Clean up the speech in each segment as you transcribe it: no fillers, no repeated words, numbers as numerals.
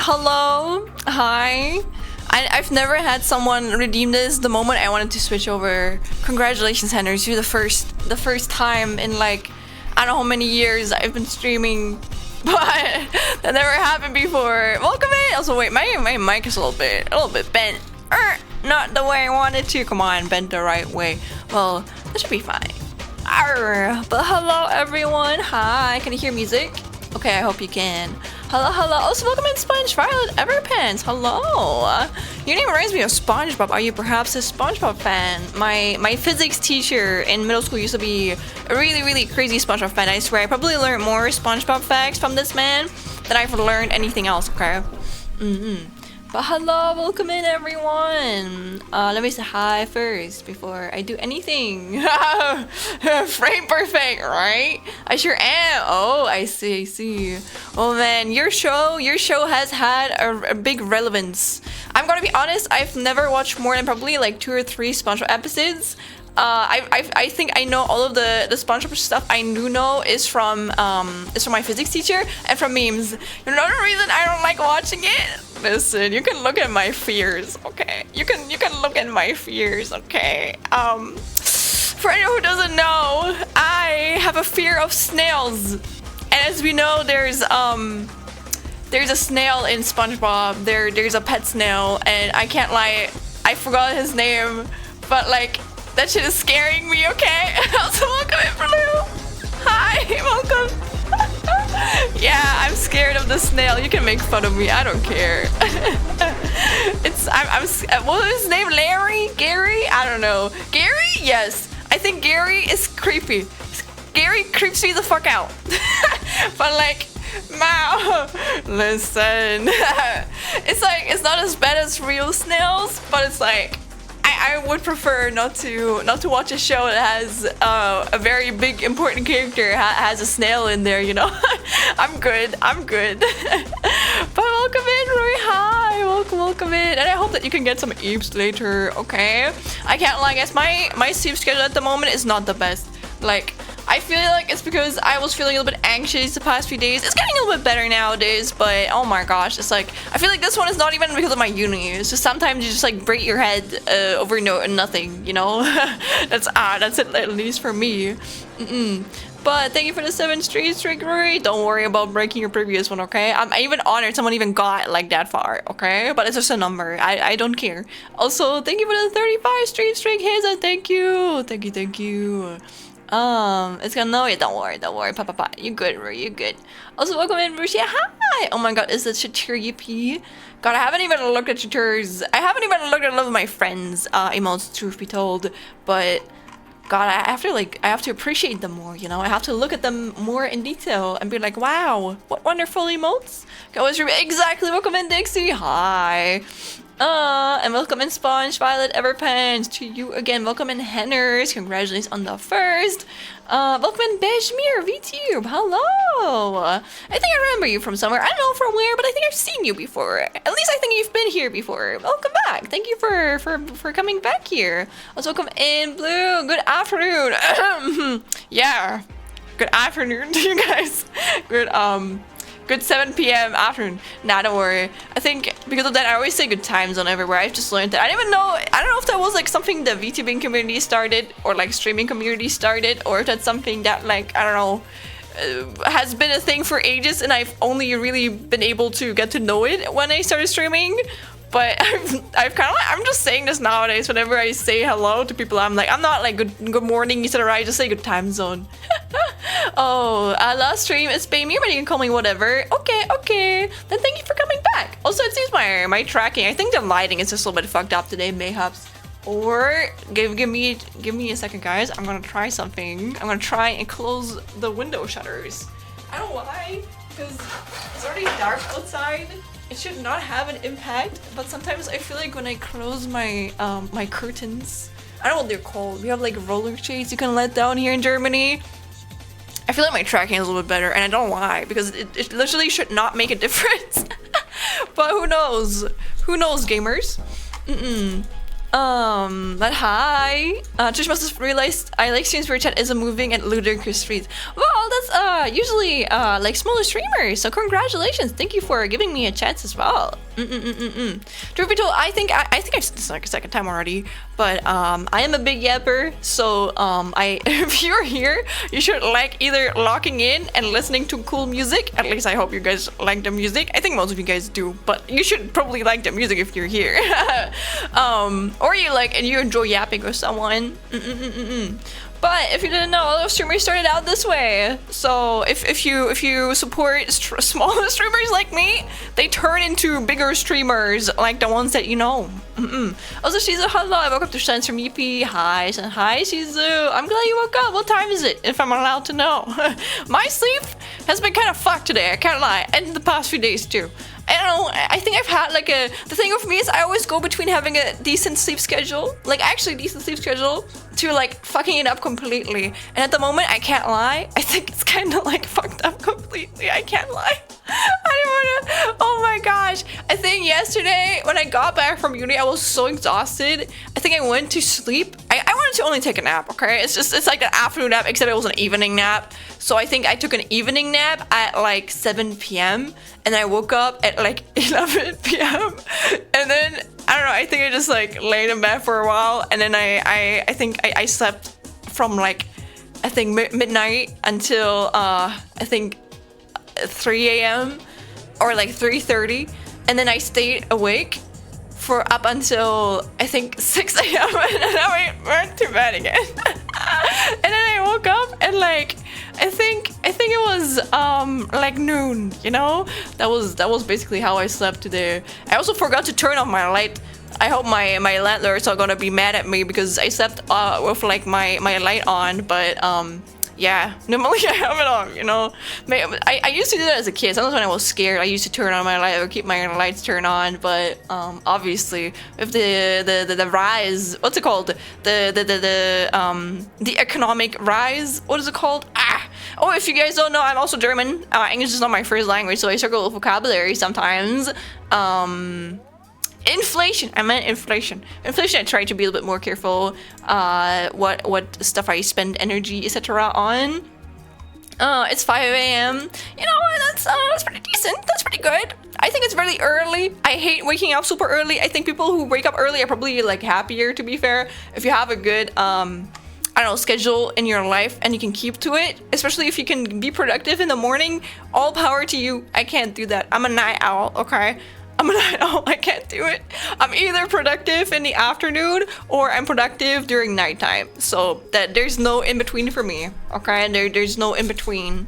Hello, hi. I've never had someone redeem this the moment I wanted to switch over. Congratulations, Henners. You're the first time in like I don't know how many years I've been streaming, but that never happened before. Welcome in. Also, wait, my mic is a little bit bent. Not the way I wanted to. Come on, bent the right way. Well, that should be fine. But hello, everyone. Hi. Can you hear music? Okay, I hope you can. Hello, hello. Also, welcome in, Sponge Violet Everpants. Hello. Your name reminds me of SpongeBob. Are you perhaps a SpongeBob fan? My physics teacher in middle school used to be a really crazy SpongeBob fan. I swear, I probably learned more SpongeBob facts from this man than I've learned anything else. Okay. But hello, welcome in, everyone. Let me say hi first before I do anything. Frame perfect, right? I sure am. Oh, I see. Oh man, your show has had a big relevance. I'm gonna be honest, I've never watched more than probably like 2 or 3 SpongeBob episodes. I think I know all of the SpongeBob stuff I do know is from my physics teacher and from memes. Another reason I don't like watching it. Listen, you can look at my fears, okay? You can look at my fears, okay? For anyone who doesn't know, I have a fear of snails, and as we know, there's a snail in SpongeBob. There's a pet snail, and I can't lie, I forgot his name, but like. That shit is scaring me, okay? Also, welcome in, Blue. Hi, welcome. Yeah, I'm scared of the snail. You can make fun of me. I don't care. What was his name? Larry? Gary? I don't know. Gary? Yes. I think Gary is creepy. Gary creeps me the fuck out. But like, wow. Listen. It's not as bad as real snails, but it's like. I would prefer not to watch a show that has a very big important character has a snail in there, you know. I'm good. But welcome in, Roy. Hi, welcome in, and I hope that you can get some eeps later. Okay, I can't lie, guys. My sleep schedule at the moment is not the best. Like. I feel like it's because I was feeling a little bit anxious the past few days. It's getting a little bit better nowadays, but oh my gosh, it's like I feel like this one is not even because of my uni. It's just sometimes you just like break your head over nothing, you know. That's it at least for me. But thank you for the 7 streets, Rory. Don't worry about breaking your previous one, okay? I'm even honored someone even got like that far, okay? But it's just a number. I don't care. Also, thank you for the 35 streets, Hazel. Thank you. It's gonna know it. Don't worry, Papa. You good, Rory, you good. Also, welcome in, Rushia. Hi! Oh my god, is that Chatur Yippee? God, I haven't even looked at Chaturs. I haven't even looked at a lot of my friends' emotes, truth be told. But, God, I have to appreciate them more, you know? I have to look at them more in detail and be like, wow, what wonderful emotes. Exactly, welcome in, Dixie. Hi. And welcome in Sponge Violet Everpants to you again. Welcome in Henners. Congratulations on the first. Welcome in Bashmir VTube. Hello. I think I remember you from somewhere. I don't know from where, but I think I've seen you before. At least I think you've been here before. Welcome back. Thank you for coming back here. Also welcome in Blue. Good afternoon. Yeah. Good afternoon to you guys. Good 7 p.m. afternoon. Nah, don't worry. I think because of that, I always say good time zone everywhere. I've just learned that. I don't know if that was like something the VTubing community started or like streaming community started, or if that's something that like, I don't know, has been a thing for ages and I've only really been able to get to know it when I started streaming. But I'm just saying this nowadays whenever I say hello to people. I'm not like good morning, etc. I just say good time zone. Oh, last stream is Baymir, but you can call me whatever. Okay. Then thank you for coming back. Also, it seems my tracking. I think the lighting is just a little bit fucked up today, mayhaps. Or give me a second, guys. I'm gonna try something. I'm gonna try and close the window shutters. I don't know why, because it's already dark outside. It should not have an impact, but sometimes I feel like when I close my my curtains, I don't know what they're called. We have like roller shades you can let down here in Germany. I feel like my tracking is a little bit better, and I don't know why, because it literally should not make a difference. But who knows? Who knows, gamers? But hi. Trish must have realized I like streams where chat isn't moving at ludicrous speeds. Well, that's usually like smaller streamers. So congratulations. Thank you for giving me a chance as well. Truth be told, I think I've said this like a second time already, but I am a big yapper. So if you're here, you should like either locking in and listening to cool music. At least I hope you guys like the music. I think most of you guys do, but you should probably like the music if you're here. Or you like and you enjoy yapping with someone. But if you didn't know, a lot of streamers started out this way. So if you support smaller streamers like me, they turn into bigger streamers like the ones that you know. Also, Shizu, hello. I woke up to sense from EP. Hi, and hi, Shizu. I'm glad you woke up. What time is it, if I'm allowed to know? My sleep has been kind of fucked today. I can't lie, and the past few days too. I don't know, I think I've had like the thing with me is I always go between having a decent sleep schedule, like actually decent sleep schedule, to like fucking it up completely. And at the moment, I can't lie, I think it's kind of like fucked up completely, I can't lie. I don't wanna, oh my gosh. I think yesterday when I got back from uni, I was so exhausted. I think I went to sleep. I wanted to only take a nap, okay? It's like an afternoon nap, except it was an evening nap. So I think I took an evening nap at like 7 p.m. and I woke up at like 11 p.m. And then, I don't know, I think I just like laid in bed for a while. And then I think I slept from like, I think midnight until I think 3 a.m. or like 3:30. And then I stayed awake for up until I think 6 a.m. and then I went to bed again. And then I woke up and like I think it was like noon, you know? That was basically how I slept today. I also forgot to turn on my light. I hope my landlords are gonna be mad at me because I slept with like my light on, but yeah, normally I have it on, you know. I used to do that as a kid. Sometimes when I was scared, I used to turn on my light or keep my lights turned on. But obviously, with the rise, what's it called? The economic rise. What is it called? Oh, if you guys don't know, I'm also German. English is not my first language, so I struggle with vocabulary sometimes. Inflation. I meant inflation. Inflation. I try to be a little bit more careful. What stuff I spend energy, etc. on. It's 5 a.m. You know what? That's pretty decent. That's pretty good. I think it's really early. I hate waking up super early. I think people who wake up early are probably like happier. To be fair, if you have a good I don't know, schedule in your life and you can keep to it, especially if you can be productive in the morning, all power to you. I can't do that. I'm a night owl. Okay. I'm a night owl. I can't do it. I'm either productive in the afternoon or I'm productive during nighttime. So that there's no in between for me. Okay, there's no in between.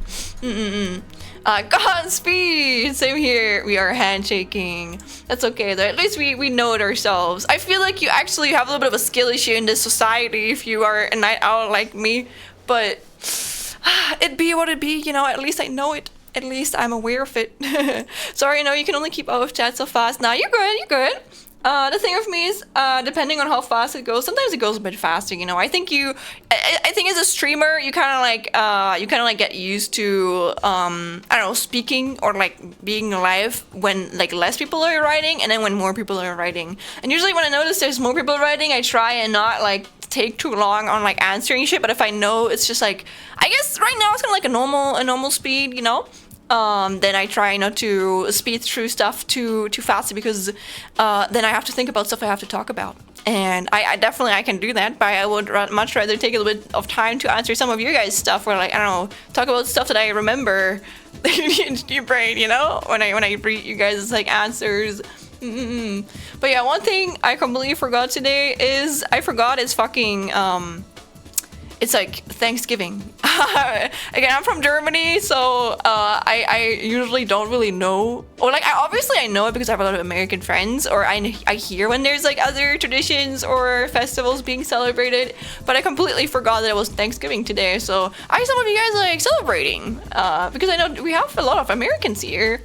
Godspeed. Same here. We are handshaking. That's okay though. At least we know it ourselves. I feel like you actually have a little bit of a skill issue in this society if you are a night owl like me. But it be what it be. You know. At least I know it. At least I'm aware of it. Sorry, no, you can only keep up with chat so fast. Nah, you're good, you're good. The thing with me is, depending on how fast it goes, sometimes it goes a bit faster, you know. I think as a streamer, you kind of like get used to, I don't know, speaking or like being live when like less people are writing and then when more people are writing. And usually when I notice there's more people writing, I try and not like take too long on like answering shit. But if I know it's just like, I guess right now it's kind of like a normal speed, you know. Then I try not to speed through stuff too fast because then I have to think about stuff I have to talk about. And I definitely can do that, but I would much rather take a little bit of time to answer some of your guys' stuff, or like, I don't know, talk about stuff that I remember in your brain, you know, when I read you guys' like answers. But yeah, one thing I completely forgot today is it's fucking it's like Thanksgiving. Again, I'm from Germany, so I usually don't really know, or like I know it because I have a lot of American friends, or I hear when there's like other traditions or festivals being celebrated, but I completely forgot that it was Thanksgiving today. So some of you guys like celebrating because I know we have a lot of Americans here.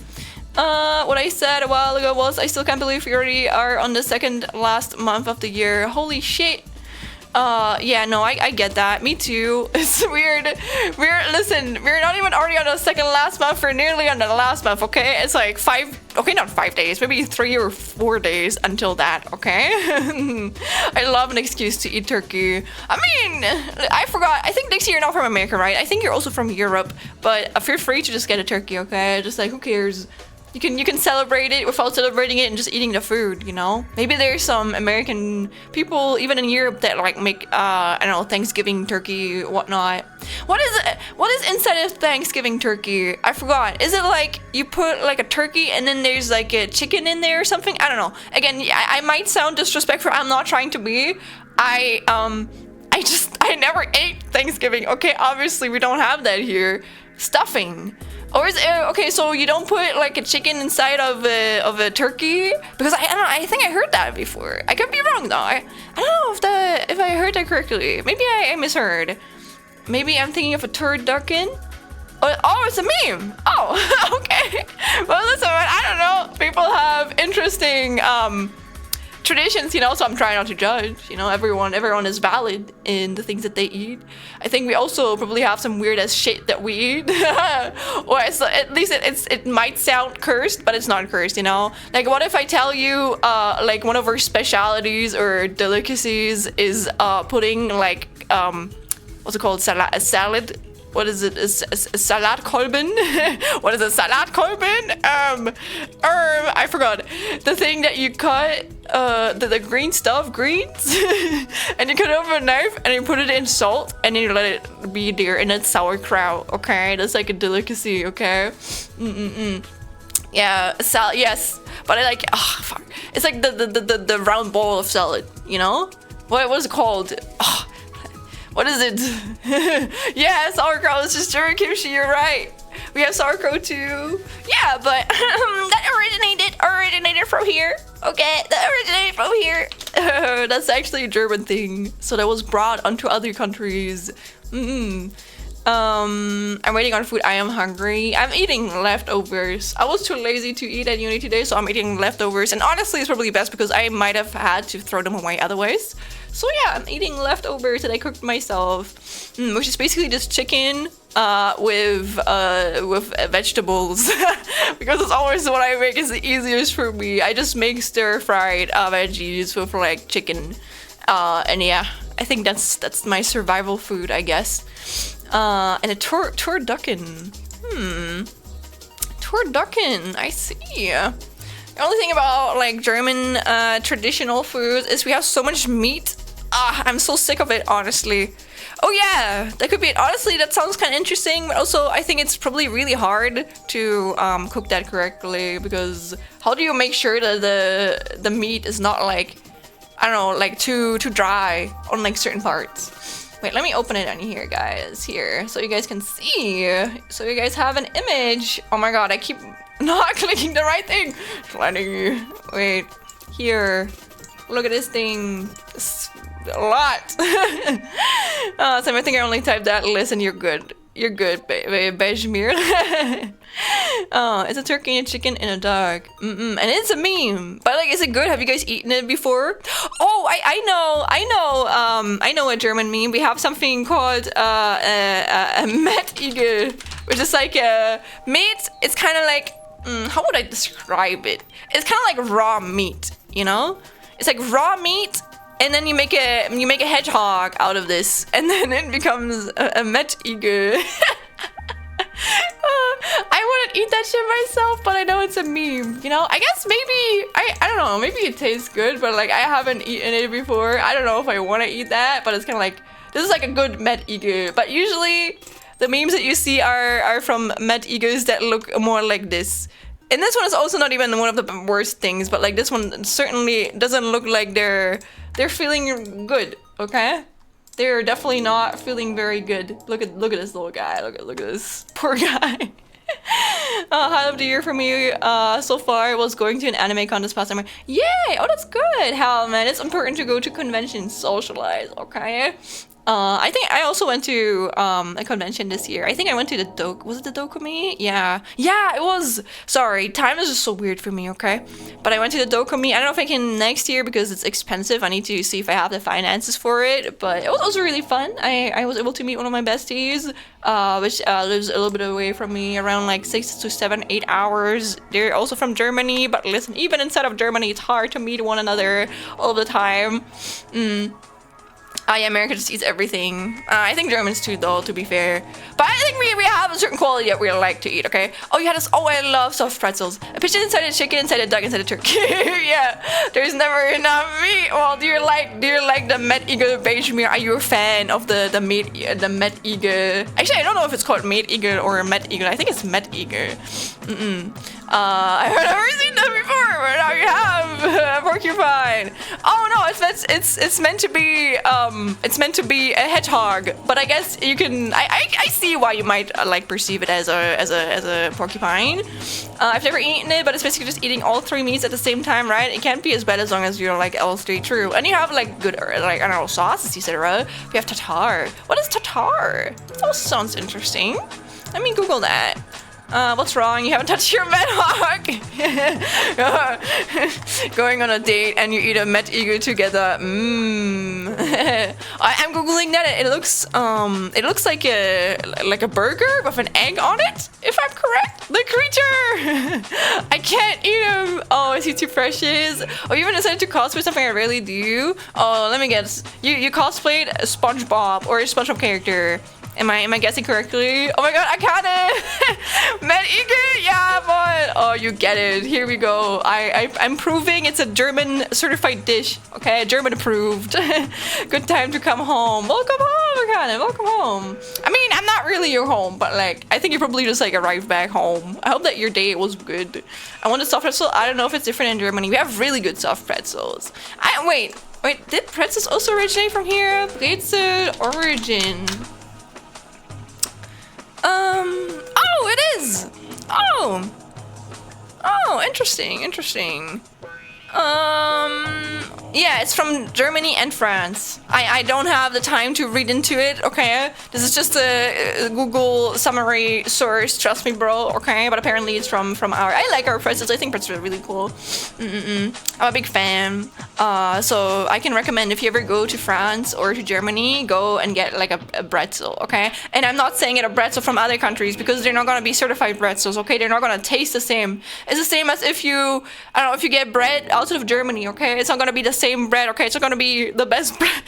What I said a while ago was I still can't believe we already are on the second last month of the year. Holy shit. Yeah, no, I get that. Me too. It's weird. Listen, we're not even already on the second last month. We're nearly on the last month, okay? It's like not 5 days, maybe 3 or 4 days until that, okay? I love an excuse to eat turkey. I mean, I forgot. I think Dixie, you're not from America, right? I think you're also from Europe, but feel free to just get a turkey, okay? Just like, who cares? You can celebrate it without celebrating it and just eating the food, you know? Maybe there's some American people, even in Europe, that like make, I don't know, Thanksgiving turkey, whatnot. What is inside of Thanksgiving turkey? I forgot. Is it like you put like a turkey and then there's like a chicken in there or something? I don't know. Again, I might sound disrespectful. I'm not trying to be. I never ate Thanksgiving. Okay, obviously we don't have that here. Stuffing. Or is it, okay, so you don't put like a chicken inside of a turkey? Because I don't know, I think I heard that before. I could be wrong though. I don't know if I heard that correctly. Maybe I misheard. Maybe I'm thinking of a turducken. Oh, it's a meme. Oh, okay. Well, listen, I don't know. People have interesting traditions, you know, so I'm trying not to judge. You know, everyone is valid in the things that they eat. I think we also probably have some weird ass shit that we eat. Or at least it might sound cursed, but it's not cursed, you know? Like, what if I tell you like one of our specialities or delicacies is putting like what's it called? A salad. What is it? Is Salatkolben? What is a Salatkolben? I forgot. The thing that you cut, the green stuff, greens, and you cut it over a knife and you put it in salt and then you let it be there and it's sauerkraut. Okay, that's like a delicacy. Okay. Yeah, salad. Yes, but I like. Oh, fuck. It's like the round ball of salad. You know? What was it called? Oh, what is it? Yeah, sauerkraut is just German kimchi, you're right. We have sauerkraut too. Yeah, but that originated from here. Okay, that originated from here. That's actually a German thing. So that was brought onto other countries. I'm waiting on food. I am hungry. I'm eating leftovers. I was too lazy to eat at uni today, so I'm eating leftovers. And honestly, it's probably best because I might have had to throw them away otherwise. So yeah, I'm eating leftovers that I cooked myself, which is basically just chicken with vegetables because it's always what I make is the easiest for me. I just make stir-fried veggies with like chicken, and yeah, I think that's my survival food, I guess. And a turducken. Turducken. I see. The only thing about like German traditional foods is we have so much meat. I'm so sick of it, honestly. Oh yeah, that could be it. Honestly, that sounds kind of interesting, but also I think it's probably really hard to cook that correctly because how do you make sure that the meat is not like, I don't know, like too dry on like certain parts? Wait, let me open it on here, guys. Here, so you guys can see. So you guys have an image. Oh my god, I keep not clicking the right thing. Wait, here. Look at this thing. It's a lot. So I think I only typed that. Listen, you're good. You're good, Bejmir. Oh, it's a turkey and a chicken and a dog. And it's a meme. But like, is it good? Have you guys eaten it before? Oh, I know a German meme. We have something called a Mettigel, which is like a meat. It's kind of like, how would I describe it? It's kind of like raw meat, you know? It's like raw meat. And then you make a hedgehog out of this, and then it becomes a Mettigel. I wouldn't eat that shit myself, but I know it's a meme. You know, I guess maybe I don't know. Maybe it tastes good, but like I haven't eaten it before. I don't know if I want to eat that, but it's kind of like this is like a good Mettigel. But usually the memes that you see are from Mettigels that look more like this. And this one is also not even one of the worst things, but like this one certainly doesn't look like they're feeling good, okay? They're definitely not feeling very good. Look at this little guy. Look at this poor guy. Highlight of the year for me so far was going to an anime con this past summer. Yay! Oh, that's good. Hell, man, it's important to go to conventions, socialize, okay? I think I also went to a convention this year. I think I went to the was it the Dokumi? Yeah. Yeah, it was. Sorry, time is just so weird for me, okay? But I went to the Dokumi. I don't know if I can next year because it's expensive. I need to see if I have the finances for it. But it was also really fun. I was able to meet one of my besties, which lives a little bit away from me, around like 6 to 7, 8 hours. They're also from Germany, but listen, even inside of Germany, it's hard to meet one another all the time. Yeah, America just eats everything. I think Germans too, though, to be fair. But I think we have a certain quality that we like to eat, okay? Oh, yeah, I love soft pretzels. A pigeon inside a chicken, inside a duck, inside a turkey. Yeah, there's never enough meat. Well, do you like the Met-Eagle beige meat? Are you a fan of the Met-Eagle? Actually, I don't know if it's called Met-Eagle or Met-Eagle. I think it's Met-Eagle. I've never seen that before, but now you have porcupine. Oh no, it's meant to be a hedgehog, but I guess you can. I see why you might like perceive it as a porcupine. I've never eaten it, but it's basically just eating all 3 meats at the same time, right? It can't be as bad as long as you're like all 3 true, and you have like good like I don't know sauces, etc. We have tartar. What is tartar? That also sounds interesting. Let me Google that. What's wrong? You haven't touched your Met hog. Going on a date and you eat a Met Eagle together. I'm googling that. It looks like a burger with an egg on it. If I'm correct, the creature. I can't eat him. Oh, is he too precious? Oh, you even decided to cosplay something I rarely do. Oh, let me guess. You cosplayed a SpongeBob or a SpongeBob character. Am I guessing correctly? Oh my god, I got it! Met Eagle, yeah, boy! Oh, you get it. Here we go. I'm proving it's a German certified dish. Okay, German approved. Good time to come home. Welcome home, Akane. Welcome home. I mean, I'm not really your home, but like, I think you probably just like arrived back home. I hope that your day was good. I want a soft pretzel. I don't know if it's different in Germany. We have really good soft pretzels. Wait, did pretzels also originate from here? Brezel origin. Oh, it is! Oh! Oh, interesting. Yeah, it's from Germany and France. I don't have the time to read into it, okay? This is just a Google summary source, trust me, bro, okay? But apparently it's from I like our pretzels. I think pretzels are really cool. I'm a big fan. So I can recommend if you ever go to France or to Germany, go and get like a pretzel, okay? And I'm not saying get a pretzel from other countries because they're not gonna be certified pretzels, okay? They're not gonna taste the same. It's the same as if you, I don't know, if you get bread outside of Germany, okay? It's not gonna be the same bread, okay? It's not gonna be the best bread.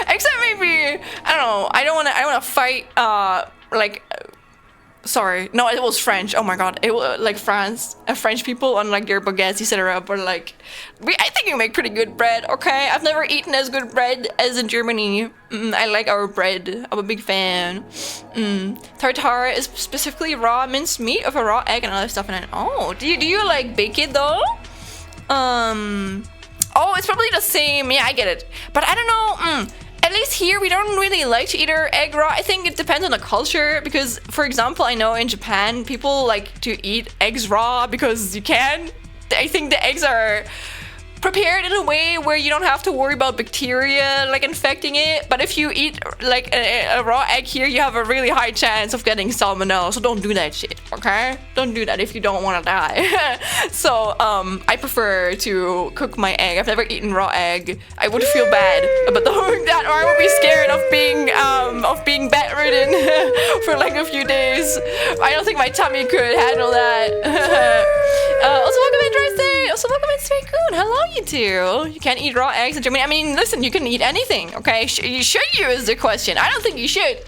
Except maybe, I don't know, I don't wanna fight, like, sorry, no, it was French. Oh my god, it was like France, French people on like their baguettes, etc. But like, I think we make pretty good bread. Okay, I've never eaten as good bread as in Germany. I like our bread. I'm a big fan. Tartare is specifically raw minced meat of a raw egg and other stuff in it. Oh, do you like bake it though? Oh, it's probably the same. Yeah, I get it. But I don't know. At least here, we don't really like to eat our egg raw. I think it depends on the culture because, for example, I know in Japan, people like to eat eggs raw because you can. I think the eggs are prepared in a way where you don't have to worry about bacteria like infecting it. But if you eat like a raw egg here, you have a really high chance of getting salmonella. So don't do that shit, okay? Don't do that if you don't want to die. So I prefer to cook my egg. I've never eaten raw egg. I would feel bad about doing that, or I would be scared of being bedridden for like a few days. I don't think my tummy could handle that. Also welcome in Dry State. Also welcome in Stray Coon. Hello, you two. You can't eat raw eggs in Germany. I mean, listen, you can eat anything, okay? Should you is the question. I don't think you should.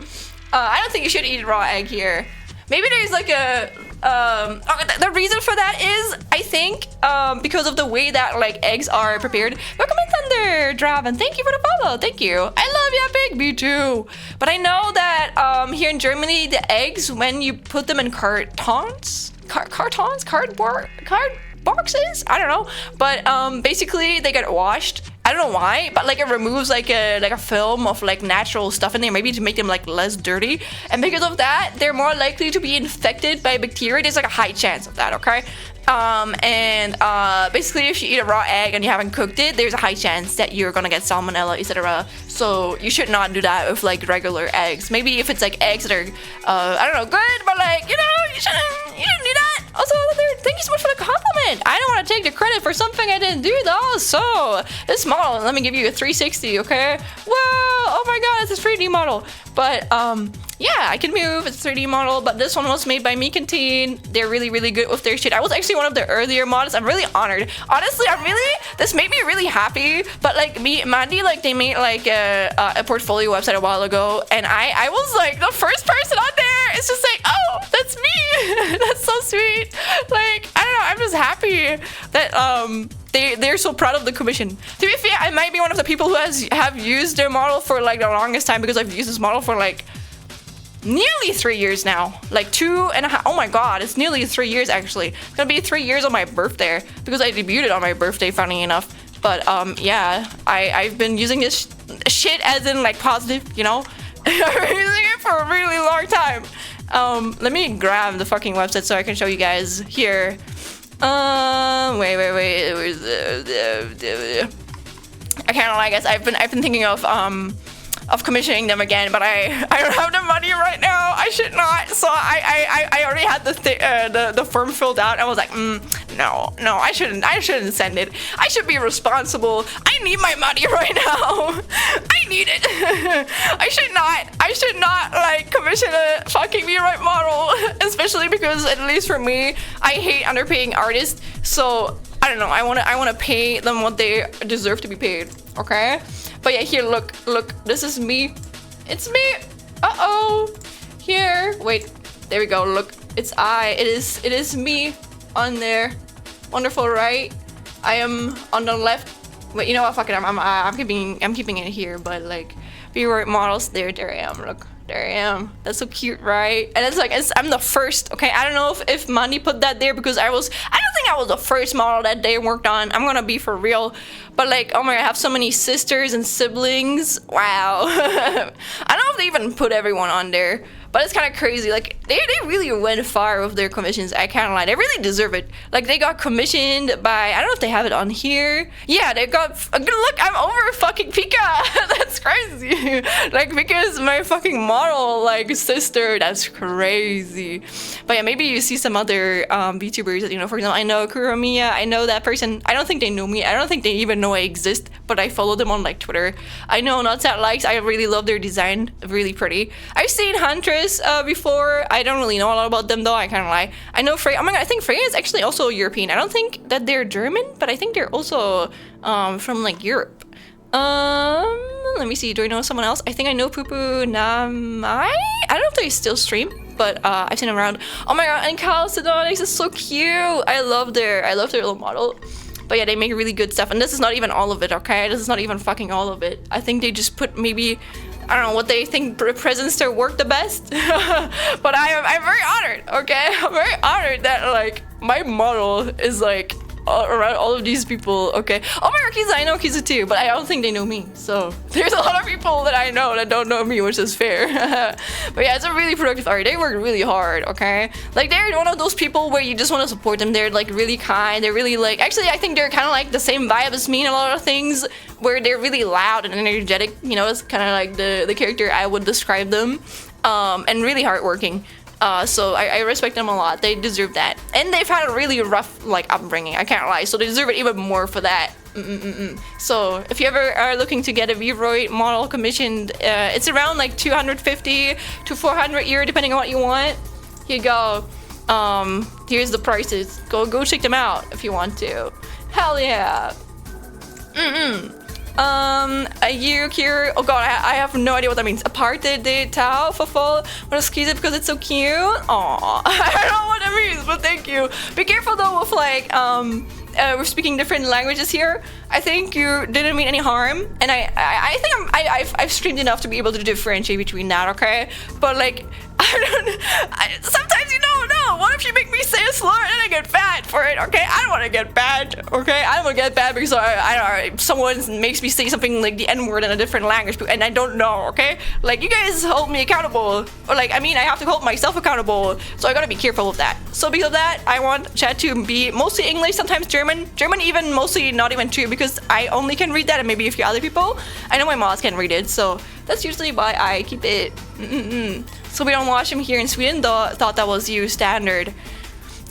I don't think you should eat raw egg here. Maybe there's like a the reason for that is, I think, because of the way that like eggs are prepared. Welcome in Thunder, Draven. Thank you for the follow. Thank you. I love you, Big. Me too. But I know that here in Germany, the eggs, when you put them in cardboard boxes. I don't know, but basically they get washed. I don't know why, but like it removes like a film of like natural stuff in there, maybe to make them like less dirty. And because of that, they're more likely to be infected by bacteria. There's like a high chance of that, okay? Basically, if you eat a raw egg and you haven't cooked it, there's a high chance that you're gonna get salmonella, etc. So you should not do that with like regular eggs. Maybe if it's like eggs that are, I don't know, good, but like, you know, you shouldn't do that. Also, thank you so much for the compliment. I don't want to take the credit for something I didn't do though. So this model, let me give you a 360, okay? Whoa! Oh my god, it's a 3D model. But yeah, I can move. It's a 3D model, but this one was made by Me Canteen. They're really, really good with their shit. I was actually one of the earlier mods. I'm really honored. Honestly, this made me really happy. But like Mandy, like they made like a portfolio website a while ago, and I was like the first person on there. It's just like, oh, that's me. That's so sweet. Like, I don't know. I'm just happy that they're so proud of the commission. To be fair, I might be one of the people who have used their model for like the longest time, because I've used this model for like nearly 3 years now. Like 2.5. Oh my god, it's nearly 3 years actually. It's gonna be 3 years on my birthday, because I debuted on my birthday, funny enough. But yeah, I've been using this shit as in like positive, you know. I've been using it for a really long time. Let me grab the fucking website so I can show you guys here. Wait. I can't lie, guys. I've been thinking of commissioning them again, but I don't have the money right now. I should not. So I already had the form filled out. I was like, no, I shouldn't send it. I should be responsible. I need my money right now. I need it. I should not like commission a fucking rewrite model, especially because at least for me, I hate underpaying artists. So I don't know. I wanna pay them what they deserve to be paid. Okay. But yeah, here, look, this is me. It's me. Uh-oh. Here. Wait. There we go. Look. It is me on there. Wonderful, right? I am on the left. Wait, you know what? Fuck it. I'm keeping it here, but like rewrite models. There I am. Look. There I am. That's so cute, right? And it's like, I'm the first, okay? I don't know if Mandy put that there because I don't think I was the first model that they worked on. I'm gonna be for real. But like, oh my god, I have so many sisters and siblings. Wow. I don't know if they even put everyone on there, but it's kind of crazy. Like, they really went far with their commissions. I can't lie. They really deserve it. Like, they got commissioned by, I don't know if they have it on here. Yeah, they got, look, I'm over fucking Pika. That's crazy. Like, Pika is my fucking model, like, sister. That's crazy. But yeah, maybe you see some other VTubers that, you know, for example, I know Kuromiya. I know that person. I don't think they know me. I don't think they even know I exist, but I follow them on, like, Twitter. I know Nutsat Likes. I really love their design. Really pretty. I've seen Huntress before. I don't really know a lot about them though. I kind of lie. I know Freya. Oh my god, I think Freya is actually also European. I don't think that they're German, but I think they're also from like Europe. Let me see. Do I know someone else? I think I know Pupu Namai. I don't know if they still stream, but I've seen them around. Oh my god, and Chalcedonics is so cute. I love their little model. But yeah, they make really good stuff, and this is not even all of it. Okay, this is not even fucking all of it. I think they just put maybe, I don't know what they think represents their work the best. But I'm very honored, okay? I'm very honored that like my model is like around all of these people, okay? Oh my god, Kiza, I know Kiza too, but I don't think they know me. So there's a lot of people that I know that don't know me, which is fair. But yeah, it's a really productive art. They work really hard, okay? Like, they're one of those people where you just want to support them. They're like really kind. They're really like, actually, I think they're kind of like the same vibe as me in a lot of things, where they're really loud and energetic. You know, it's kind of like the character I would describe them, and really hardworking. So I respect them a lot. They deserve that. And they've had a really rough, like, upbringing. I can't lie. So they deserve it even more for that. So if you ever are looking to get a Vroid model commissioned, it's around like 250 to 400 euro, depending on what you want. Here you go. Here's the prices. Go check them out if you want to. Hell yeah. A year here. Oh god, I have no idea what that means. Aparte de Tao Fafol. Wanna squeeze it because it's so cute? Aw. I don't know what it means, but thank you. Be careful though with like we're speaking different languages here. I think you didn't mean any harm, and I think I've streamed enough to be able to differentiate between that, okay? But like, sometimes you don't know. What if you make me say a slur and then I get fat? for it, okay? I don't want to get banned, okay? I don't want to get banned because someone makes me say something like the N-word in a different language and I don't know, okay? Like, you guys hold me accountable. Or like, I mean, I have to hold myself accountable, so I gotta be careful of that. So because of that, I want chat to be mostly English, sometimes German. German even mostly not even true because I only can read that and maybe a few other people. I know my mods can read it, so that's usually why I keep it. So we don't watch them here in Sweden, though. Thought that was EU standard.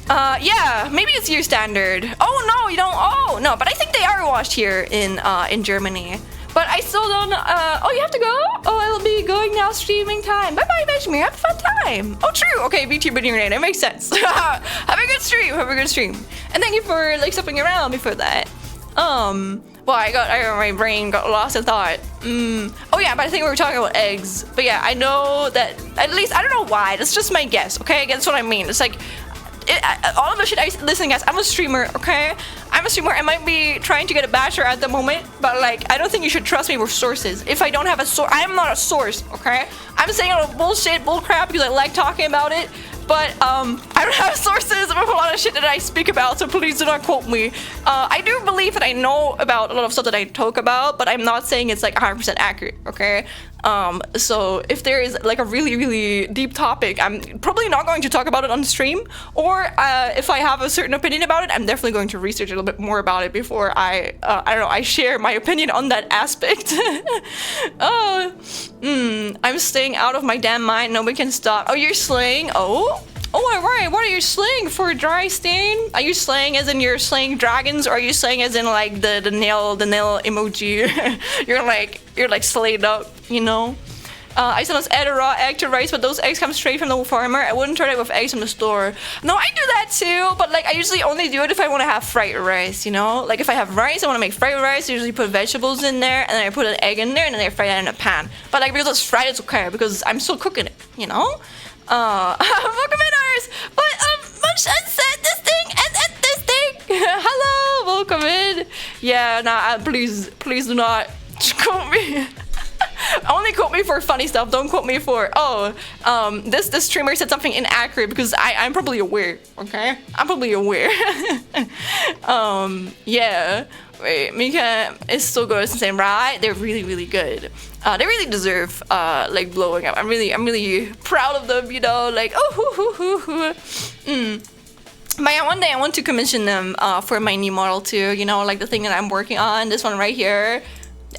Yeah, maybe it's EU standard. Oh no, you don't. Oh no, but I think they are watched here in Germany. But I still don't. Oh, you have to go. Oh, I'll be going now. Streaming time. Bye bye, Benjamin. Have a fun time. Oh, true. Okay, VTuber internet. It makes sense. Have a good stream. Have a good stream. And thank you for like stopping around before that. Well, my brain got lost in thought. Oh yeah, but I think we were talking about eggs. But yeah, I know that, at least, I don't know why, that's just my guess, okay? That's what I mean. It's like, all of the shit listen guys, I'm a streamer, okay? I'm a streamer. I might be trying to get a bachelor at the moment, but like, I don't think you should trust me with sources. If I don't have a source, I am not a source, okay? I'm saying a lot of bullshit, bullcrap because I like talking about it. But I don't have sources of a lot of shit that I speak about, so please do not quote me. I do believe that I know about a lot of stuff that I talk about, but I'm not saying it's like 100% accurate, okay? So if there is like a really, really deep topic, I'm probably not going to talk about it on the stream. Or if I have a certain opinion about it, I'm definitely going to research a little bit more about it before I don't know, I share my opinion on that aspect. I'm staying out of my damn mind. Nobody can stop. Oh, you're slaying? Oh, alright. What are you slaying for, Dry Stain? Are you slaying as in you're slaying dragons, or are you slaying as in like the nail emoji? you're like slayed up, you know? I sometimes add a raw egg to rice, but those eggs come straight from the farmer. I wouldn't try that with eggs from the store. No, I do that too, but like I usually only do it if I want to have fried rice, you know? Like if I have rice, I want to make fried rice, I usually put vegetables in there, and then I put an egg in there, and then I fry that in a pan. But like because it's fried, it's okay, because I'm still cooking it, you know? Welcome in, ours! But, Munch said this thing, and this thing! Hello, welcome in! Yeah, nah, please do not quote me. Only quote me for funny stuff, don't quote me for, this streamer said something inaccurate, because I'm probably aware, okay? I'm probably aware. Yeah. Wait, Mika is so good, it's insane, right? They're really, really good. They really deserve, like, blowing up. I'm really proud of them, you know, like, But yeah, one day I want to commission them, for my new model too, you know, like the thing that I'm working on, this one right here.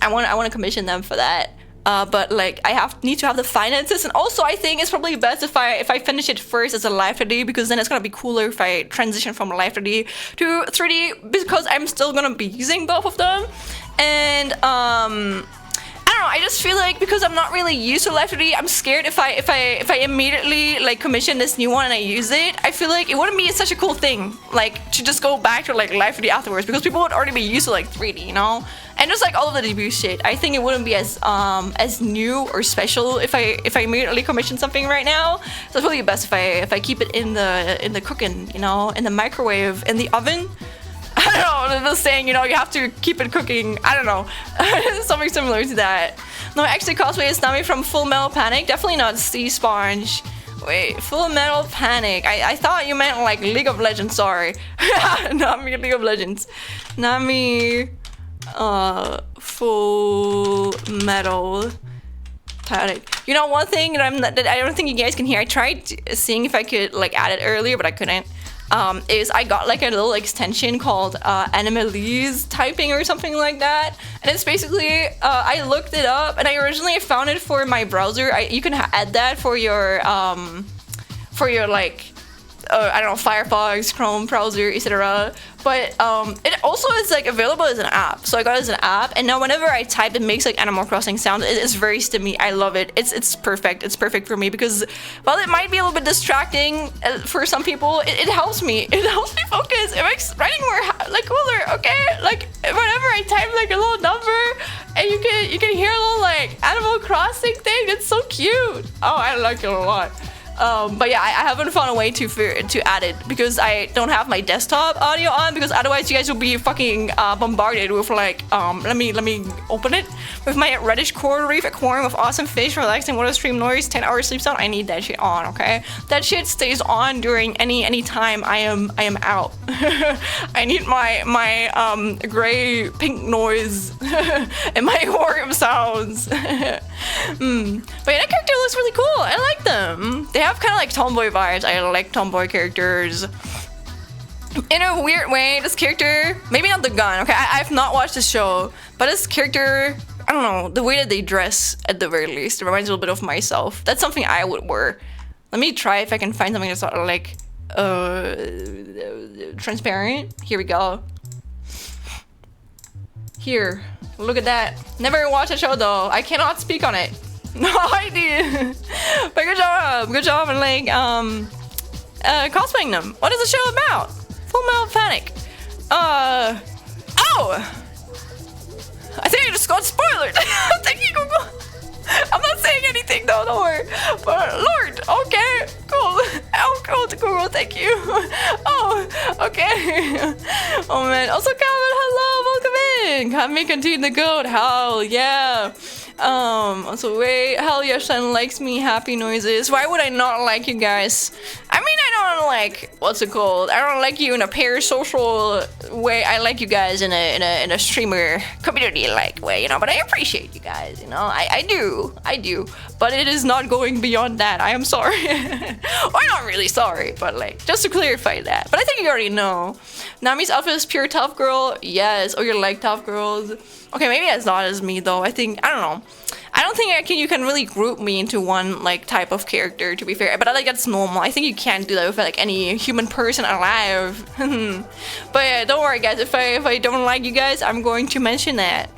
I want to commission them for that. But like I need to have the finances, and also I think it's probably best if I finish it first as a live 3D, because then it's gonna be cooler if I transition from live 3D to 3D, because I'm still gonna be using both of them. And I don't know, I just feel like because I'm not really used to live 3D, I'm scared if I immediately like commission this new one and I use it, I feel like it wouldn't be such a cool thing, like to just go back to like live 3D afterwards, because people would already be used to like 3D, you know? And just like all of the debut shit, I think it wouldn't be as new or special if I immediately commission something right now. So it's probably best if I keep it in the cooking, you know, in the microwave, in the oven. I don't know, the saying, you know, you have to keep it cooking. I don't know, something similar to that. No, actually cosplay is Nami from Full Metal Panic. Definitely not Sea Sponge. Wait, Full Metal Panic. I thought you meant like League of Legends. Sorry, Nami League of Legends. Nami. Full Metal Panic. You know, one thing that I don't think you guys can hear, I tried seeing if I could like add it earlier, but I couldn't, is I got like a little extension called Animalese typing or something like that, and it's basically I looked it up, and I originally found it for my browser. You can add that for your like I don't know, Firefox, Chrome browser, etc. But it also is like available as an app. So I got it as an app, and now whenever I type, it makes like Animal Crossing sound. It's very stimmy. I love it. It's perfect. It's perfect for me because while it might be a little bit distracting for some people, it helps me. It helps me focus. It makes writing more like cooler. Okay, like whenever I type like a little number, and you can hear a little like Animal Crossing thing. It's so cute. Oh, I like it a lot. But yeah, I haven't found a way to add it because I don't have my desktop audio on, because otherwise you guys will be fucking bombarded with like let me open it with my reddish coral reef aquarium of awesome fish, relaxing water stream noise, 10-hour sleep zone. I need that shit on, okay? That shit stays on during any time I am out. I need my gray pink noise and my aquarium sounds. But yeah, that character looks really cool. I like them. They have kind of like tomboy vibes. I like tomboy characters. In a weird way, this character, maybe not the gun, okay? I've not watched the show, but this character, I don't know, the way that they dress at the very least, it reminds me a little bit of myself. That's something I would wear. Let me try if I can find something that's sort of like transparent. Here we go. Here, look at that. Never watched the show though. I cannot speak on it. No idea. But good job and like cosplaying them. What is the show about? Full Metal Panic. Oh! I think I just got spoiled. Thank you, Google. I'm not saying anything though, don't worry. But Lord, okay, cool. Oh, cool to Google, thank you. Oh, okay. Oh man. Also, Calvin, hello, welcome in. Kami continue the goat. Hell yeah. Also wait, hell yeah, Shen likes me, happy noises. Why would I not like you guys? I mean, I don't like, what's it called? I don't like you in a parasocial way. I like you guys in a streamer community like way, you know, but I appreciate you guys, you know. I do. But it is not going beyond that. I am sorry. Or not really sorry, but like just to clarify that. But I think you already know. Nami's outfit is pure tough girl. Yes. Oh, you like tough girls. Okay, maybe it's not as me though. I don't know. I don't think you can really group me into one like type of character, to be fair. But I think that's normal. I think you can't do that with like any human person alive. But yeah, don't worry guys. If I don't like you guys, I'm going to mention that.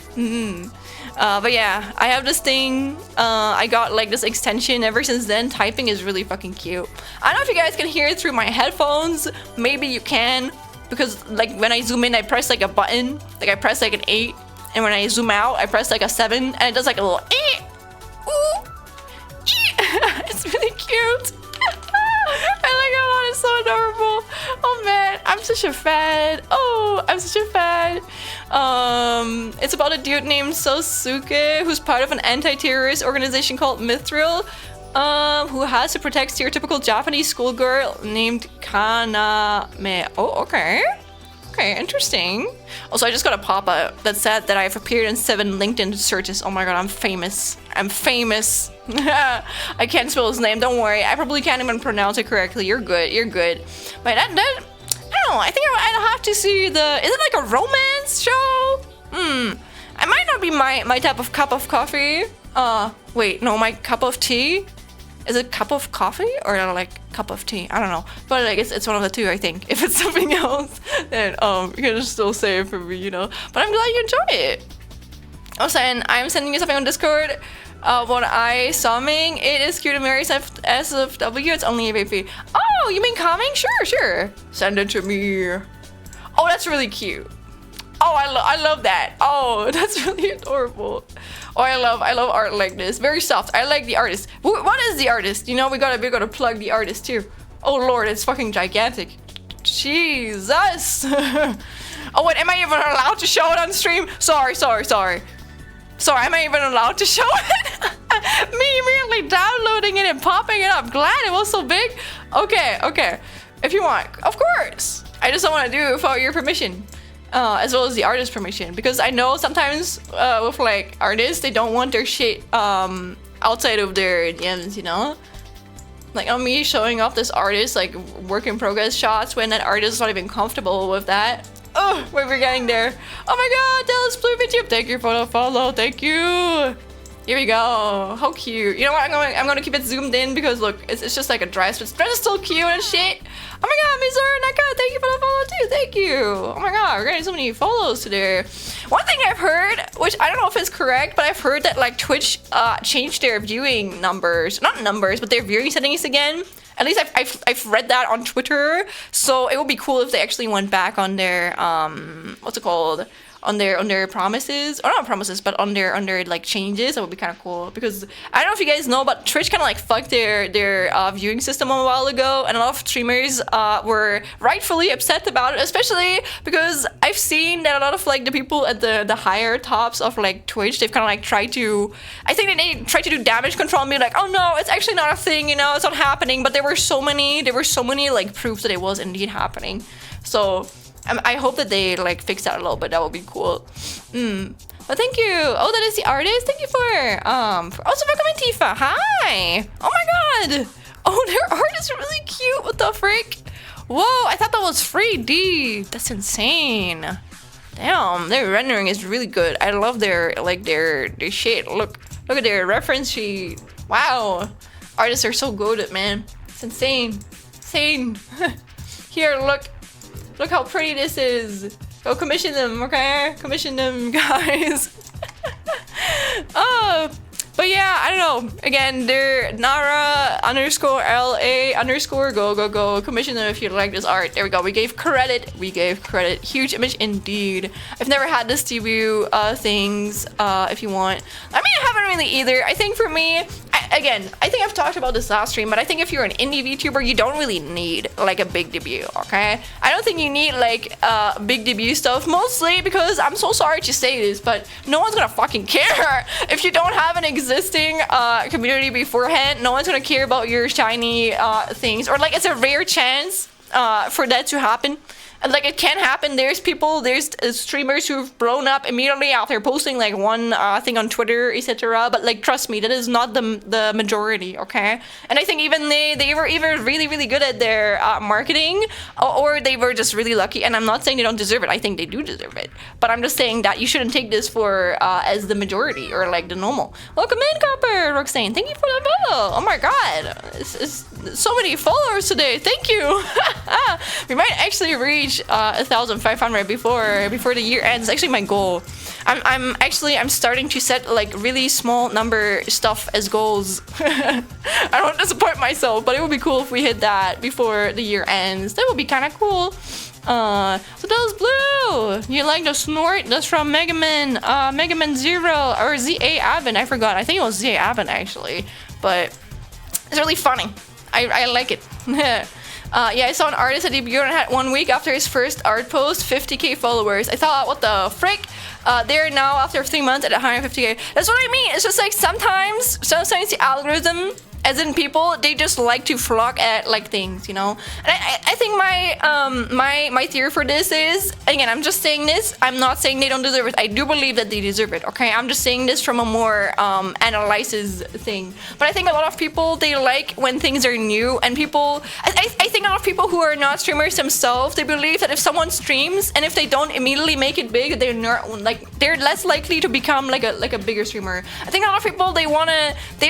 But yeah, I have this thing. I got like this extension ever since then. Typing is really fucking cute. I don't know if you guys can hear it through my headphones. Maybe you can, because like when I zoom in, I press like a button. Like I press like an 8. And when I zoom out, I press like a 7, and it does like a little ooh, it's really cute. I like it a lot. It's so adorable. Oh man, I'm such a fan. Oh, I'm such a fan. It's about a dude named Sosuke who's part of an anti-terrorist organization called Mithril, who has to protect stereotypical Japanese schoolgirl named Kaname. Oh, okay. Okay, interesting. Also, I just got a pop-up that said that I've appeared in 7 LinkedIn searches. Oh my god, I'm famous. I'm famous. I can't spell his name, don't worry. I probably can't even pronounce it correctly. You're good, you're good. But I don't know, I think I'd have to see the... Is it like a romance show? It might not be my type of cup of coffee. Wait, no, my cup of tea? Is it cup of coffee or like cup of tea? I don't know, but I guess it's one of the two. I think if it's something else, then you can still say it for me, you know. But I'm glad you enjoy it. Also, and I'm sending you something on Discord. What I summing, it is cute to marry SFW. It's only a VP. Oh, you mean coming? Sure. Send it to me. Oh, that's really cute. Oh, I love that. Oh, that's really adorable. Oh, I love art like this. Very soft. I like the artist. What is the artist? You know, we gotta plug the artist too. Oh lord, it's fucking gigantic. Jesus. Oh wait, am I even allowed to show it on stream? Sorry. Sorry, am I even allowed to show it? Me immediately downloading it and popping it up. Glad it was so big. Okay. If you want, of course. I just don't want to do it without your permission. As well as the artist's permission, because I know sometimes with like artists, they don't want their shit outside of their DMs, you know? Like on me showing off this artist like work in progress shots when that artist is not even comfortable with that. Oh, wait, we're getting there. Oh my god, Dallas Blue YouTube, thank you for the follow, thank you. Here we go. How cute. You know what? I'm gonna keep it zoomed in because look, it's just like a dress, but the dress is still cute and shit. Oh my god, Mizuru Naka, thank you for the follow too. Thank you. Oh my god, we're getting so many follows today. One thing I've heard, which I don't know if it's correct, but I've heard that like Twitch changed their viewing numbers. Not numbers, but their viewing settings again. At least I've read that on Twitter. So it would be cool if they actually went back on their what's it called? their promises, or not promises, but on their like changes. That would be kind of cool, because I don't know if you guys know, but Twitch kind of like fucked their viewing system a while ago, and a lot of streamers were rightfully upset about it, especially because I've seen that a lot of like the people at the higher tops of like Twitch, they've kind of like tried to, I think they tried to do damage control and be like, oh no, it's actually not a thing, you know, it's not happening. But there were so many like proofs that it was indeed happening. So I hope that they like fix that a little bit. That would be cool. Well, thank you. Oh, that is the artist. Thank you for also welcome Tifa. Hi. Oh my god. Oh, their art is really cute. What the frick? Whoa, I thought that was 3D. That's insane. Damn, their rendering is really good. I love their shit. Look at their reference sheet. Wow. Artists are so good, man. It's insane. Here, look how pretty this is. Go commission them, okay? Commission them, guys. Oh, but yeah, I don't know. Again, they're Nara_LA_ go. Commission them if you like this art. There we go. We gave credit. Huge image indeed. I've never had this debut things. If you want. I mean, I haven't really either. I think for me, I think I've talked about this last stream, but I think if you're an indie VTuber, you don't really need like a big debut, okay? I don't think you need like big debut stuff, mostly because I'm so sorry to say this, but no one's gonna fucking care if you don't have an existing community beforehand. No one's gonna care about your shiny things, or like it's a rare chance for that to happen. And like it can happen. There's streamers who've blown up immediately after posting like one thing on Twitter, etc. But like trust me, that is not the majority, okay? And I think even they were either really good at their marketing, or they were just really lucky. And I'm not saying they don't deserve it. I think they do deserve it. But I'm just saying that you shouldn't take this for as the majority or like the normal. Welcome in, Copper Roxane. Thank you for the follow. Oh my god, it's so many followers today. Thank you. We might actually reach 1,500 before the year ends. Actually, my goal. I'm starting to set like really small number stuff as goals. I don't want to disappoint myself, but it would be cool if we hit that before the year ends. That would be kind of cool. So that was Blue. You like the snort? That's from Mega Man Zero or ZA Avon. I forgot. I think it was ZA Avon actually, but it's really funny. I like it. Yeah, I saw an artist that debuted and had 1 week after his first art post, 50k followers. I thought, what the frick? They're now after 3 months at 150k. That's what I mean. It's just like sometimes the algorithm, as in people, they just like to flock at like things, you know. And I think my theory for this is, again, I'm just saying this. I'm not saying they don't deserve it. I do believe that they deserve it. Okay, I'm just saying this from a more analysis thing. But I think a lot of people, they like when things are new, and people. I think a lot of people who are not streamers themselves, they believe that if someone streams and if they don't immediately make it big, they're not like they're less likely to become like a bigger streamer. I think a lot of people they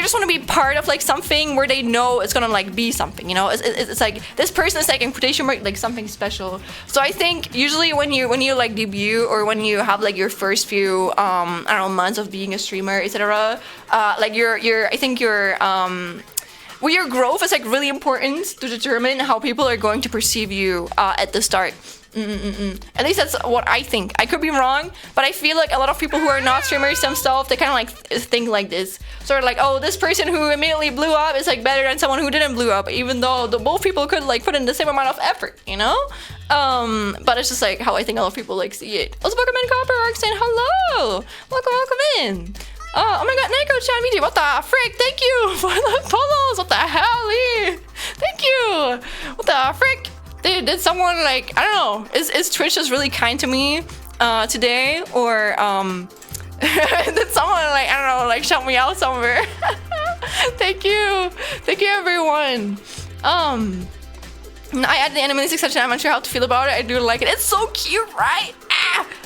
just wanna be part of like something where they know it's gonna like be something, you know. It's like this person is like in quotation mark like something special. So I think usually when you like debut or when you have like your first few I don't know months of being a streamer, etc. Like your growth is like really important to determine how people are going to perceive you at the start. At least that's what I think. I could be wrong, but I feel like a lot of people who are not streamers themselves, they kind of like think like this. Sort of like, oh, this person who immediately blew up is like better than someone who didn't blew up, even though both people could like put in the same amount of effort, you know? But it's just like how I think a lot of people like see it. Also, welcome in, Copper saying hello. Welcome in. Oh my god, Neko Chan Media, what the frick? Thank you for the follows. What the hell, Lee? Thank you. What the frick? Did someone like, I don't know, is Twitch just really kind to me today, or did someone like, I don't know, like shout me out somewhere? Thank you everyone. I added the animalistic section. I'm not sure how to feel about it. I do like it. It's so cute, right?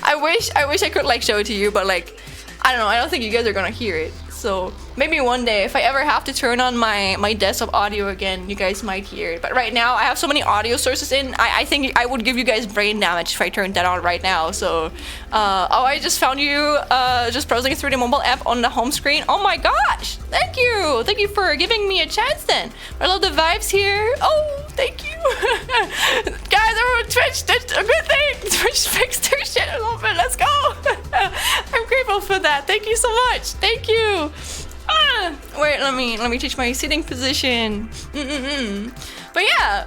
I wish I could like show it to you, but like I don't know, I don't think you guys are gonna hear it. So maybe one day, if I ever have to turn on my desktop audio again, you guys might hear it. But right now, I have so many audio sources in, I think I would give you guys brain damage if I turned that on right now. So, oh, I just found you just browsing through the mobile app on the home screen. Oh my gosh, thank you. Thank you for giving me a chance then. I love the vibes here. Oh, thank you. Guys, everyone, Twitch did a good thing. Twitch fixed their shit a little bit. Let's go. that. Thank you so much. Thank you. Wait, let me change my seating position. But yeah,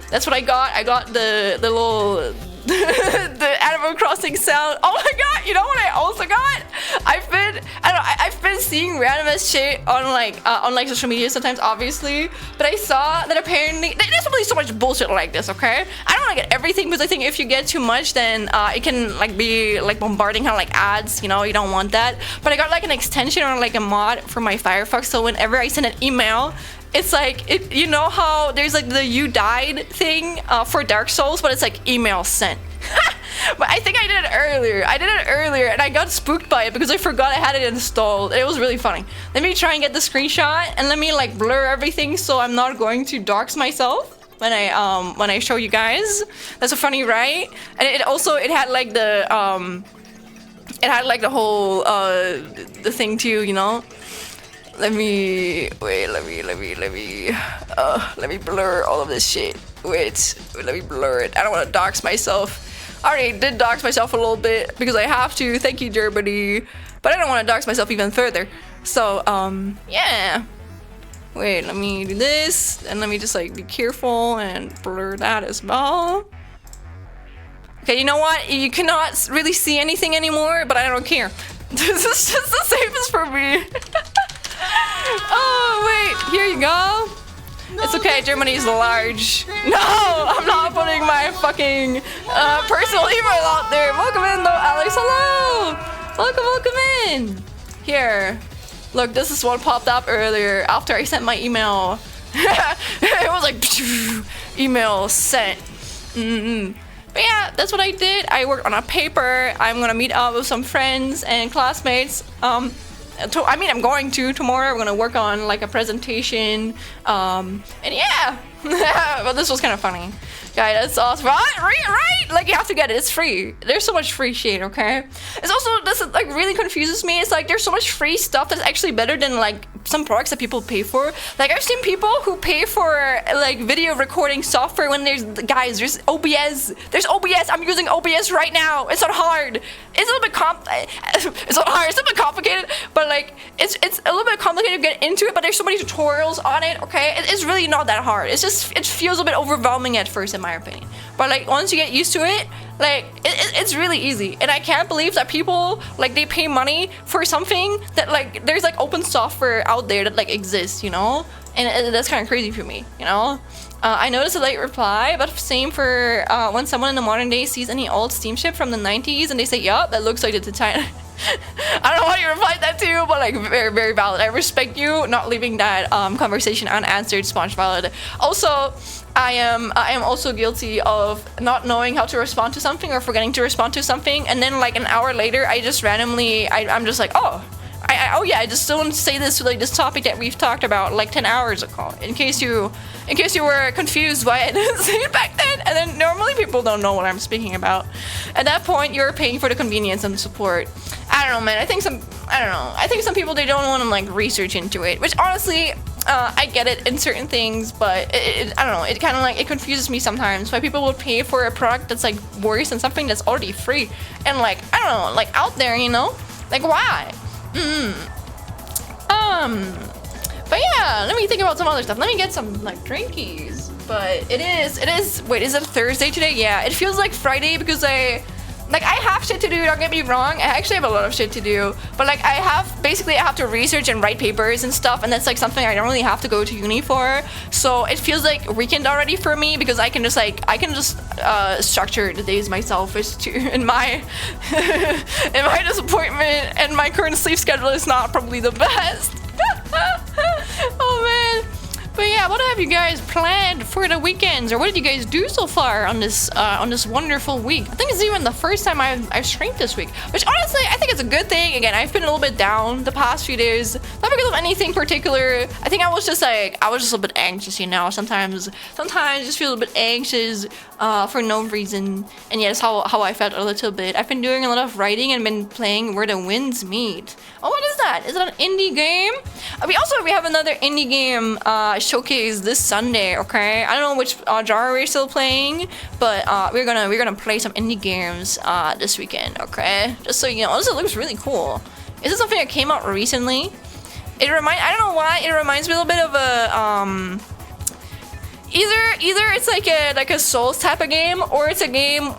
that's what I got. I got the little the Animal Crossing sound. Oh my god! You know what I also got? I've been seeing random as shit on like social media sometimes, obviously. But I saw that apparently there's really so much bullshit like this. Okay, I don't want to get everything because I think if you get too much, then it can like be like bombarding kind of like ads. You know, you don't want that. But I got like an extension or like a mod for my Firefox, so whenever I send an email, it's like, you know how there's like the you died thing for Dark Souls, but it's like email sent. But I think I did it earlier and I got spooked by it because I forgot I had it installed. It was really funny. Let me try and get the screenshot and let me like blur everything so I'm not going to dox myself when I show you guys. That's so funny, right? And it also had like the whole the thing too, you know. Let me blur all of this shit. Wait, let me blur it. I don't want to dox myself. I already did dox myself a little bit because I have to. Thank you, Germany. But I don't want to dox myself even further. So, yeah. Wait, let me do this. And let me just like be careful and blur that as well. Okay, you know what? You cannot really see anything anymore, but I don't care. This is just the safest for me. Oh, wait, here you go. No, it's okay, Germany's large. No, I'm not putting my fucking personal email out there. Welcome in, though, Alex. Hello. Welcome in. Here, look, this is what popped up earlier after I sent my email. It was like, email sent. But yeah, that's what I did. I worked on a paper. I'm gonna meet up with some friends and classmates. I'm going to tomorrow. We're gonna work on like a presentation, and yeah. But this was kind of funny. Guy, that's awesome. Right? Like you have to get it. It's free. There's so much free shit. Okay. It's also this like really confuses me. It's like there's so much free stuff that's actually better than like some products that people pay for. Like I've seen people who pay for like video recording software when there's OBS. There's OBS. I'm using OBS right now. It's not hard. It's a little bit it's not hard. It's a little bit complicated, but like it's a little bit complicated to get into it. But there's so many tutorials on it. Okay, it's really not that hard. It's just it feels a bit overwhelming at first, in my opinion. But like once you get used to it, like it's really easy. And I can't believe that people like they pay money for something that like there's like open software out there that like exists, you know. And that's kind of crazy for me, you know. I noticed a late reply, but same for when someone in the modern day sees any old steamship from the 90s and they say, yup, that looks like the Titanic. I don't know why you replied that to, but like very, very valid. I respect you not leaving that conversation unanswered, Sponge Valid. Also, I am also guilty of not knowing how to respond to something or forgetting to respond to something, and then like an hour later, I just randomly, I'm just like, oh yeah, I just still want to say this to like this topic that we've talked about like 10 hours ago. In case you were confused why I didn't say it back then, and then normally people don't know what I'm speaking about. At that point, you're paying for the convenience and the support. I don't know, man. I think some people, they don't want to like research into it, which honestly, I get it in certain things, but I don't know. It kind of like it confuses me sometimes why people would pay for a product that's like worse than something that's already free and like I don't know, like out there, you know, like why? But yeah, let me think about some other stuff. Let me get some like drinkies. But it is. Wait, is it Thursday today? Yeah, it feels like Friday because I have shit to do, don't get me wrong. I actually have a lot of shit to do. But like I have to research and write papers and stuff, and that's like something I don't really have to go to uni for. So it feels like weekend already for me because I can just structure the days myself in my disappointment, and my current sleep schedule is not probably the best. Oh man. But yeah, what have you guys planned for the weekends, or what did you guys do so far on this wonderful week? I think it's even the first time I've streamed this week, which honestly I think it's a good thing. Again, I've been a little bit down the past few days, not because of anything particular. I think I was just a little bit anxious, you know. Sometimes just feel a bit anxious for no reason, and yeah, that's how I felt a little bit. I've been doing a lot of writing and been playing Where the Winds Meet. Oh, what is that? that? Is it an indie game? We have another indie game showcase this Sunday. Okay, I don't know which genre we're still playing, but we're gonna play some indie games this weekend. Okay, just so you know, this looks really cool. Is this something that came out recently? I don't know why it reminds me a little bit of a either it's like a Souls type of game, or it's a game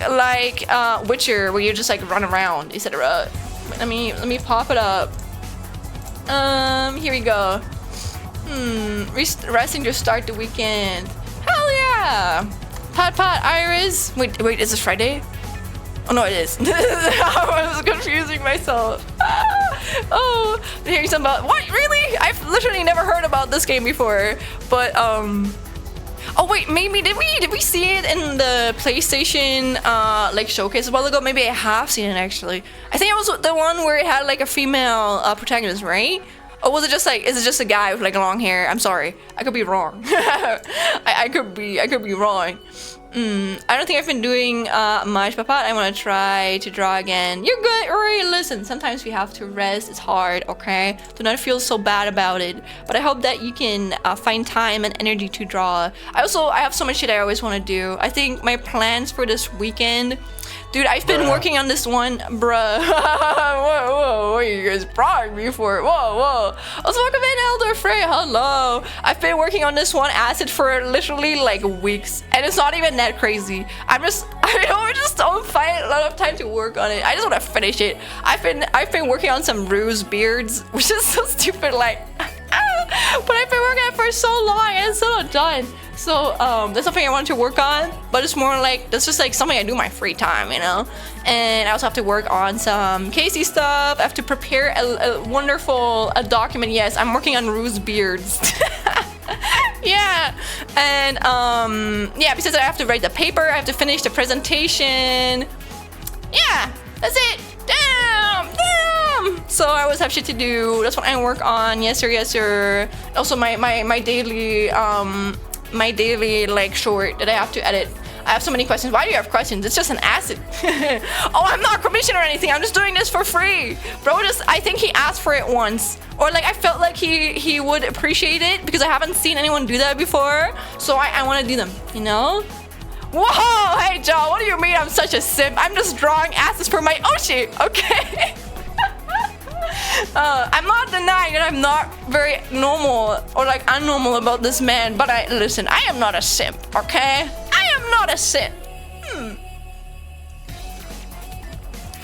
like Witcher, where you just like run around, etc. Let me pop it up. Here we go. Resting to start the weekend. Hell yeah! Pat Iris. Wait, is this Friday? Oh no, it is. I was confusing myself. Oh, hearing some about what? Really? I've literally never heard about this game before. But oh wait, maybe did we see it in the PlayStation like showcase a while ago? Maybe I have seen it actually. I think it was the one where it had like a female protagonist, right? Or was it just like, is it just a guy with like long hair? I'm sorry, I could be wrong. I could be wrong. I don't think I've been doing much, Papa. I want to try to draw again. You're good, Uri. Listen, sometimes we have to rest. It's hard, okay? Do not feel so bad about it. But I hope that you can find time and energy to draw. I have so much shit I always want to do. I think my plans for this weekend... Dude, I've been working on this one, bruh. Whoa, what are you guys prying me for? Whoa. Let's welcome in Elder Frey. Hello. I've been working on this one asset for literally like weeks, and it's not even that crazy. I just don't find a lot of time to work on it. I just want to finish it. I've been working on some ruse beards, which is so stupid, like. But I've been working on it for so long and it's still not done. So that's something I wanted to work on, but it's more like that's just like something I do in my free time, you know. And I also have to work on some Casey stuff. I have to prepare a wonderful document. Yes, I'm working on ruse beards. Yeah, and yeah, besides I have to write the paper, I have to finish the presentation. Yeah, that's it. Damn. So I always have shit to do. That's what I work on. Yes sir. Also my daily like short that I have to edit. I have so many questions. Why do you have questions? It's just an asset. Oh, I'm not commissioned or anything. I'm just doing this for free. Bro, I think he asked for it once. Or like I felt like he would appreciate it because I haven't seen anyone do that before. So I want to do them, you know? Whoa, hey Joe, what do you mean I'm such a simp? I'm just drawing assets for my Oshi, okay? I'm not denying that I'm not very normal or like unnormal about this man, but listen, I am not a simp, okay? I am not a simp.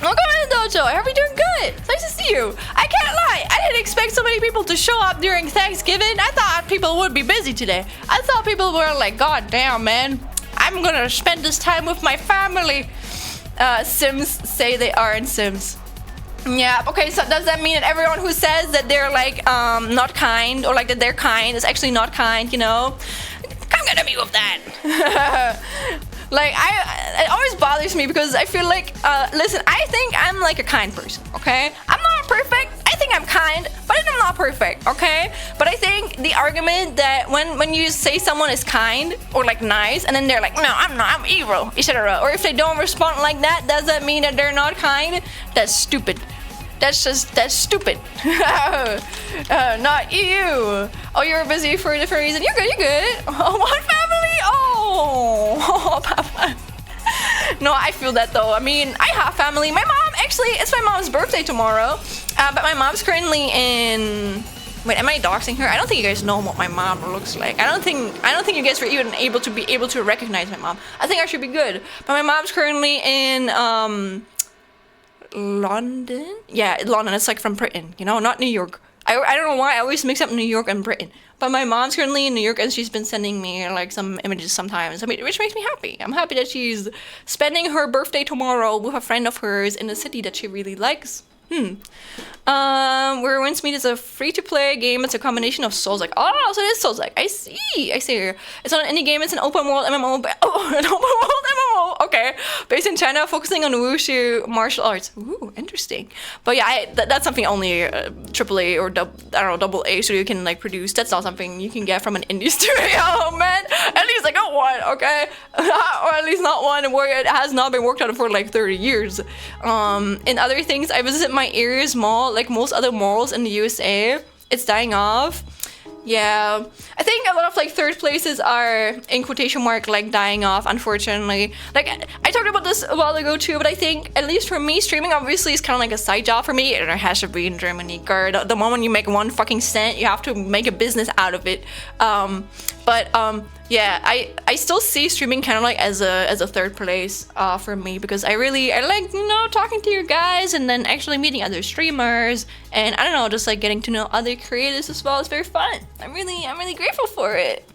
Welcome in the dojo. I hope you're doing good. It's nice to see you. I can't lie. I didn't expect so many people to show up during Thanksgiving. I thought people would be busy today. I thought people were like, God damn, man. I'm gonna spend this time with my family. Sims say they are in Sims. Yeah, okay, so does that mean that everyone who says that they're like not kind or like that they're kind is actually not kind, you know? I'm gonna be with that. Like, it always bothers me because I feel like, listen, I think I'm like a kind person, okay? I'm not perfect. I think I'm kind, but I'm not perfect, okay? But I think the argument that when you say someone is kind or like nice and then they're like, no, I'm not, I'm evil, etc. Or if they don't respond like that, does that mean that they're not kind? That's stupid. That's stupid. Not you. Oh, you're busy for a different reason. You're good. Oh, one family? Oh, Papa. No, I feel that though. I mean, I have family. My mom, actually, it's my mom's birthday tomorrow. But my mom's currently in... Wait, am I doxing her? I don't think you guys know what my mom looks like. I don't think you guys were even able to recognize my mom. I think I should be good. But my mom's currently in London? Yeah, London. It's like from Britain, you know, not New York. I don't know why I always mix up New York and Britain. But my mom's currently in New York and she's been sending me like some images sometimes, I mean, which makes me happy. I'm happy that she's spending her birthday tomorrow with a friend of hers in a city that she really likes. Where Windsmeet is a free-to-play game. It's a combination of Souls-like. Oh, so it is Souls-like. I see. It's not an indie game. It's an open world MMO. Oh, an open world MMO. Okay. okay? Based in China, focusing on wushu martial arts. Ooh, interesting. But yeah, that's something only AAA or I don't know, double A studio can like produce. That's not something you can get from an indie studio, man. At least I got one, okay? Or at least not one where it has not been worked on for like 30 years. In other things, I visit my area's mall, like most other malls in the USA. It's dying off. Yeah, I think a lot of like third places are in quotation mark like dying off, unfortunately. Like I talked about this a while ago too, but I think at least for me, streaming obviously is kind of like a side job for me. It has to be in Germany, girl. The moment you make 1 fucking cent, you have to make a business out of it. Yeah, I still see streaming kind of like as a third place for me, because I like, you know, talking to you guys and then actually meeting other streamers, and I don't know, just like getting to know other creators as well. It's very fun. I'm really grateful for it.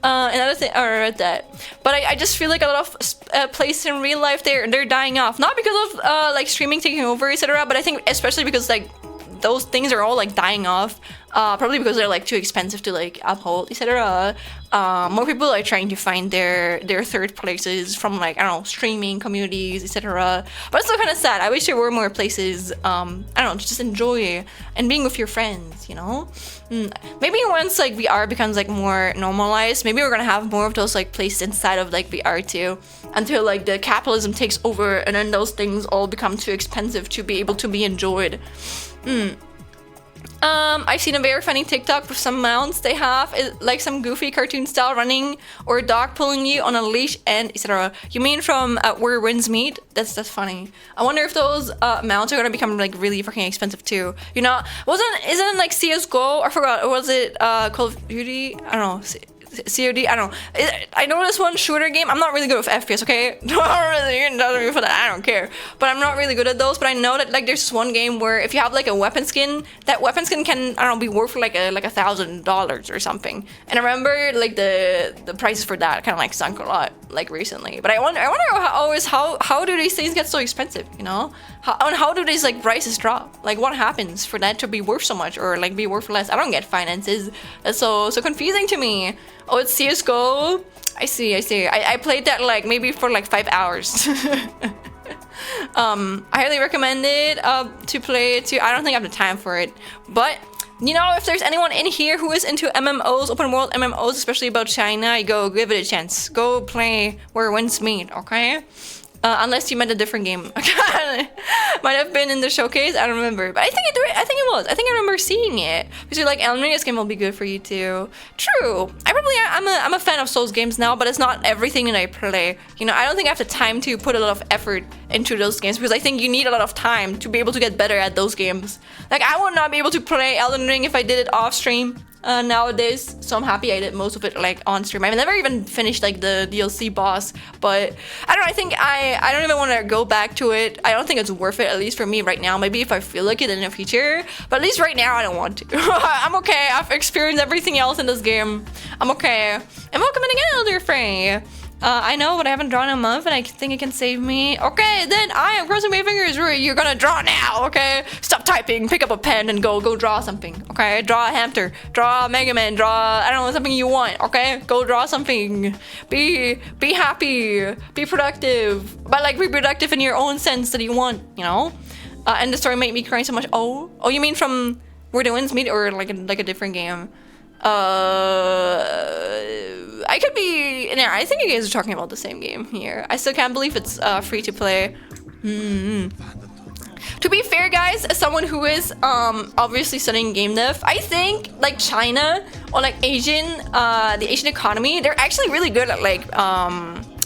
Another thing, or that, but I just feel like a lot of places in real life they're dying off, not because of like streaming taking over, etc. But I think especially because like those things are all like dying off, probably because they're like too expensive to like uphold, etc. More people are trying to find their third places from like, I don't know, streaming communities, etc. But it's still kind of sad. I wish there were more places, I don't know, to just enjoy and being with your friends, you know. Maybe once like VR becomes like more normalized, maybe we're gonna have more of those like places inside of like VR too, until like the capitalism takes over and then those things all become too expensive to be able to be enjoyed. I've seen a very funny TikTok with some mounts they have, like some goofy cartoon style running or a dog pulling you on a leash and etc. You mean from Where Winds Meet? That's funny. I wonder if those mounts are gonna become like really fucking expensive too. You know, isn't it like CS:GO? I forgot. Or was it Call of Duty? I don't know. COD, I don't know. I know this one shooter game. I'm not really good with FPS, okay? Don't for that. I don't care. But I'm not really good at those. But I know that like there's this one game where if you have like a weapon skin, that weapon skin can, I don't know, be worth like $1,000 or something. And I remember like the prices for that kind of like sunk a lot like recently. But I wonder how do these things get so expensive? You know, how do these like prices drop? Like what happens for that to be worth so much or like be worth less? I don't get finances. That's so confusing to me. Oh, it's CS:GO. I see. I played that like maybe for like 5 hours. I highly recommend it to play it too. I don't think I have the time for it, but you know, if there's anyone in here who is into MMOs, open world MMOs, especially about China, go give it a chance. Go play Where Winds Meet, okay? Unless you meant a different game. Might have been in the showcase, I don't remember. But I think it was. I think I remember seeing it. Because you're like, this game will be good for you too. True. I'm a fan of Souls games now, but it's not everything that I play. You know, I don't think I have the time to put a lot of effort into those games, because I think you need a lot of time to be able to get better at those games. Like, I would not be able to play Elden Ring if I did it off stream. Nowadays, so I'm happy I did most of it like on stream. I've never even finished like the DLC boss, but I don't know, I think I don't even want to go back to it. I don't think it's worth it, at least for me right now. Maybe if I feel like it in the future, but at least right now I don't want to. I'm okay. I've experienced everything else in this game. I'm okay. And welcome in again, Elder Frey. I know, but I haven't drawn in a month and I think it can save me. Okay, then I am crossing my fingers. You're gonna draw now, okay? Stop typing, pick up a pen and go draw something, okay? Draw a hamster, draw a Mega Man, draw, I don't know, something you want, okay? Go draw something. Be happy, be productive. But like be productive in your own sense that you want, you know? And the story made me cry so much. Oh, you mean from Where the Winds Meet or like a different game? I could be. No, I think you guys are talking about the same game here. I still can't believe it's free to play. To be fair, guys, as someone who is obviously studying game dev, I think like China or like the Asian economy, they're actually really good at like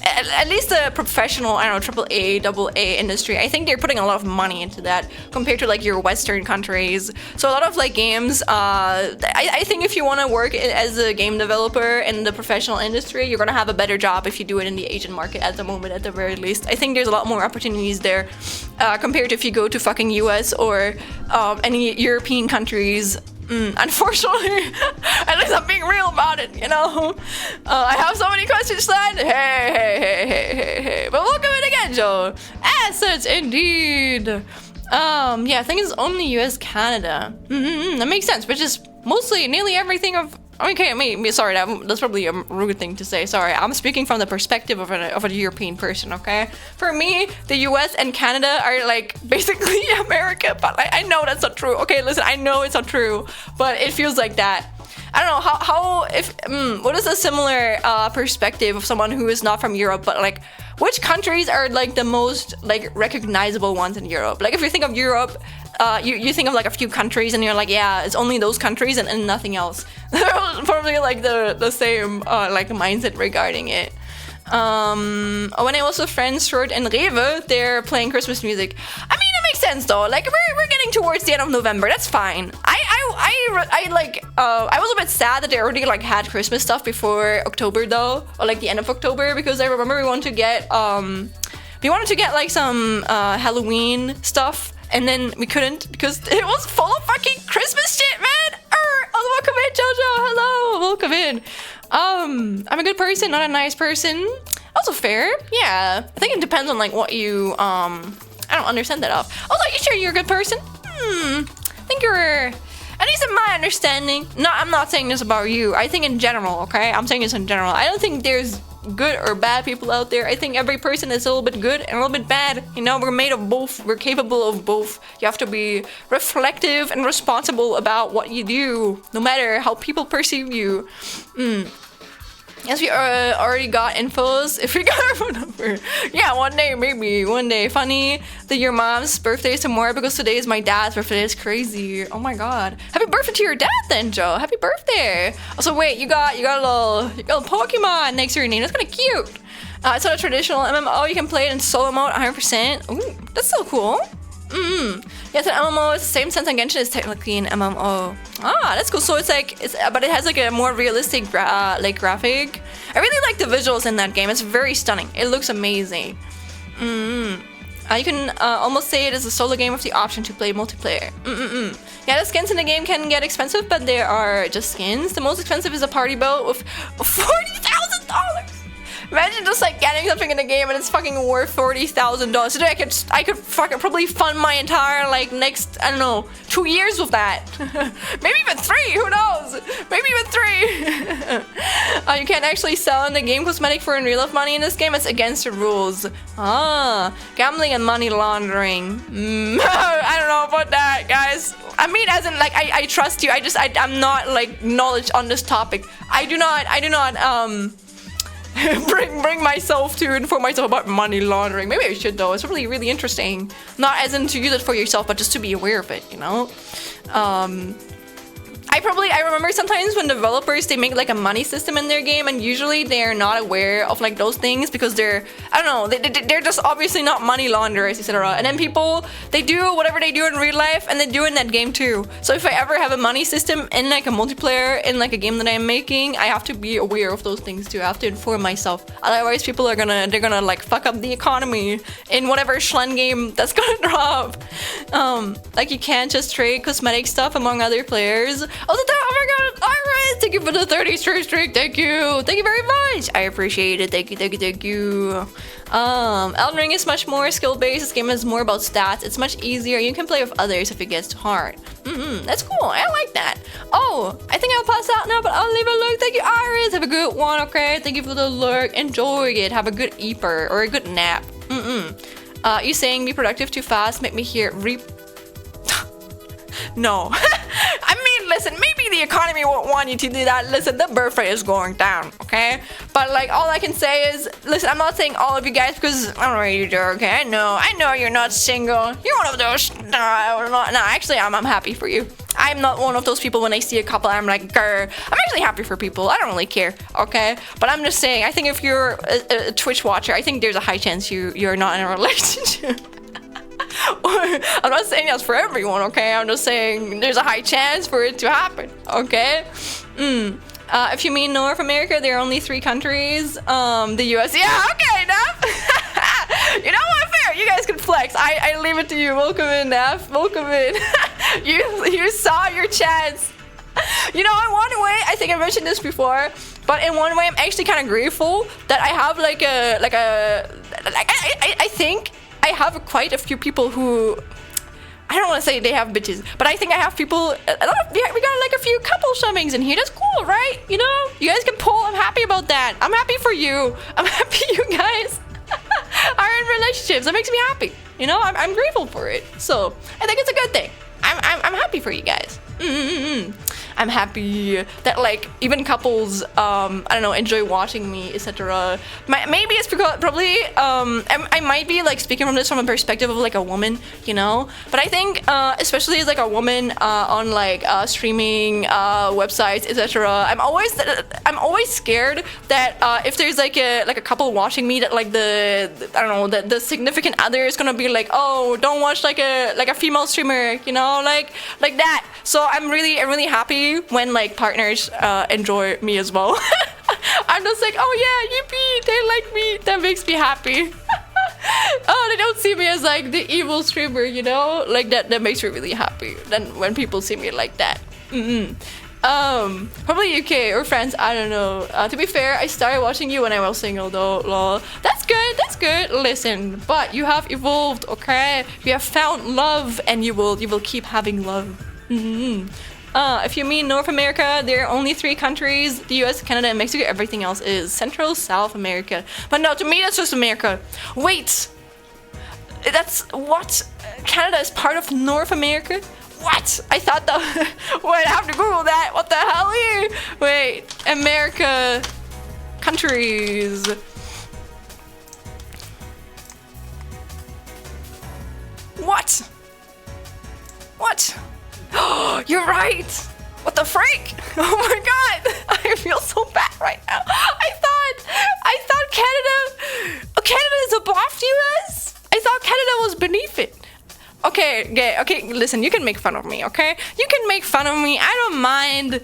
at least the professional, I don't know, triple A, double A industry. I think they're putting a lot of money into that compared to like your Western countries. So a lot of like games, I think if you want to work as a game developer in the professional industry, you're gonna have a better job if you do it in the Asian market at the moment, at the very least. I think there's a lot more opportunities there compared to if you go to fucking US or any European countries. Unfortunately, at least I'm being real about it, you know. I have so many questions, Slide. Hey. But welcome in again, Joe. Assets, indeed. Yeah, I think it's only US, Canada. That makes sense, which is mostly nearly everything of Okay, sorry, that's probably a rude thing to say. Sorry, I'm speaking from the perspective of a European person, okay? For me, the US and Canada are like basically America, but like, I know that's not true. Okay, listen, I know it's not true, but it feels like that. I don't know what is a similar perspective of someone who is not from Europe, but like which countries are like the most like recognizable ones in Europe? Like if you think of Europe, you think of like a few countries and you're like, yeah, it's only those countries and nothing else. Probably like the same like mindset regarding it. When I was with friends Short and Rewe, they're playing Christmas music. I mean, it makes sense though. Like we're getting towards the end of November. That's fine. I was a bit sad that they already like had Christmas stuff before October though, or like the end of October, because I remember we wanted to get like some Halloween stuff, and then we couldn't because it was full of fucking Christmas shit, man. Oh, welcome in, Jojo. Hello, welcome in. I'm a good person, not a nice person. Also fair, yeah. I think it depends on like what you I don't understand that off. Also, are you sure you're a good person? I think you're, at least in my understanding. No, I'm not saying this about you. I think in general, okay? I'm saying this in general. I don't think there's good or bad people out there. I think every person is a little bit good and a little bit bad. You know, we're made of both. We're capable of both. You have to be reflective and responsible about what you do, no matter how people perceive you. Yes, we already got infos. If we got our phone number. Yeah, one day, maybe. One day. Funny that your mom's birthday is tomorrow because today is my dad's birthday. It's crazy. Oh my god. Happy birthday to your dad then, Joe. Happy birthday. Also, wait, you got a little Pokemon next to your name. That's kind of cute. It's not a traditional MMO. You can play it in solo mode 100%. Ooh, that's so cool. Yes, an MMO is the same sense. Genshin is technically an MMO. Ah, that's cool. So it's like, but it has like a more realistic like graphic. I really like the visuals in that game. It's very stunning. It looks amazing. You can almost say it is a solo game with the option to play multiplayer. Yeah, the skins in the game can get expensive, but they are just skins. The most expensive is a party boat with $40,000. Imagine just like getting something in the game and it's fucking worth $40,000. Today I could fucking probably fund my entire like next, I don't know, 2 years with that. Maybe even 3, who knows? Maybe even 3. You can't actually sell in the game cosmetic for in real life money in this game. It's against the rules. Gambling and money laundering. I don't know about that, guys. I mean, as in like I trust you. I'm not like knowledge on this topic. I do not bring myself to inform myself about money laundering. Maybe I should though. It's really, really interesting. Not as in to use it for yourself, but just to be aware of it, you know? I remember sometimes when developers, they make like a money system in their game, and usually they're not aware of like those things because they're, I don't know, they're just obviously not money launderers, etc. And then people, they do whatever they do in real life and they do in that game too. So if I ever have a money system in like a multiplayer in like a game that I'm making, I have to be aware of those things too. I have to inform myself. Otherwise people are they're gonna like fuck up the economy in whatever Schlen game that's gonna drop. Like you can't just trade cosmetic stuff among other players. Also, oh my god, Iris, thank you for the 30 straight streak. Thank you very much. I appreciate it. Thank you. Elden Ring is much more skill based. This game is more about stats. It's much easier. You can play with others if it gets too hard. That's cool. I like that. Oh, I think I'll pass out now, but I'll leave a lurk. Thank you, Iris. Have a good one, okay? Thank you for the lurk. Enjoy it. Have a good eeper or a good nap. You saying be productive too fast make me hear No. I mean, listen, maybe the economy won't want you to do that. Listen, the birth rate is going down, okay? But like, all I can say is, listen, I'm not saying all of you guys because I don't know what you do, okay? I know you're not single. You're one of those. No, actually, I'm happy for you. I'm not one of those people when I see a couple, I'm like, grr. I'm actually happy for people. I don't really care, okay? But I'm just saying, I think if you're a Twitch watcher, I think there's a high chance you're not in a relationship. I'm not saying that's for everyone, okay? I'm just saying there's a high chance for it to happen, okay? If you mean North America, there are only 3 countries. The US. Yeah, okay, Naf. You know what? Fair. You guys can flex. I leave it to you. Welcome in, Naf. Welcome in. you saw your chance. You know, in one way, I think I mentioned this before, but in one way, I'm actually kind of grateful that I have I think I have quite a few people who I don't want to say they have bitches, but I think I have people. We got like a few couple shovings in here. That's cool, right? You know, you guys can pull. I'm happy about that. I'm happy for you. I'm happy you guys are in relationships. That makes me happy. You know, I'm grateful for it. So I think it's a good thing. I'm happy for you guys. I'm happy that like even couples I don't know, enjoy watching me, etc. Maybe it's because probably I might be like speaking from this from a perspective of like a woman, you know, but I think especially as like a woman on like streaming websites, etc. I'm always scared that if there's like a couple watching me, that like the I don't know, the significant other is gonna be like, oh, don't watch like a female streamer, you know, like that. So I'm really happy when like partners enjoy me as well. I'm just like, oh yeah, yippee, they like me. That makes me happy. Oh, they don't see me as like the evil streamer, you know, like that makes me really happy. Then when people see me like that. Probably UK or France, I don't know. To be fair, I started watching you when I was single though, lol. That's good. Listen, but you have evolved, okay? You have found love and you will keep having love. If you mean North America, there are only 3 countries: the US, Canada, and Mexico. Everything else is Central, South America. But no, to me that's just America. Wait, that's what? Canada is part of North America? What? I thought that. Wait, I have to Google that. What the hell? Wait, America countries. What? You're right. What the freak? Oh my god, I feel so bad right now. I thought Canada is above the US. I thought Canada was beneath it. Okay, listen, you can make fun of me, okay? You can make fun of me, I don't mind.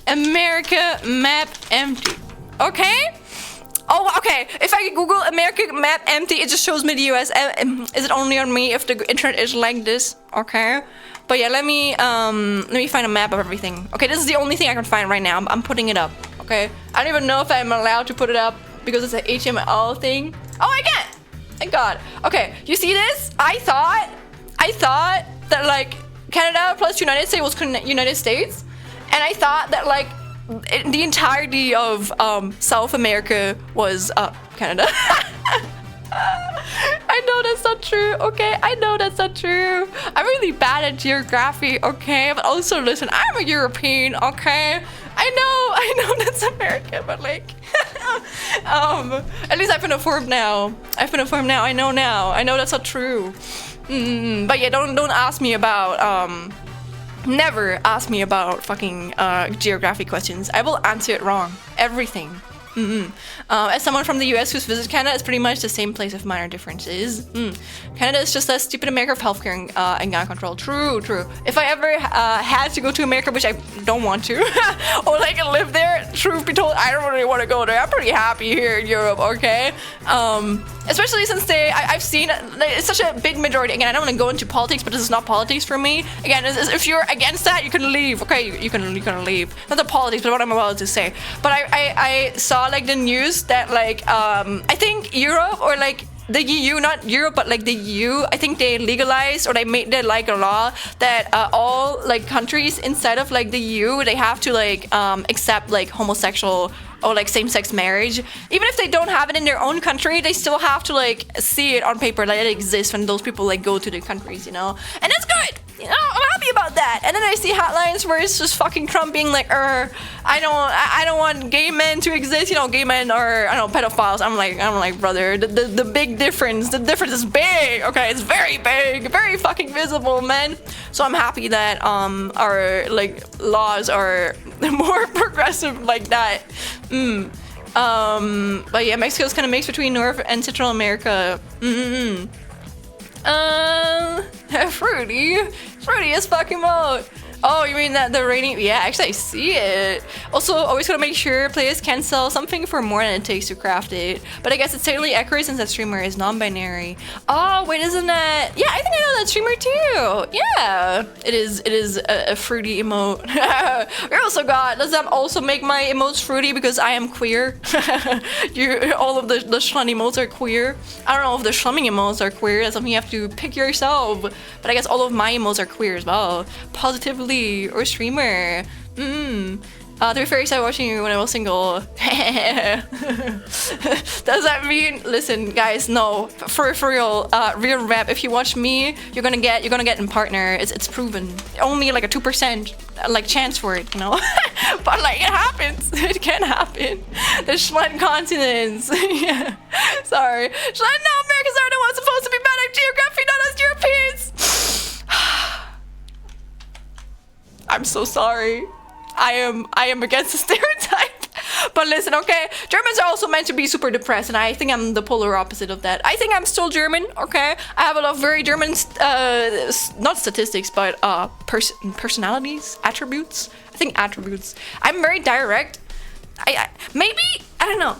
America map empty, okay? Oh, okay, if I Google America map empty, it just shows me the US. Is it only on me if the internet is like this? Okay. But yeah, let me find a map of everything. Okay, this is the only thing I can find right now. I'm putting it up, okay? I don't even know if I'm allowed to put it up because it's an HTML thing. Oh, I can! Thank God. Okay, you see this? I thought that like Canada plus United States was United States, and I thought that like the entirety of South America was Canada. I know that's not true, okay? I know that's not true. I'm really bad at geography, okay? But also, listen, I'm a European, okay? I know that's America, but like... at least I've been informed now. I know now. I know that's not true. But yeah, don't ask me about... never ask me about fucking geography questions. I will answer it wrong. Everything. As someone from the US who's visited Canada, it's pretty much the same place with minor differences. Canada is just a stupid America of healthcare and gun control. True. If I ever had to go to America, which I don't want to, or like live there, truth be told, I don't really want to go there. I'm pretty happy here in Europe, okay? Especially since I've seen it's such a big majority. Again, I don't want to go into politics, but this is not politics for me. Again, if you're against that, you can leave. Okay, you can leave. Not the politics, but what I'm about to say. But I saw like the news that like I think Europe or like the EU, not Europe, but like the EU, I think they legalized or they made it like a law that all like countries inside of like the EU, they have to like accept like homosexual or like same-sex marriage. Even if they don't have it in their own country, they still have to like see it on paper, like it exists when those people like go to the countries, you know? And that's good! You know, I'm happy about that. And then I see headlines where it's just fucking Trump being like, I don't want gay men to exist, you know, gay men are, I don't know, pedophiles. I'm like, brother, the big difference, the difference is big, okay? It's very big, very fucking visible, man. So I'm happy that our like laws are more progressive like that. But yeah, Mexico's kind of mixed between North and Central America. Fruity as fucking mode. Oh, you mean that the rating? Yeah, actually I see it. Also, always gotta make sure players can sell something for more than it takes to craft it. But I guess it's totally accurate since that streamer is non-binary. Oh, wait, isn't that? Yeah, I think I know that streamer too. Yeah, it is a fruity emote. We also got, does that also make my emotes fruity because I am queer? All of the schlun emotes are queer. I don't know if the schlumming emotes are queer. That's something you have to pick yourself. But I guess all of my emotes are queer as well. Positively or streamer. To be fair, I started watching you when I was single. Does that mean? Listen, guys, no, for real, real rap. If you watch me, you're gonna get in partner. It's proven. Only like a 2% like chance for it, you know. But like it happens. It can happen. The Schlun continents. Yeah. Sorry, Schlun. No, Americans are the ones supposed to be bad at geography, not us Europeans. I'm so sorry. I am against the stereotype. But listen, okay, Germans are also meant to be super depressed, and I think I'm the polar opposite of that. I think I'm still German, okay? I have a lot of very German, not statistics, but personalities, attributes. I think attributes. I'm very direct. Maybe, I don't know.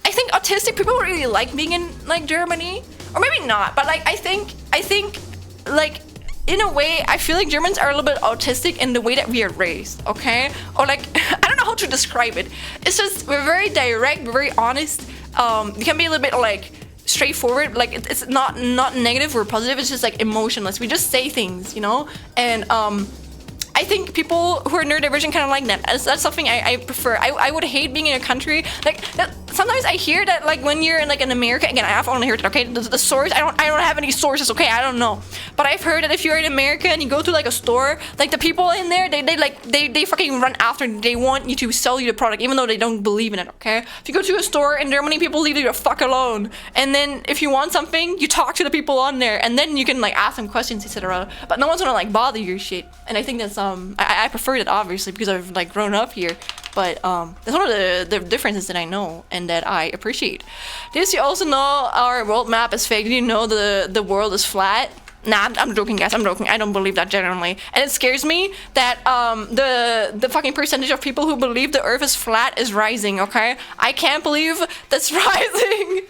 I think autistic people really like being in like Germany, or maybe not. But like I think like. In a way, I feel like Germans are a little bit autistic in the way that we are raised, okay? Or like, I don't know how to describe it. It's just, we're very direct, we're very honest. You can be a little bit like straightforward, like it's not negative or positive, it's just like emotionless. We just say things, you know? And I think people who are neurodivergent kind of like that. That's something I prefer. I would hate being in a country like that. Sometimes I hear that like when you're in like in America, again, I've only heard it, okay, the source, I don't have any sources, okay, I don't know, but I've heard that if you're in America and you go to like a store, like the people in there, they fucking run after, they want you to sell you the product even though they don't believe in it, okay? If you go to a store in Germany, people leave you the fuck alone, and then if you want something, you talk to the people on there, and then you can like ask them questions, etc. But no one's gonna like bother your shit, and I think that's I prefer that obviously because I've like grown up here. But that's one of the differences that I know and that I appreciate. Did you also know our world map is fake? Did you know the world is flat? Nah, I'm joking, guys. I'm joking. I don't believe that generally, and it scares me that the fucking percentage of people who believe the Earth is flat is rising. Okay, I can't believe that's rising.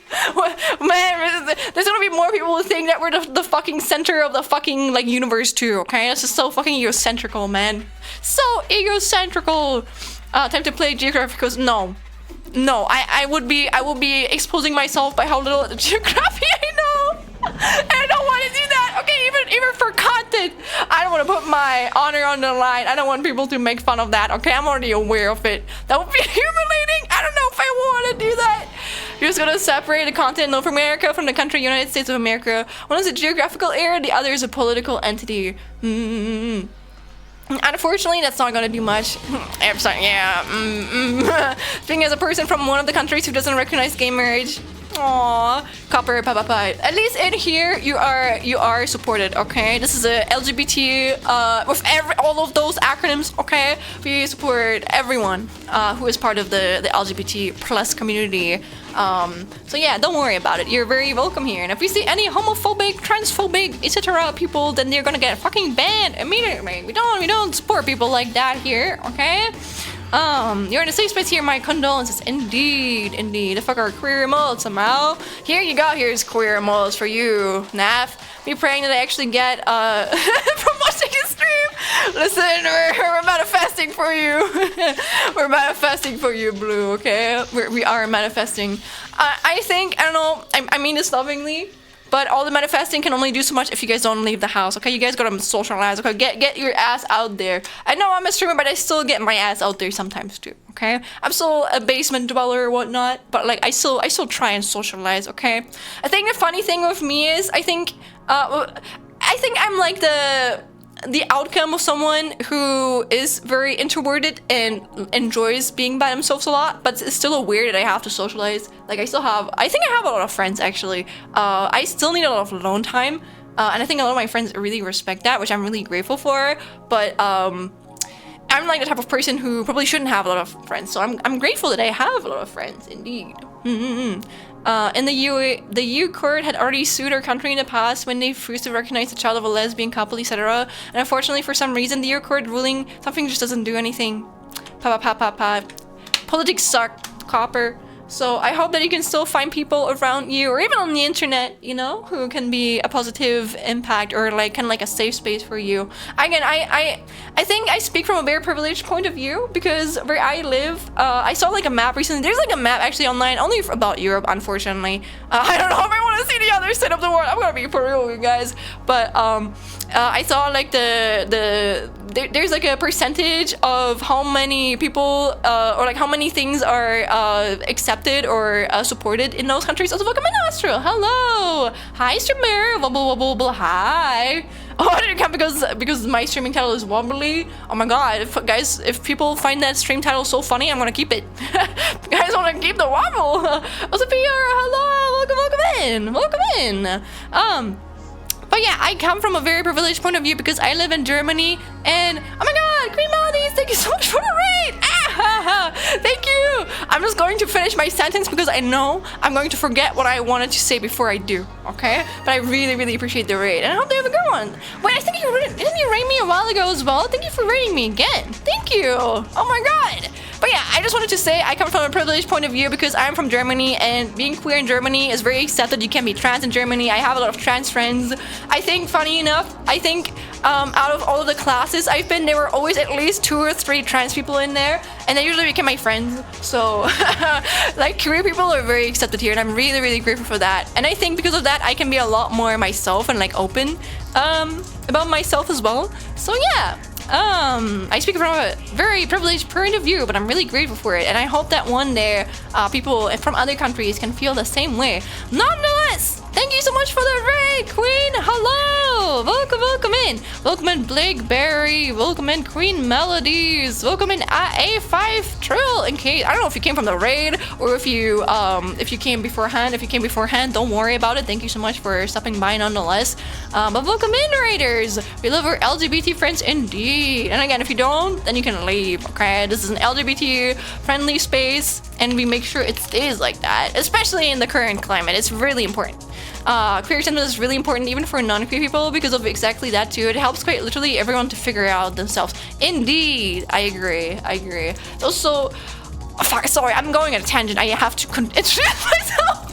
Man, there's gonna be more people who think that we're the fucking center of the fucking like universe too. Okay, that's just so fucking egocentrical, man. So egocentrical. Time to play geography because no, I would be exposing myself by how little geography I know. I don't want to do that. Okay, even for content, I don't want to put my honor on the line. I don't want people to make fun of that. Okay, I'm already aware of it. That would be humiliating. I don't know if I want to do that. You're just gonna separate the continent North America from the country United States of America. One is a geographical area, the other is a political entity. Unfortunately, that's not gonna do much. I'm sorry, yeah. Being as a person from one of the countries who doesn't recognize gay marriage. Aww, copper, pie. At least in here, you are supported. Okay, this is a LGBT with all of those acronyms. Okay, we support everyone who is part of the LGBT plus community. So yeah, don't worry about it. You're very welcome here. And if you see any homophobic, transphobic, etc. people, then they're gonna get fucking banned immediately. We don't support people like that here. Okay. You're in a safe space here, my condolences. Indeed. The fuck are queer emotes somehow. Here you go, here's queer emotes for you, Naf. Be praying that I actually get, from watching the stream. Listen, we're manifesting for you. We're manifesting for you, Blue, okay? We are manifesting. I think, I don't know, I mean this lovingly, but all the manifesting can only do so much if you guys don't leave the house, okay? You guys gotta socialize, okay? Get your ass out there. I know I'm a streamer, but I still get my ass out there sometimes too, okay? I'm still a basement dweller or whatnot, but like I still try and socialize, okay? I think the funny thing with me is I think I'm like the outcome of someone who is very introverted and enjoys being by themselves a lot, but it's still weird that I have to socialize. Like I think I have a lot of friends actually. I still need a lot of alone time, and I think a lot of my friends really respect that, which I'm really grateful for. But I'm like the type of person who probably shouldn't have a lot of friends, so I'm grateful that I have a lot of friends, indeed. In the EU court had already sued our country in the past when they refused to recognize the child of a lesbian couple, etc. And unfortunately, for some reason, the EU court ruling something just doesn't do anything. Politics suck, copper. So I hope that you can still find people around you, or even on the internet, you know, who can be a positive impact, or like kind of like a safe space for you. Again, I think I speak from a very privileged point of view, because where I live, I saw like a map recently. There's like a map actually online, only about Europe, unfortunately. I don't know if I want to see the other side of the world. I'm gonna be for real with you guys, but I saw like there's like a percentage of how many people or like how many things are accepted or supported in those countries. Also, welcome in Astro. Hello. Hi, streamer. Wobble, wobble, wobble. Hi. Oh, I didn't come because my streaming title is Wobbly. Oh my god, if people find that stream title so funny, I'm gonna keep it. Guys wanna keep the wobble. Also, PR. Hello. Welcome in. But yeah, I come from a very privileged point of view because I live in Germany, and oh my god, Green Melodies, thank you so much for the raid! Thank you! I'm just going to finish my sentence because I know I'm going to forget what I wanted to say before I do, okay? But I really, really appreciate the raid, and I hope they have a good one. Wait, I think didn't you raid me a while ago as well? Thank you for raiding me again. Thank you! Oh my god! But yeah, I just wanted to say I come from a privileged point of view because I'm from Germany, and being queer in Germany is very accepted. You can be trans in Germany. I have a lot of trans friends. I think, funny enough, out of all of the classes I've been, there were always at least 2 or 3 trans people in there, and they usually became my friends. So, like, queer people are very accepted here, and I'm really, really grateful for that. And I think because of that, I can be a lot more myself and, like, open about myself as well. So, yeah. I speak from a very privileged point of view, but I'm really grateful for it, and I hope that one day people from other countries can feel the same way. Nonetheless, thank you so much for the raid, Queen. Hello, welcome in. Welcome in, Blakeberry. Welcome in, Queen Melodies. Welcome in, A5 Trill. In case I don't know if you came from the raid or if you came beforehand. If you came beforehand, don't worry about it. Thank you so much for stopping by nonetheless. But welcome in, raiders. We love our LGBT friends indeed. And again, if you don't, then you can leave, okay? This is an LGBT friendly space, and we make sure it stays like that, especially in the current climate. It's really important. Queer acceptance is really important even for non-queer people because of exactly that too. It helps quite literally everyone to figure out themselves. Indeed, I agree. Also, fuck, sorry, I'm going at a tangent. I have to introduce myself.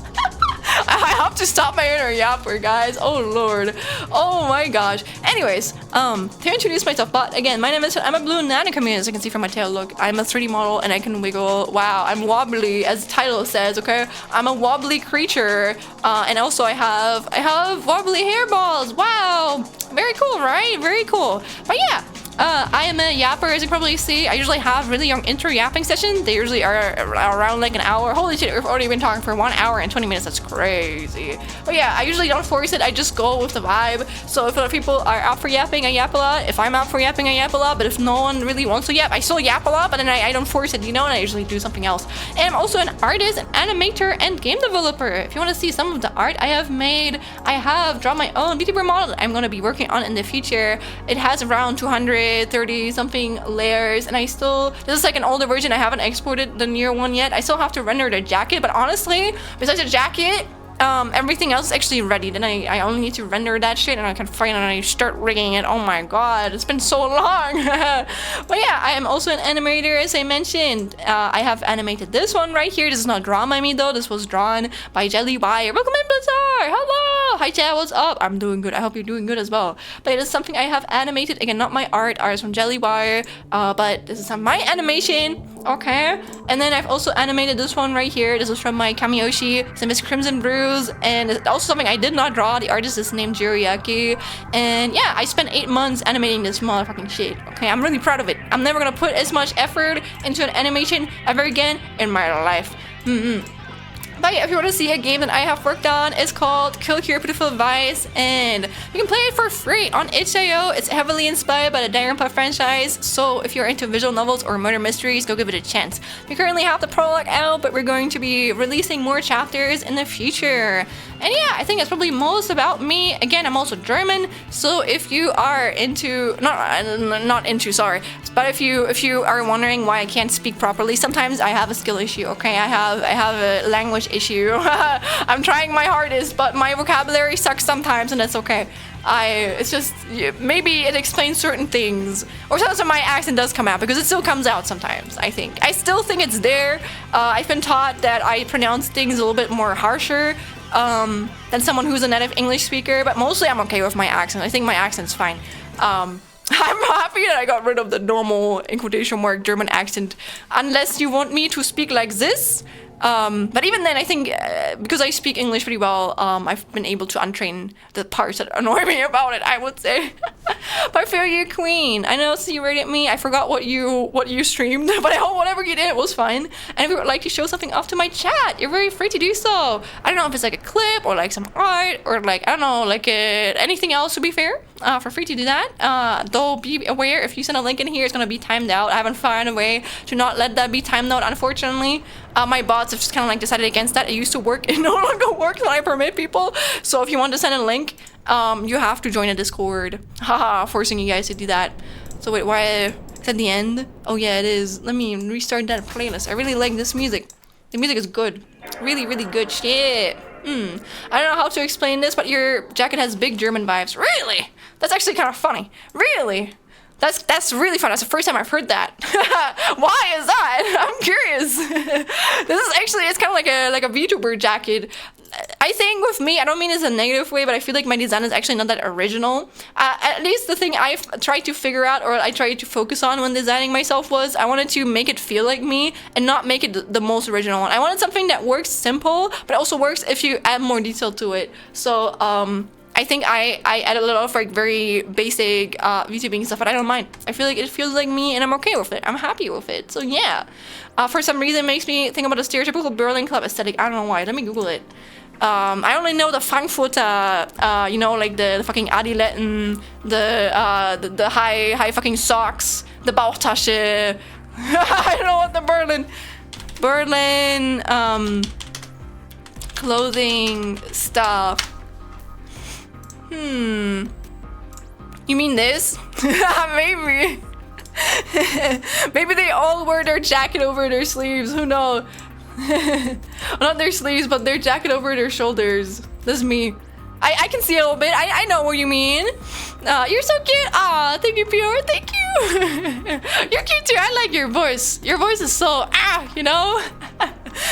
I have to stop my inner yapper, guys. Oh lord. Oh my gosh. Anyways, to introduce myself, but again, my name is, I'm a blue nana community, as you can see from my tail. Look, I'm a 3D model and I can wiggle. Wow, I'm wobbly, as the title says, okay? I'm a wobbly creature. And also I have wobbly hairballs. Wow. Very cool, right? Very cool. But yeah. I am a yapper, as you probably see. I usually have really young intro yapping sessions. They usually are around like an hour. Holy shit, we've already been talking for 1 hour and 20 minutes. That's crazy. But yeah, I usually don't force it. I just go with the vibe. So if other people are out for yapping, I yap a lot. If I'm out for yapping, I yap a lot. But if no one really wants to yap, I still yap a lot. But then I don't force it, you know, and I usually do something else. And I'm also an artist, an animator, and game developer. If you want to see some of the art I have made, I have drawn my own VTuber model that I'm going to be working on in the future. It has around 230 something layers, and this is like an older version. I haven't exported the newer one yet. I still have to render the jacket, but honestly, besides the jacket, everything else is actually ready. Then I only need to render that shit, and I can finally start rigging it. Oh my god, it's been so long. But yeah, I am also an animator, as I mentioned. I have animated this one right here. This is not drawn by me though. This was drawn by Jelly Wire. Welcome in, Blizzard. Hello. Hi chat, what's up? I'm doing good. I hope you're doing good as well. But it is something I have animated. Again, not my art. Art is from Jelly Wire. But this is my animation. Okay. And then I've also animated this one right here. This is from my Kamiyoshi. His name is Crimson Brews. And it's also something I did not draw. The artist is named Jiriaki. And yeah, I spent 8 months animating this motherfucking shit. Okay, I'm really proud of it. I'm never gonna put as much effort into an animation ever again in my life. But yeah, if you want to see a game that I have worked on, it's called Kill Your Beautiful Vice, and you can play it for free on itch.io. It's heavily inspired by the Danganronpa franchise, so if you're into visual novels or murder mysteries, go give it a chance. We currently have the prologue out, but we're going to be releasing more chapters in the future. And yeah, I think that's probably most about me. Again, I'm also German, so if you are not into, sorry, but if you are wondering why I can't speak properly, sometimes I have a skill issue. Okay, I have a language issue. I'm trying my hardest, but my vocabulary sucks sometimes, and that's okay. It's just, maybe it explains certain things, or sometimes my accent does come out, because it still comes out sometimes. I still think it's there. I've been taught that I pronounce things a little bit more harsher than someone who's a native English speaker, but mostly I'm okay with my accent. I think my accent's fine. I'm happy that I got rid of the normal, in quotation mark, German accent, unless you want me to speak like this. But even then, I think because I speak English pretty well, I've been able to untrain the parts that annoy me about it, I would say. But I feel you, Queen. I know, so you rated me. I forgot what you streamed, but I hope whatever you did was fine. And if you would like to show something off to my chat, you're very free to do so. I don't know if it's like a clip or like some art or like, I don't know, like anything else, to be fair. For free to do that. Though be aware, if you send a link in here, it's gonna be timed out. I haven't found a way to not let that be timed out, unfortunately. My bots have just kind of like decided against that. It used to work. It no longer works when I permit people. So if you want to send a link, you have to join a Discord. Haha, forcing you guys to do that. So wait, why is that the end? Oh yeah, it is. Let me restart that playlist. I really like this music. The music is good. Really, really good shit. I don't know how to explain this, but your jacket has big German vibes. Really? That's actually kind of funny. Really? That's really fun. That's the first time I've heard that. Why is that? I'm curious. This is actually, it's kind of like a VTuber jacket. I think with me, I don't mean it's a negative way, but I feel like my design is actually not that original. At least the thing I've tried to figure out, or I tried to focus on when designing myself, was I wanted to make it feel like me and not make it the most original one. I wanted something that works simple, but also works if you add more detail to it. So, I think I add a lot of like very basic VTubing stuff, but I don't mind. I feel like it feels like me and I'm okay with it. I'm happy with it. So yeah. For some reason it makes me think about the stereotypical Berlin club aesthetic. I don't know why. Let me Google it. I only know the Frankfurter, you know, like the fucking Adiletten, the high fucking socks, the Bauchtasche. I don't know what the Berlin clothing stuff. You mean this? Maybe. Maybe they all wear their jacket over their sleeves. Who knows? Not their sleeves, but their jacket over their shoulders. That's me. I can see a little bit. I know what you mean. You're so cute. Aw, thank you, Pure. Thank you. You're cute too. I like your voice. Your voice is so, you know?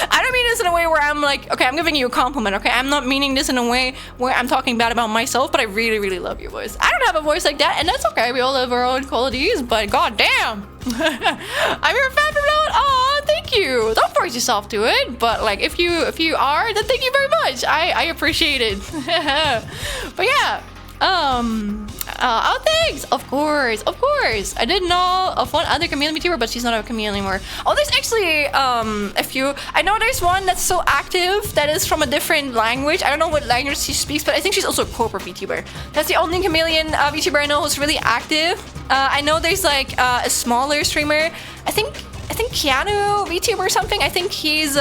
I don't mean this in a way where I'm like, okay, I'm giving you a compliment, okay? I'm not meaning this in a way where I'm talking bad about myself, but I really, really love your voice. I don't have a voice like that, and that's okay. We all have our own qualities, but goddamn. I'm your fan from now on. Aw, thank you. Don't force yourself to it, but like, if you are, then thank you very much. I appreciate it. But yeah. Oh, thanks! Of course. I didn't know of one other chameleon VTuber, but she's not a chameleon anymore. Oh, there's actually, a few. I know there's one that's so active that is from a different language. I don't know what language she speaks, but I think she's also a corporate VTuber. That's the only chameleon VTuber I know who's really active. I know there's like a smaller streamer. I think Keanu VTuber or something. I think he's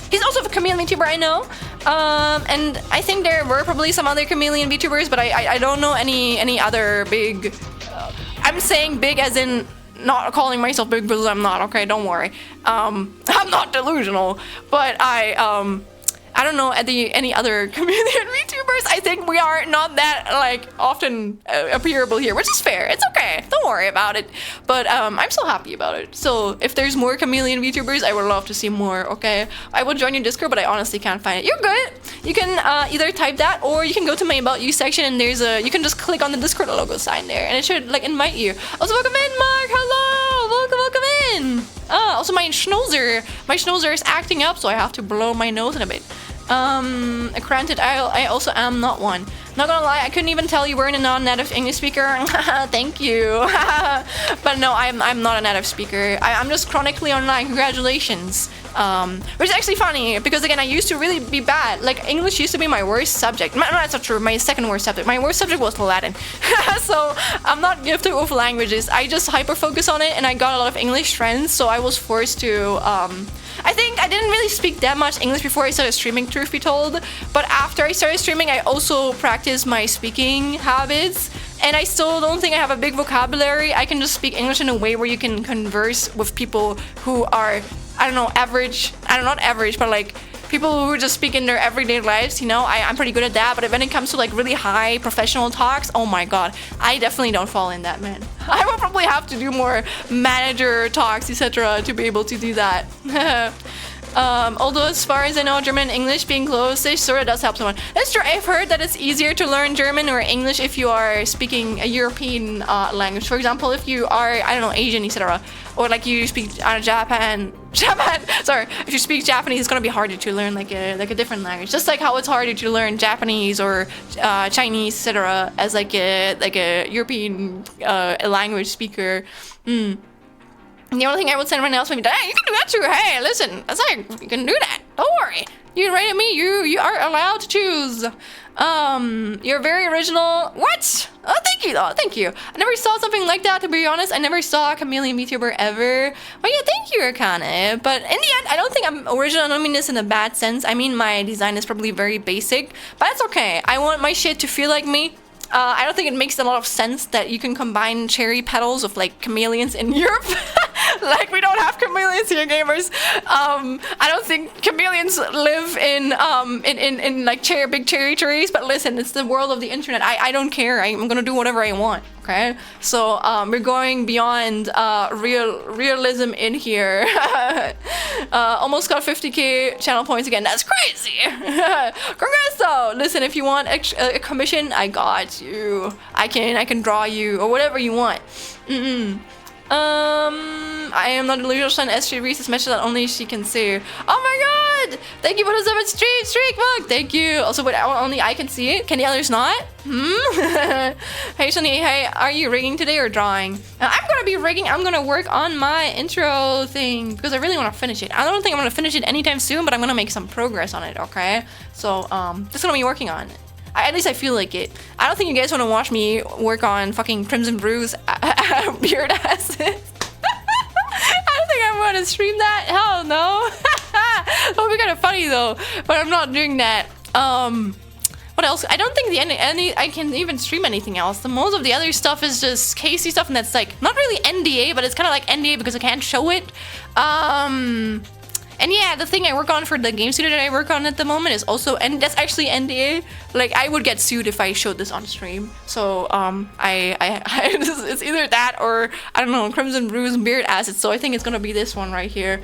he's also a chameleon VTuber, I know. And I think there were probably some other chameleon VTubers, but I don't know any other big. I'm saying big as in not calling myself big because I'm not. Okay, don't worry. I'm not delusional, but I don't know any other chameleon VTubers. I think we are not that like often appearable here, which is fair. It's okay. Don't worry about it. But I'm so happy about it. So if there's more chameleon VTubers, I would love to see more. Okay, I will join your Discord, but I honestly can't find it. You're good. You can either type that or you can go to my About You section and there's you can just click on the Discord logo sign there and it should like invite you. Also, welcome in, Mark. Hello. Welcome in. Also my schnauzer is acting up, so I have to blow my nose in a bit. Granted, I also am not one. Not gonna lie, I couldn't even tell you weren't a non-native English speaker. Thank you. But no, I'm not a native speaker. I'm just chronically online. Congratulations. Which is actually funny because again, I used to really be bad. Like English used to be my worst subject. No, that's not true. My second worst subject. My worst subject was Latin. So I'm not gifted with languages. I just hyper focus on it, and I got a lot of English friends. So I was forced to. I think I didn't really speak that much English before I started streaming, truth be told. But after I started streaming, I also practiced my speaking habits. And I still don't think I have a big vocabulary. I can just speak English in a way where you can converse with people who are, I don't know, average. I don't know, not average, but like people who just speak in their everyday lives, you know, I'm pretty good at that. But when it comes to like really high professional talks, oh my god, I definitely don't fall in that, man. I will probably have to do more manager talks, etc. to be able to do that. Although as far as I know, German and English being close, it sort of does help someone. That's true. I've heard that it's easier to learn German or English if you are speaking a European language. For example, if you are, I don't know, Asian, etc. Or like you speak Japan. Sorry, if you speak Japanese, it's gonna be harder to learn like a different language. Just like how it's harder to learn Japanese or Chinese, etc. as like a European language speaker. The only thing I would say right now is maybe, hey, you can do that too. Hey, listen, that's like, you can do that. Don't worry. You rated me. You are allowed to choose. You're very original. What? Oh, thank you, though. Thank you. I never saw something like that, to be honest. I never saw a chameleon VTuber ever. Well, yeah, thank you, Akane. But in the end, I don't think I'm original. I don't mean this in a bad sense. I mean, my design is probably very basic, but that's okay. I want my shit to feel like me. I don't think it makes a lot of sense that you can combine cherry petals with like chameleons in Europe. Like we don't have chameleons here, gamers. I don't think chameleons live in like big cherry trees. But listen, it's the world of the internet. I don't care. I'm gonna do whatever I want. Okay, so we're going beyond realism in here. Almost got 50k channel points again. That's crazy. Congrats though. Listen, if you want a commission, I got you. I can draw you or whatever you want. I am not delusional son. SG Reese has mentioned that only she can see. Oh my god! Thank you for the 7 streak mug. Thank you. Also, but only I can see it. Can the others not? Hey Sunny, hey, are you rigging today or drawing? I'm gonna be rigging. I'm gonna work on my intro thing because I really want to finish it. I don't think I'm gonna finish it anytime soon, but I'm gonna make some progress on it. Okay, so just gonna be working on it. At least I feel like it. I don't think you guys want to watch me work on fucking Crimson Brew's beard asses. I don't think I'm going to stream that. Hell no. That would be kind of funny though. But I'm not doing that. What else? I don't think I can even stream anything else. The most of the other stuff is just Casey stuff, and that's like not really NDA, but it's kind of like NDA because I can't show it. And yeah, the thing I work on for the game studio that I work on at the moment is also, and that's actually NDA. Like I would get sued if I showed this on stream. So it's either that or I don't know, Crimson Brew's beard assets. So I think it's gonna be this one right here.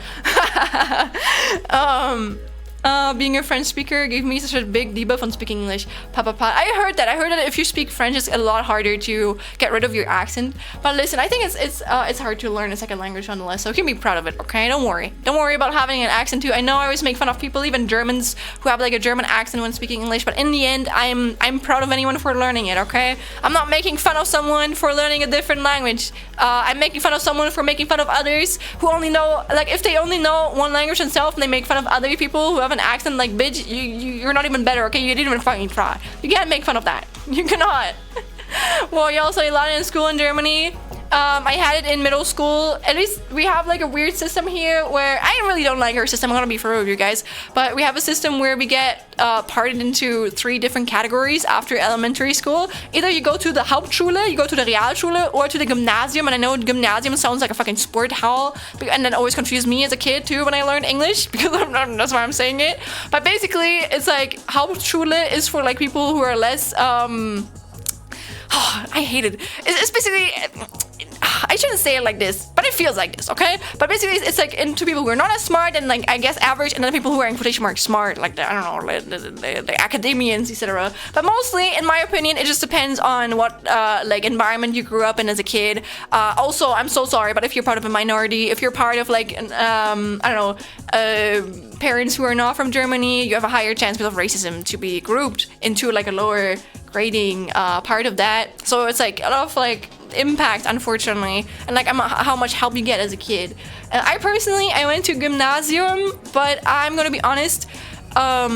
Being a French speaker gave me such a big debuff on speaking English. Papa. I heard that if you speak French, it's a lot harder to get rid of your accent. But listen, I think it's hard to learn a second language nonetheless. So you can be proud of it, okay? Don't worry. Don't worry about having an accent too. I know I always make fun of people, even Germans, who have like a German accent when speaking English. But in the end, I'm proud of anyone for learning it, okay? I'm not making fun of someone for learning a different language. I'm making fun of someone for making fun of others who only know, like, if they only know one language themselves and they make fun of other people who have an accent, like, bitch, you're not even better, okay? You didn't even fucking try. You can't make fun of that. You cannot. Well, you also a lot in school in Germany. I had it in middle school. At least we have like a weird system here where I really don't like our system. I'm gonna be for real with you guys, but we have a system where we get parted into 3 different categories after elementary school. Either you go to the Hauptschule, you go to the Realschule, or to the Gymnasium. And I know Gymnasium sounds like a fucking sport hall, and that always confused me as a kid too when I learned English because that's why I'm saying it. But basically, it's like Hauptschule is for like people who are less I hate it. It's basically, I shouldn't say it like this, but it feels like this, okay? But basically, it's like into people who are not as smart and like I guess average, and then people who are in quotation marks smart, like the, I don't know, the academians, etc. But mostly, in my opinion, it just depends on what like environment you grew up in as a kid. Also, I'm so sorry, but if you're part of a minority, if you're part of like I don't know, parents who are not from Germany, you have a higher chance because of racism to be grouped into like a lower grading part of that. So it's like a lot of like impact, unfortunately, and like how much help you get as a kid. I personally, I went to gymnasium, but I'm gonna be honest, I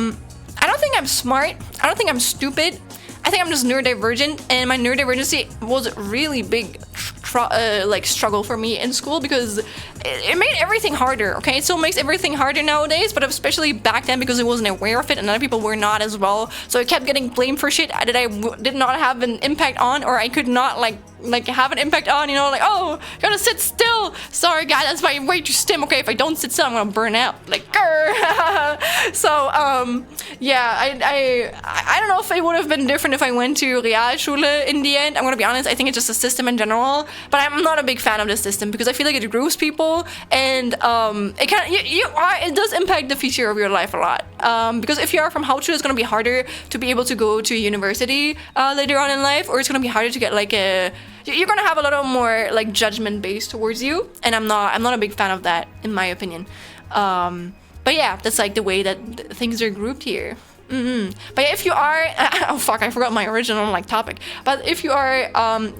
don't think I'm smart, I don't think I'm stupid, I think I'm just neurodivergent, and my neurodivergency was really big like struggle for me in school because it made everything harder. Okay, it still makes everything harder nowadays, but especially back then because I wasn't aware of it and other people were not as well. So I kept getting blamed for shit that I did not have an impact on, or I could not like have an impact on, you know, like, oh, you gotta sit still. Sorry guys, that's my way to stim. Okay, if I don't sit still, I'm gonna burn out. Like, grr. So yeah, I don't know if it would have been different if I went to Realschule in the end. I'm gonna be honest, I think it's just a system in general, but I'm not a big fan of this system because I feel like it groups people, and it kind of it does impact the future of your life a lot. Because if you are from Hauptschule, it's gonna be harder to be able to go to university later on in life, or it's gonna be harder to get like you're gonna have a little more like judgment based towards you, and I'm not a big fan of that in my opinion. But yeah, that's like the way that things are grouped here. But if you are oh fuck, I forgot my original like topic. But if you are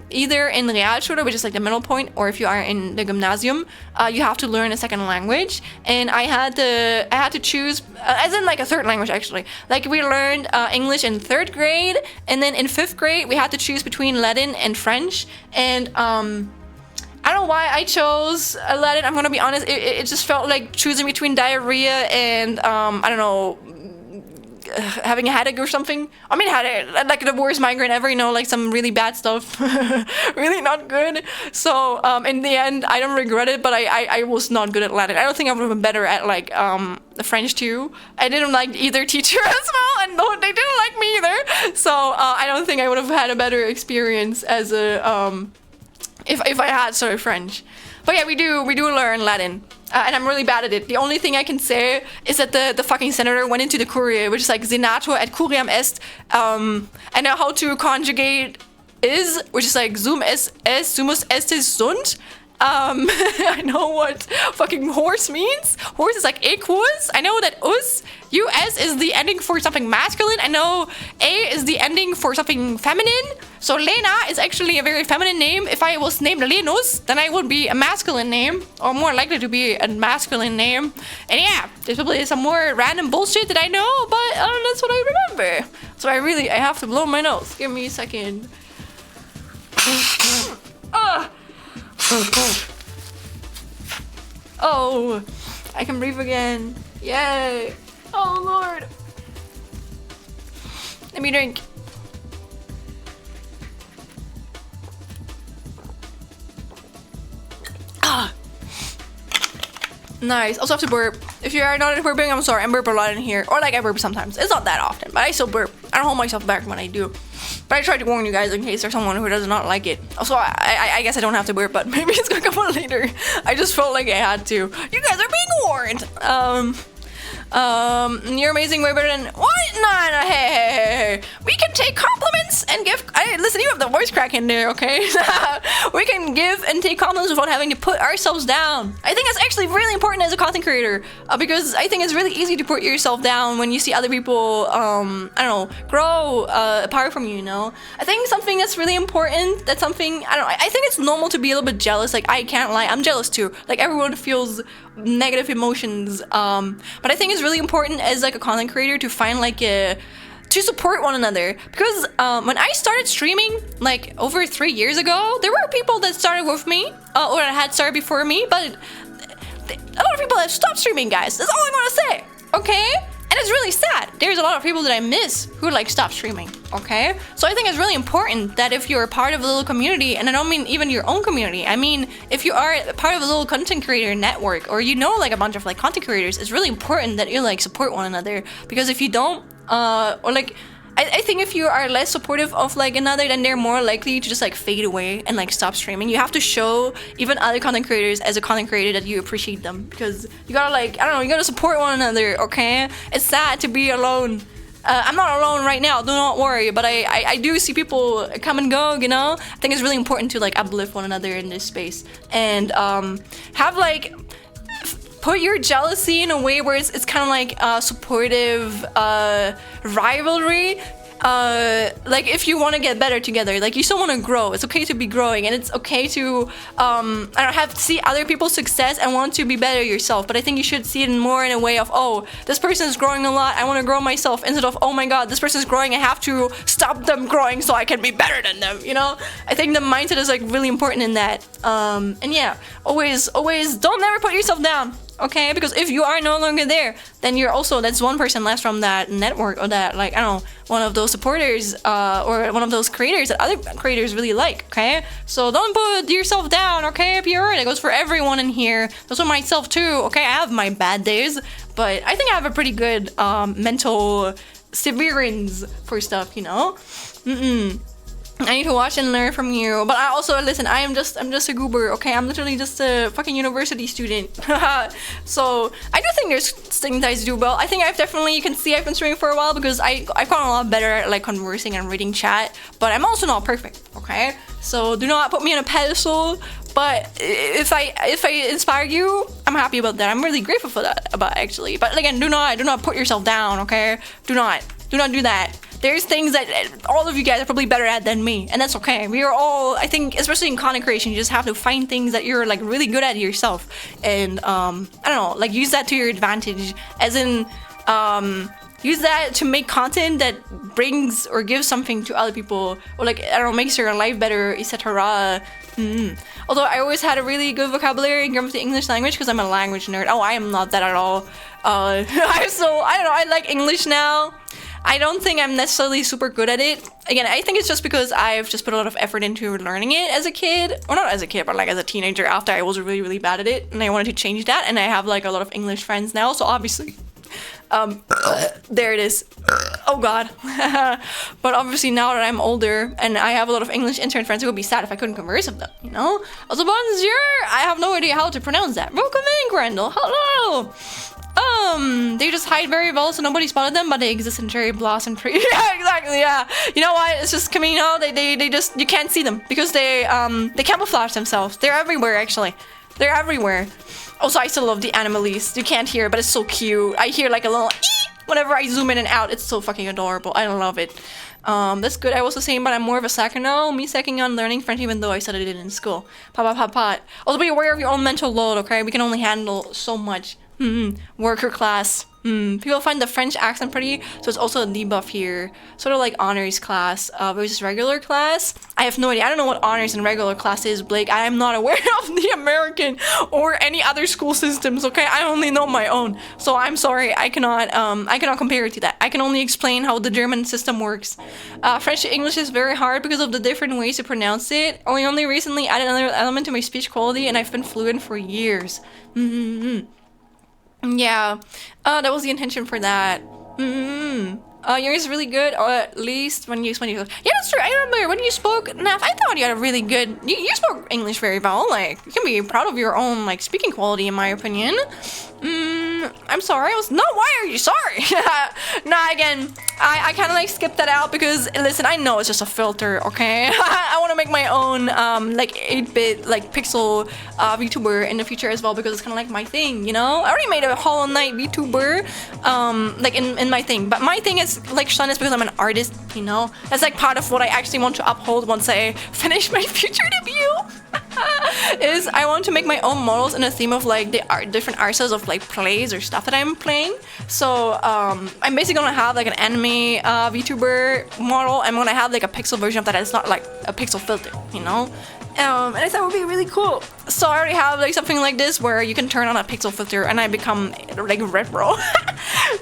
either in Realschule, which is like the middle point, or if you are in the Gymnasium, you have to learn a second language. And I had to choose as in like a third language actually. Like we learned English in 3rd grade, and then in 5th grade we had to choose between Latin and French. And I don't know why I chose Latin. I'm gonna be honest, it just felt like choosing between diarrhea and I don't know, having a headache or something. I mean, had like the worst migraine ever, you know, like some really bad stuff. Really not good. So in the end, I don't regret it, but I was not good at Latin. I don't think I would have been better at like the French too. I didn't like either teacher as well, and no, they didn't like me either. So I don't think I would have had a better experience as a if I had started French. But yeah, we do learn Latin. And I'm really bad at it. The only thing I can say is that the fucking senator went into the Courier, which is like Senator et Curiam est. I know how to conjugate is, which is like sum es, sumus estis sunt. I know what fucking horse means. Horse is like equus. I know that us is the ending for something masculine. I know a is the ending for something feminine. So Lena is actually a very feminine name. If I was named Lenus, then I would be a masculine name, or more likely to be a masculine name. And yeah, there's probably some more random bullshit that I know, but that's what I remember. So I have to blow my nose. Give me a second. Oh, I can breathe again. Yay. Oh, Lord. Let me drink. Nice. Also have to burp. If you are not burping, I'm sorry. I burp a lot in here. Or like I burp sometimes. It's not that often, but I still burp. I don't hold myself back when I do. But I tried to warn you guys in case there's someone who does not like it. Also, I guess I don't have to burp, but maybe it's gonna come out later. I just felt like I had to. You guys are being warned. You're amazing, way better than what? No, hey. We can take compliments and give. Listen, you have the voice crack in there, okay? We can give and take compliments without having to put ourselves down. I think that's actually really important as a content creator, because I think it's really easy to put yourself down when you see other people, I don't know, grow apart from you. You know, I think something that's really important. That's something I think it's normal to be a little bit jealous. Like I can't lie, I'm jealous too. Like everyone feels negative emotions, but I think it's really important as like a content creator to find like to support one another, because when I started streaming like over 3 years ago, there were people that started with me or that had started before me, but a lot of people have stopped streaming, guys. That's all I'm gonna say, okay? And it's really sad. There's a lot of people that I miss who like stop streaming, okay? So I think it's really important that if you're part of a little community, and I don't mean even your own community, I mean if you are part of a little content creator network, or you know like a bunch of like content creators, it's really important that you like support one another, because if you don't, or like I think if you are less supportive of like another, then they're more likely to just like fade away and like stop streaming. You have to show even other content creators as a content creator that you appreciate them, because you gotta like, I don't know, you gotta support one another, okay? It's sad to be alone. I'm not alone right now, do not worry, but I do see people come and go, you know? I think it's really important to like uplift one another in this space, and have like put your jealousy in a way where it's kind of like supportive rivalry. like if you want to get better together, like you still want to grow. It's okay to be growing, and it's okay to I don't have to see other people's success and want to be better yourself. But I think you should see it more in a way of, oh, this person is growing a lot, I want to grow myself, instead of, oh my god, this person is growing, I have to stop them growing so I can be better than them, you know? I think the mindset is like really important in that. And yeah, always don't never put yourself down. Okay, because if you are no longer there, then you're also, that's one person less from that network, or that, like, I don't know, one of those supporters, or one of those creators that other creators really like. Okay, so don't put yourself down. Okay, pure, that goes for everyone in here. That's for myself too. Okay, I have my bad days, but I think I have a pretty good mental severance for stuff, you know. I need to watch and learn from you. But I also, listen, I'm just a goober, okay? I'm literally just a fucking university student. So I do think there's things I do well. I think I've definitely, you can see I've been streaming for a while because I've gotten a lot better at like conversing and reading chat. But I'm also not perfect, okay? So do not put me on a pedestal. But if I inspire you, I'm happy about that. I'm really grateful for that, actually. But again, do not put yourself down, okay? Do not do that. There's things that all of you guys are probably better at than me, and that's okay. We are all, I think, especially in content creation, you just have to find things that you're like really good at yourself, and I don't know, like use that to your advantage, as in use that to make content that brings or gives something to other people, or like, I don't know, makes your life better, etc. Although I always had a really good vocabulary in terms of the English language because I'm a language nerd. Oh, I am not that at all. I don't know, I like English now. I don't think I'm necessarily super good at it. Again, I think it's just because I've just put a lot of effort into learning it as a kid. Or not as a kid, but like as a teenager after I was really, really bad at it. And I wanted to change that. And I have like a lot of English friends now. So obviously, there it is. Oh god. But obviously now that I'm older and I have a lot of English intern friends, it would be sad if I couldn't converse with them, you know? Also, bonjour! I have no idea how to pronounce that. Welcome in, Grendel. Hello! They just hide very well so nobody spotted them, but they exist in cherry blossom tree. Yeah, exactly, yeah. You know what? It's just Camino, they just, you can't see them because they camouflage themselves. They're everywhere, actually. They're everywhere. Also, I still love the Animalese. You can't hear it, but it's so cute. I hear like a little ee whenever I zoom in and out. It's so fucking adorable. I love it. That's good. I was the same, but I'm more of a slacker now. Me second on learning French even though I studied it in school. Pat. Also, be aware of your own mental load, okay? We can only handle so much. Worker class. People find the French accent pretty, so it's also a debuff here. Sort of like honors class versus regular class. I have no idea. I don't know what honors and regular class is, Blake. I am not aware of the American or any other school systems, okay? I only know my own. So I'm sorry, I cannot compare it to that. I can only explain how the German system works. French to English is very hard because of the different ways to pronounce it. I only recently added another element to my speech quality and I've been fluent for years. Yeah, that was the intention for that. Yours is really good, or at least when you spoke. Yeah, that's true. I remember when you spoke, Naf, I thought you had a really good, you spoke English very well. Like, you can be proud of your own, like, speaking quality, in my opinion. I'm sorry, why are you sorry? Nah, again, I kind of, like, skipped that out because, listen, I know it's just a filter, okay? I want to make my own, like, 8-bit, like, pixel VTuber in the future as well because it's kind of, like, my thing, you know? I already made a Hollow Knight VTuber, like, in my thing, but my thing is, like, Shun is because I'm an artist, you know? That's, like, part of what I actually want to uphold once I finish my future debut. Is I want to make my own models in a theme of like the different art styles of like plays or stuff that I'm playing. So I'm basically gonna have like an anime VTuber model. I'm gonna have like a pixel version of that. It's not like a pixel filter, you know. And I thought it would be really cool. So I already have like something like this where you can turn on a pixel filter and I become like retro.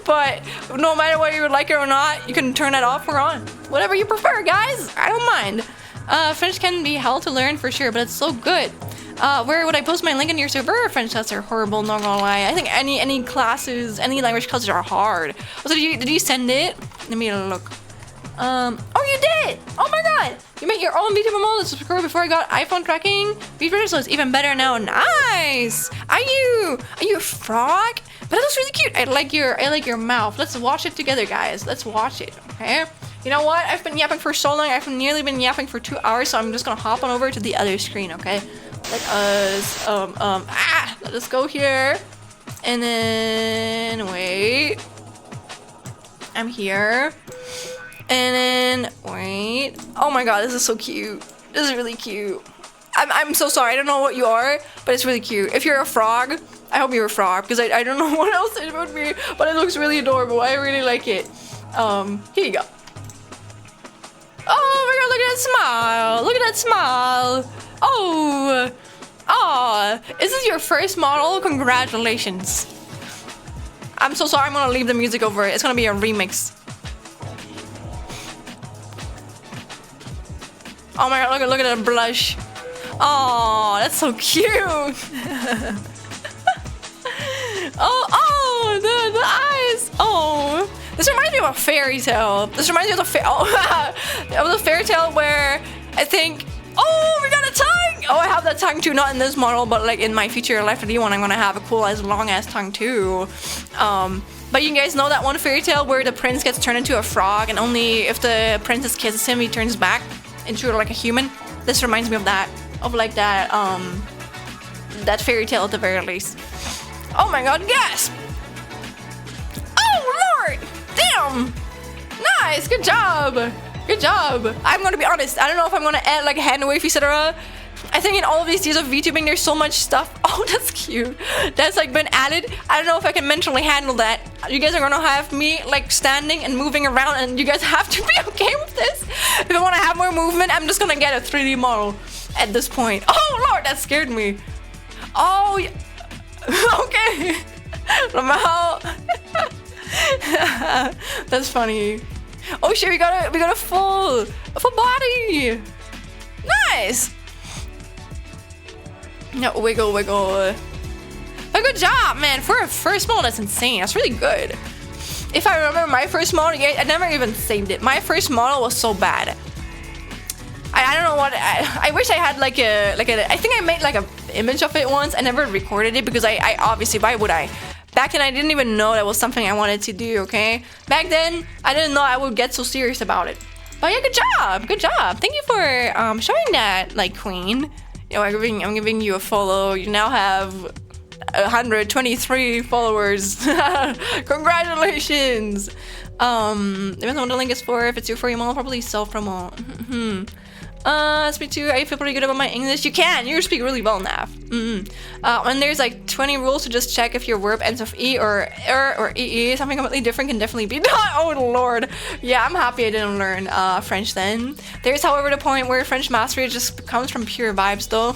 But no matter whether you like it or not, you can turn that off or on. Whatever you prefer, guys. I don't mind. French can be hell to learn for sure, but it's so good. Where would I post my link in your server? French tests are horrible, not gonna lie. I think any classes, any language classes are hard. Also, did you send it? Let me look. Oh, you did! Oh my god! You made your own VTuber model to subscribe before I got iPhone tracking? VTuber, so it's even better now. Nice! Are you a frog? But that looks really cute. I like your mouth. Let's watch it together, guys. Let's watch it, okay? You know what? I've been yapping for so long. I've nearly been yapping for 2 hours, so I'm just gonna hop on over to the other screen, okay? Let us go here. And then, wait. I'm here. And then, wait. Oh my god, this is so cute. This is really cute. I'm so sorry, I don't know what you are, but it's really cute. If you're a frog, I hope you're a frog, because I don't know what else it would be, but it looks really adorable. I really like it. Here you go. Oh my god, look at that smile. Look at that smile. Oh. Aw. Is this your first model? Congratulations. I'm so sorry, I'm gonna leave the music over it. It's gonna be a remix. Oh my god, look at that blush. Oh, that's so cute. oh, the eyes. Oh, this reminds me of a fairy tale. This reminds me of the fairy tale where I think, oh, we got a tongue. Oh, I have that tongue too, not in this model, but like in my future Life 3D one, I'm gonna have a cool as long ass tongue too. But you guys know that one fairy tale where the prince gets turned into a frog, and only if the princess kisses him, he turns back into like a human. This reminds me of that, like that that fairy tale at the very least. Oh my god, gasp! Oh lord! Damn! Nice, good job! Good job! I'm gonna be honest, I don't know if I'm gonna add like a hand wave, etc. I think in all of these years of VTubing, there's so much stuff. Oh, that's cute. That's like been added. I don't know if I can mentally handle that. You guys are gonna have me like standing and moving around, and you guys have to be okay with this. If I want to have more movement, I'm just gonna get a 3D model at this point. Oh lord, that scared me. Oh, yeah. Okay. Lamau. That's funny. Oh shit, we got a full body. Nice. No, wiggle. Oh, good job, man. For a first model, that's insane. That's really good. If I remember my first model, I never even saved it. My first model was so bad. I don't know what. I wish I had like a. I think I made like a image of it once. I never recorded it because I obviously, why would I? Back then, I didn't even know that was something I wanted to do. Okay. Back then, I didn't know I would get so serious about it. But yeah, good job. Good job. Thank you for showing that, like, queen. You know, I'm giving you a follow. You now have 123 followers. Congratulations. Depends on what the link is for. If it's your free model, probably self-promote. SP2, I feel pretty good about my English. You can. You speak really well, Nav. And there's like 20 rules to just check if your verb ends with E or er or ee. Something completely different can definitely be done. Oh lord. Yeah, I'm happy I didn't learn French then. There's, however, the point where French mastery just comes from pure vibes, though.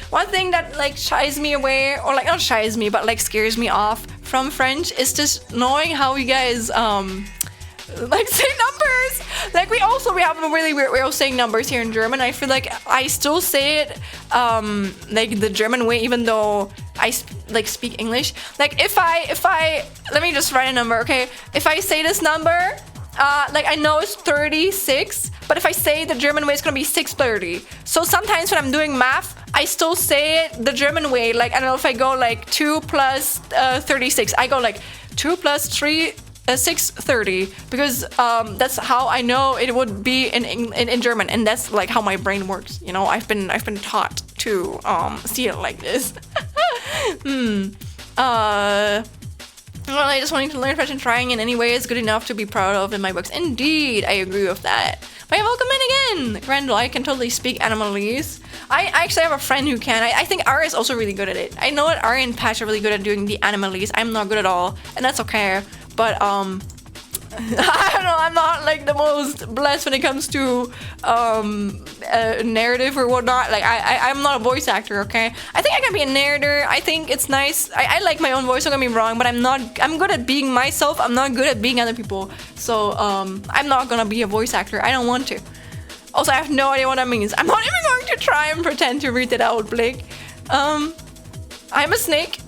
One thing that like shies me away, or like not shies me, but like scares me off from French is just knowing how you guys like say numbers. Like we have a really weird way of saying numbers here in German. I feel like I still say it like the German way, even though I speak English. Like if I let me just write a number, okay? If I say this number, like I know it's 36, but if I say the German way, it's gonna be 630. So sometimes when I'm doing math, I still say it the German way. Like I don't know, if I go like 2 plus 36, I go like 2 plus 3. 630, because that's how I know it would be in German, and that's like how my brain works. You know, I've been taught to see it like this. Well, I just wanting to learn French, and trying in any way is good enough to be proud of in my books. Indeed, I agree with that. But yeah, welcome in again, Randall. I can totally speak Animalese. I actually have a friend who can. I think Ari is also really good at it. I know that Ari and Patch are really good at doing the Animalese. I'm not good at all, and that's okay. But I don't know, I'm not like the most blessed when it comes to narrative or whatnot. Like I'm not a voice actor, okay? I think I can be a narrator. I think it's nice. I like my own voice, don't get me wrong, but I'm good at being myself. I'm not good at being other people. So I'm not gonna be a voice actor. I don't want to. Also, I have no idea what that means. I'm not even going to try and pretend to read it out, Blake. I'm a snake.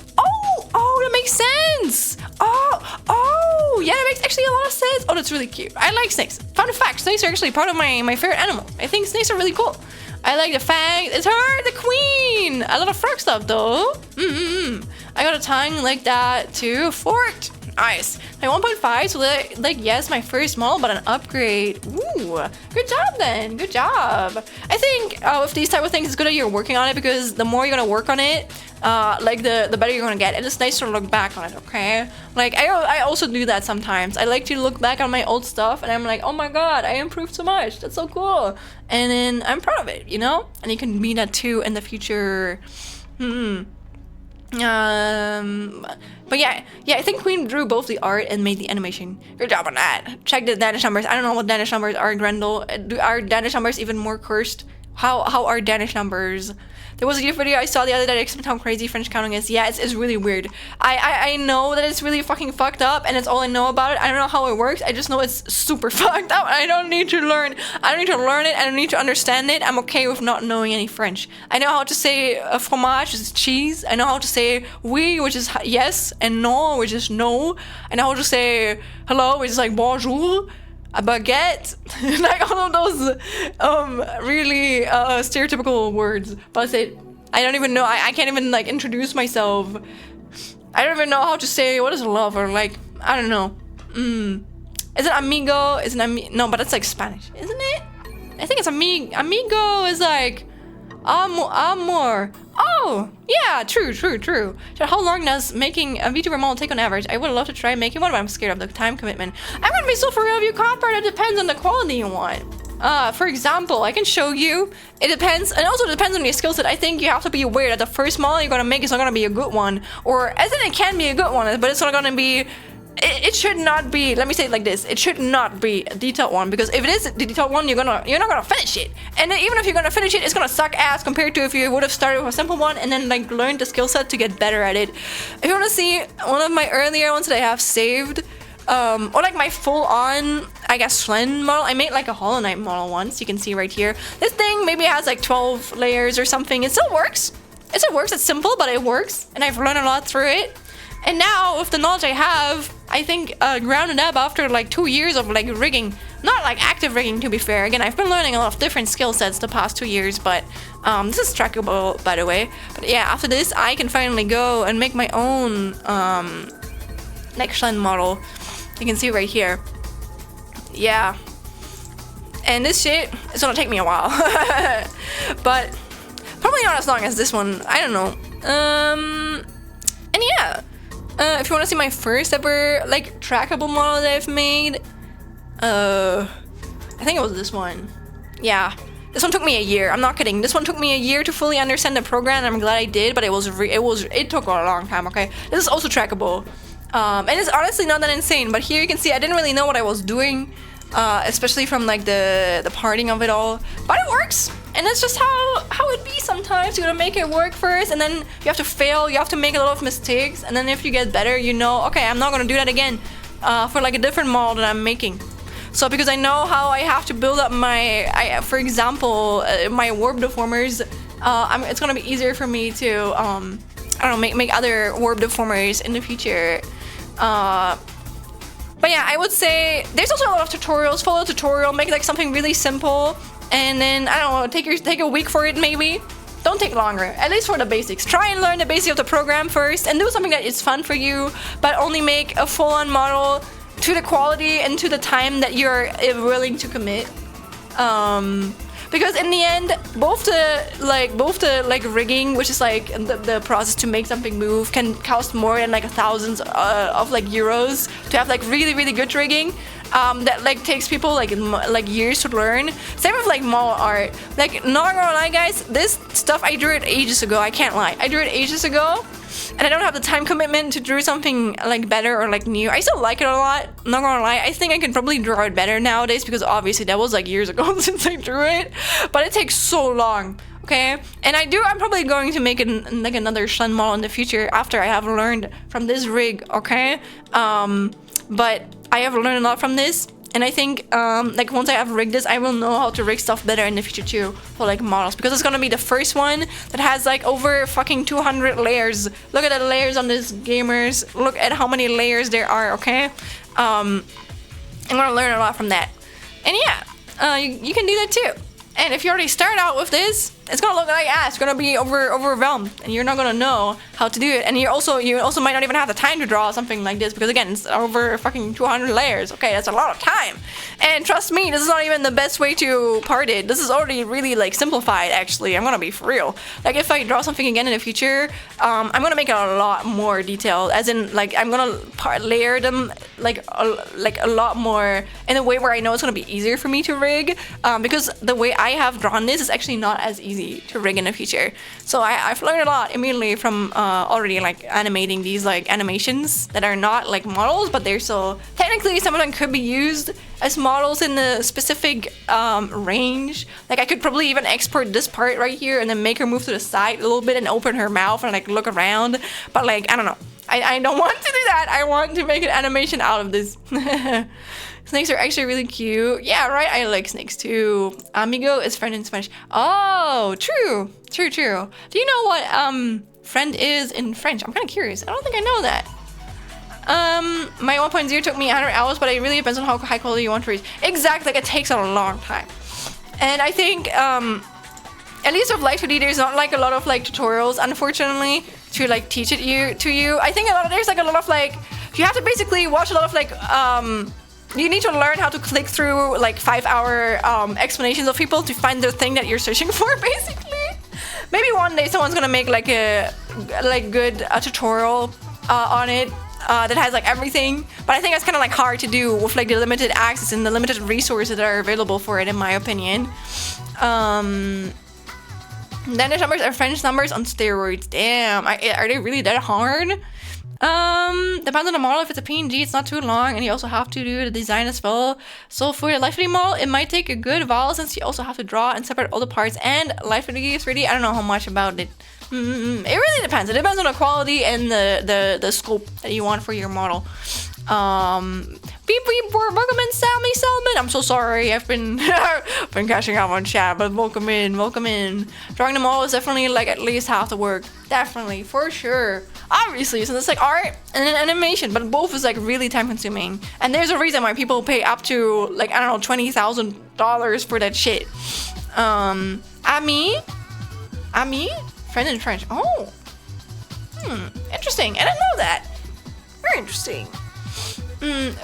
Oh, that makes sense. Oh, yeah, that makes actually a lot of sense. Oh, that's really cute. I like snakes. Fun fact, snakes are actually part of my favorite animal. I think snakes are really cool. I like the fact it's her, the queen. A lot of frog stuff, though. I got a tongue like that, too. Forked. Nice. Like 1.5, so like yes, my first model, but an upgrade. Ooh, good job then. Good job. I think with these type of things, it's good that you're working on it because the more you're gonna work on it, like the better you're gonna get. And it's nice to look back on it, okay? Like I also do that sometimes. I like to look back on my old stuff and I'm like, oh my god, I improved so much. That's so cool. And then I'm proud of it, you know? And you can be that too in the future. But yeah, I think Queen drew both the art and made the animation. Good job on that. Check the Danish numbers. I don't know what Danish numbers are, Grendel. Are Danish numbers even more cursed? How are Danish numbers? There was a YouTube video I saw the other day that explained how crazy French counting is. Yeah, it's really weird. I know that it's really fucking fucked up, and it's all I know about it. I don't know how it works. I just know it's super fucked up. I don't need to learn. I don't need to learn it. I don't need to understand it. I'm okay with not knowing any French. I know how to say fromage, which is cheese. I know how to say oui, which is yes, and non, which is no. I know how to say hello, which is like bonjour. A baguette, like all of those really stereotypical words. But I don't even know. I can't even like introduce myself. I don't even know how to say what is love or like I don't know. Is it amigo? Is it no? But it's like Spanish, isn't it? I think it's amigo is like amor. Oh, yeah, true. So how long does making a VTuber model take on average? I would love to try making one, but I'm scared of the time commitment. I'm gonna be so for real with you, Copper. It depends on the quality you want. For example, I can show you. It depends, and also depends on your skill set. I think you have to be aware that the first model you're gonna make is not gonna be a good one, or as in it can be a good one, but it's not gonna be. It should not be. Let me say it like this: it should not be a detailed one, because if it is a detailed one, you're not gonna finish it. And then even if you're gonna finish it, it's gonna suck ass compared to if you would have started with a simple one and then like learned the skill set to get better at it. If you want to see one of my earlier ones that I have saved, or like my full-on, I guess, Slen model, I made like a Hollow Knight model once. You can see right here. This thing maybe has like 12 layers or something. It still works. It's simple, but it works, and I've learned a lot through it. And now, with the knowledge I have, I think grounded up after like 2 years of like rigging, not like active rigging to be fair. Again, I've been learning a lot of different skill sets the past 2 years, but this is trackable, by the way. But yeah, after this, I can finally go and make my own like Shen model. You can see right here. Yeah. And this shit is gonna take me a while, but probably not as long as this one. I don't know. And yeah. If you want to see my first ever like trackable model that I've made, I think it was this one. Yeah, this one took me a year. I'm not kidding. This one took me a year to fully understand the program, and I'm glad I did. But it took a long time. Okay, this is also trackable, and it's honestly not that insane. But here you can see I didn't really know what I was doing, especially from like the parting of it all. But it works. And that's just how it be sometimes. You gotta make it work first, and then you have to fail, you have to make a lot of mistakes, and then if you get better, you know, okay, I'm not gonna do that again for like a different model that I'm making. So because I know how I have to build up for example, my warp deformers, it's gonna be easier for me to, I don't know, make other warp deformers in the future. But yeah, I would say there's also a lot of tutorials. Follow a tutorial, make like something really simple. And then, I don't know, take a week for it maybe. Don't take longer, at least for the basics. Try and learn the basics of the program first and do something that is fun for you, but only make a full-on model to the quality and to the time that you're willing to commit. Because in the end, both the rigging, which is like the process to make something move, can cost more than like thousands of like euros to have like really good rigging. That like takes people like years to learn. Same with like model art. Like, not gonna lie, guys, this stuff I drew it ages ago. I can't lie. I drew it ages ago, and I don't have the time commitment to draw something like better or like new. I still like it a lot. Not gonna lie. I think I can probably draw it better nowadays because obviously that was like years ago since I drew it. But it takes so long. Okay, and I'm probably going to make like another Shen model in the future after I have learned from this rig. Okay, but I have learned a lot from this, and I think like once I have rigged this, I will know how to rig stuff better in the future too for like models, because it's gonna be the first one that has like over fucking 200 layers. Look at the layers on this, gamers. Look at how many layers there are. Okay, I'm gonna learn a lot from that, and yeah, you can do that too. And if you already start out with this, it's gonna look like ass. You're gonna be overwhelmed, and you're not gonna know how to do it. And you also might not even have the time to draw something like this because again, it's over fucking 200 layers. Okay, that's a lot of time. And trust me, this is not even the best way to part it. This is already really like simplified. Actually, I'm gonna be for real. Like if I draw something again in the future, I'm gonna make it a lot more detailed. As in, like I'm gonna layer them like a lot more in a way where I know it's gonna be easier for me to rig. Because the way I have drawn this is actually not as easy to rig in the future. So I've learned a lot immediately from already like animating these like animations that are not like models, but they're so technically some of them could be used as models in the specific range. Like I could probably even export this part right here and then make her move to the side a little bit and open her mouth and like look around. But like I don't know. I don't want to do that. I want to make an animation out of this. Snakes are actually really cute. Yeah, right? I like snakes too. Amigo is friend in Spanish. Oh, true. True. Do you know what friend is in French? I'm kind of curious. I don't think I know that. My 1.0 took me 100 hours, but it really depends on how high quality you want to read. Exactly, like it takes a long time. And I think, at least with Light 2D, there's not like a lot of like tutorials, unfortunately, to like teach it to you. I think there's like a lot of like, you have to basically watch a lot of like, you need to learn how to click through like 5-hour explanations of people to find the thing that you're searching for, basically. Maybe one day someone's gonna make like a good tutorial on it that has like everything, but I think that's kind of like hard to do with like the limited access and the limited resources that are available for it, in my opinion. Danish numbers are French numbers on steroids. Damn, are they really that hard? Depends on the model. If it's a PNG, it's not too long, and you also have to do the design as well. So for the Life 3D model, it might take a good while since you also have to draw and separate all the parts. And Life 3D, I don't know how much about it. It really depends. It depends on the quality and the scope that you want for your model. Beep beep, welcome in, Sammy Selman. I'm so sorry. I've been been catching up on chat, but welcome in. Drawing the model is definitely like at least half the work. Definitely, for sure. Obviously, so it's like art and then animation, but both is like really time consuming. And there's a reason why people pay up to like, I don't know, $20,000 for that shit. Ami, friend in French. Oh, interesting. I didn't know that. Very interesting.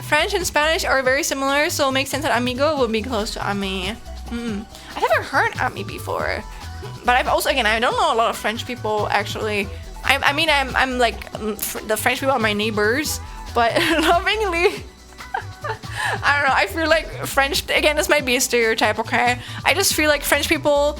French and Spanish are very similar, so it makes sense that amigo would be close to ami. I've never heard ami before, but I've also, again, I don't know a lot of French people actually. I mean, I'm like the French people are my neighbors, but lovingly, I don't know. I feel like French. Again, this might be a stereotype, okay? I just feel like French people.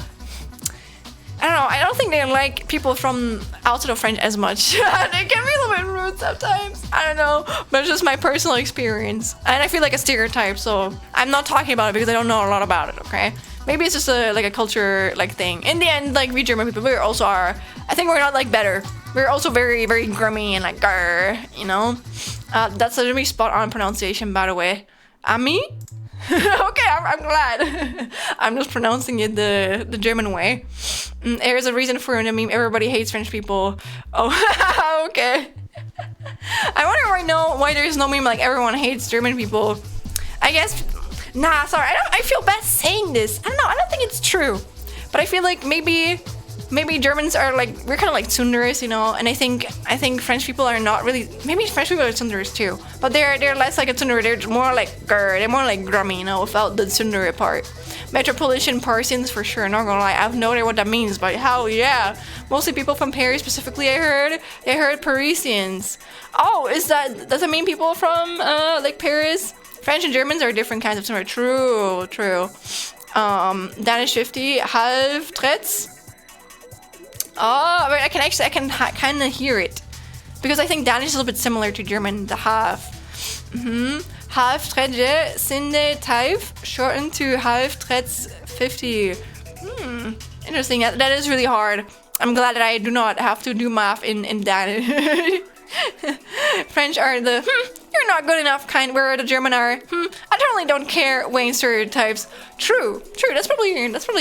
I don't know. I don't think they like people from outside of French as much. They can be a little bit rude sometimes. I don't know, but it's just my personal experience, and I feel like a stereotype. So I'm not talking about it because I don't know a lot about it. Okay, maybe it's just a culture like thing. In the end, like we German people, we also are. I think we're not like better. We're also very very grummy and like grr, you know. That's a really spot on pronunciation, by the way. Ami. Okay, I'm glad. I'm just pronouncing it the German way. There's a reason for the meme. Everybody hates French people. Oh, okay. I wonder right now why there's no meme like everyone hates German people. I guess. Nah, sorry. I feel bad saying this. I don't know. I don't think it's true. But I feel like maybe Germans are like, we're kind of like tsunders, you know, and I think French people are not really, maybe French people are tsunders too, but they're less like a tsundere, they're more like grr, they're more like grummy, you know, without the tsundere part. Metropolitan Parisians for sure, not gonna lie, I have no idea what that means, but hell yeah. Mostly people from Paris specifically, I heard Parisians. Oh, does it mean people from like Paris? French and Germans are different kinds of tsundere, true. Danish 50, half threats. Oh, but I can kind of hear it, because I think Danish is a little bit similar to German. The half, half tredje sinde type shortened to half threats 50. Interesting. That is really hard. I'm glad that I do not have to do math in Danish. French are the you're not good enough kind, where the German are I totally don't care weighing stereotypes. True. That's probably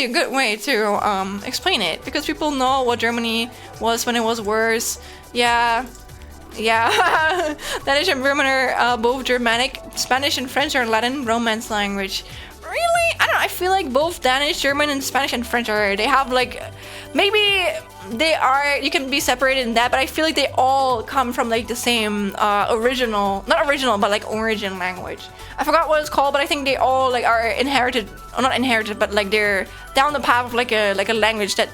a good way to explain it, because people know what Germany was when it was worse. Yeah. Danish and German are both Germanic. Spanish and French are Latin Romance language. really? I don't know. I feel like both Danish, German, and Spanish and French they have like, maybe they are, you can be separated in that, but I feel like they all come from like the same not original, but like origin language. I forgot what it's called, but I think they all like are inherited, or not inherited, but like they're down the path of like a language that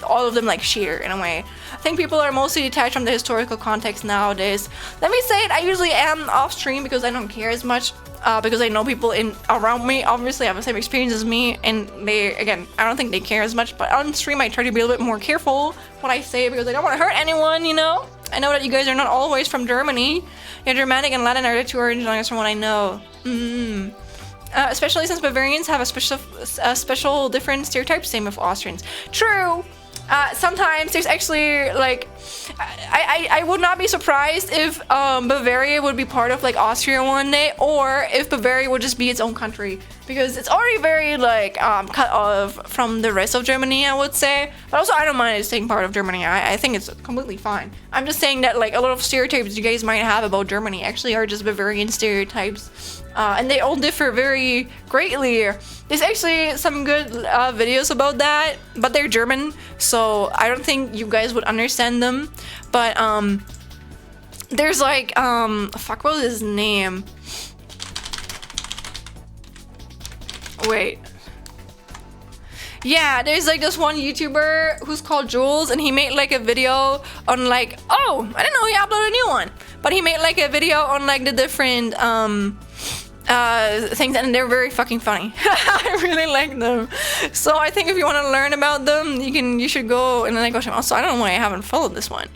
all of them like share in a way. I think people are mostly detached from the historical context nowadays. Let me say it, I usually am off stream because I don't care as much. Because I know people around me obviously have the same experience as me, and they, again, I don't think they care as much, but on stream I try to be a little bit more careful what I say because I don't want to hurt anyone, you know? I know that you guys are not always from Germany. Yeah, Germanic and Latin are the two origin languages from what I know. Especially since Bavarians have a special different stereotype, same with Austrians. True! Sometimes there's actually like I would not be surprised if Bavaria would be part of like Austria one day, or if Bavaria would just be its own country, because it's already very like cut off from the rest of Germany, I would say. But also I don't mind it staying part of Germany. I think it's completely fine. I'm just saying that like a lot of stereotypes you guys might have about Germany actually are just Bavarian stereotypes. And they all differ very greatly. There's actually some good videos about that, but they're German, so I don't think you guys would understand them. But there's like fuck, what was his name? Wait. Yeah, there's like this one YouTuber who's called Jules, and he made like a video on like, oh, I didn't know he uploaded a new one, but he made like a video on like the different things, and they're very fucking funny. I really like them. So I think if you want to learn about them, you should go and then I go. Also, I don't know why I haven't followed this one.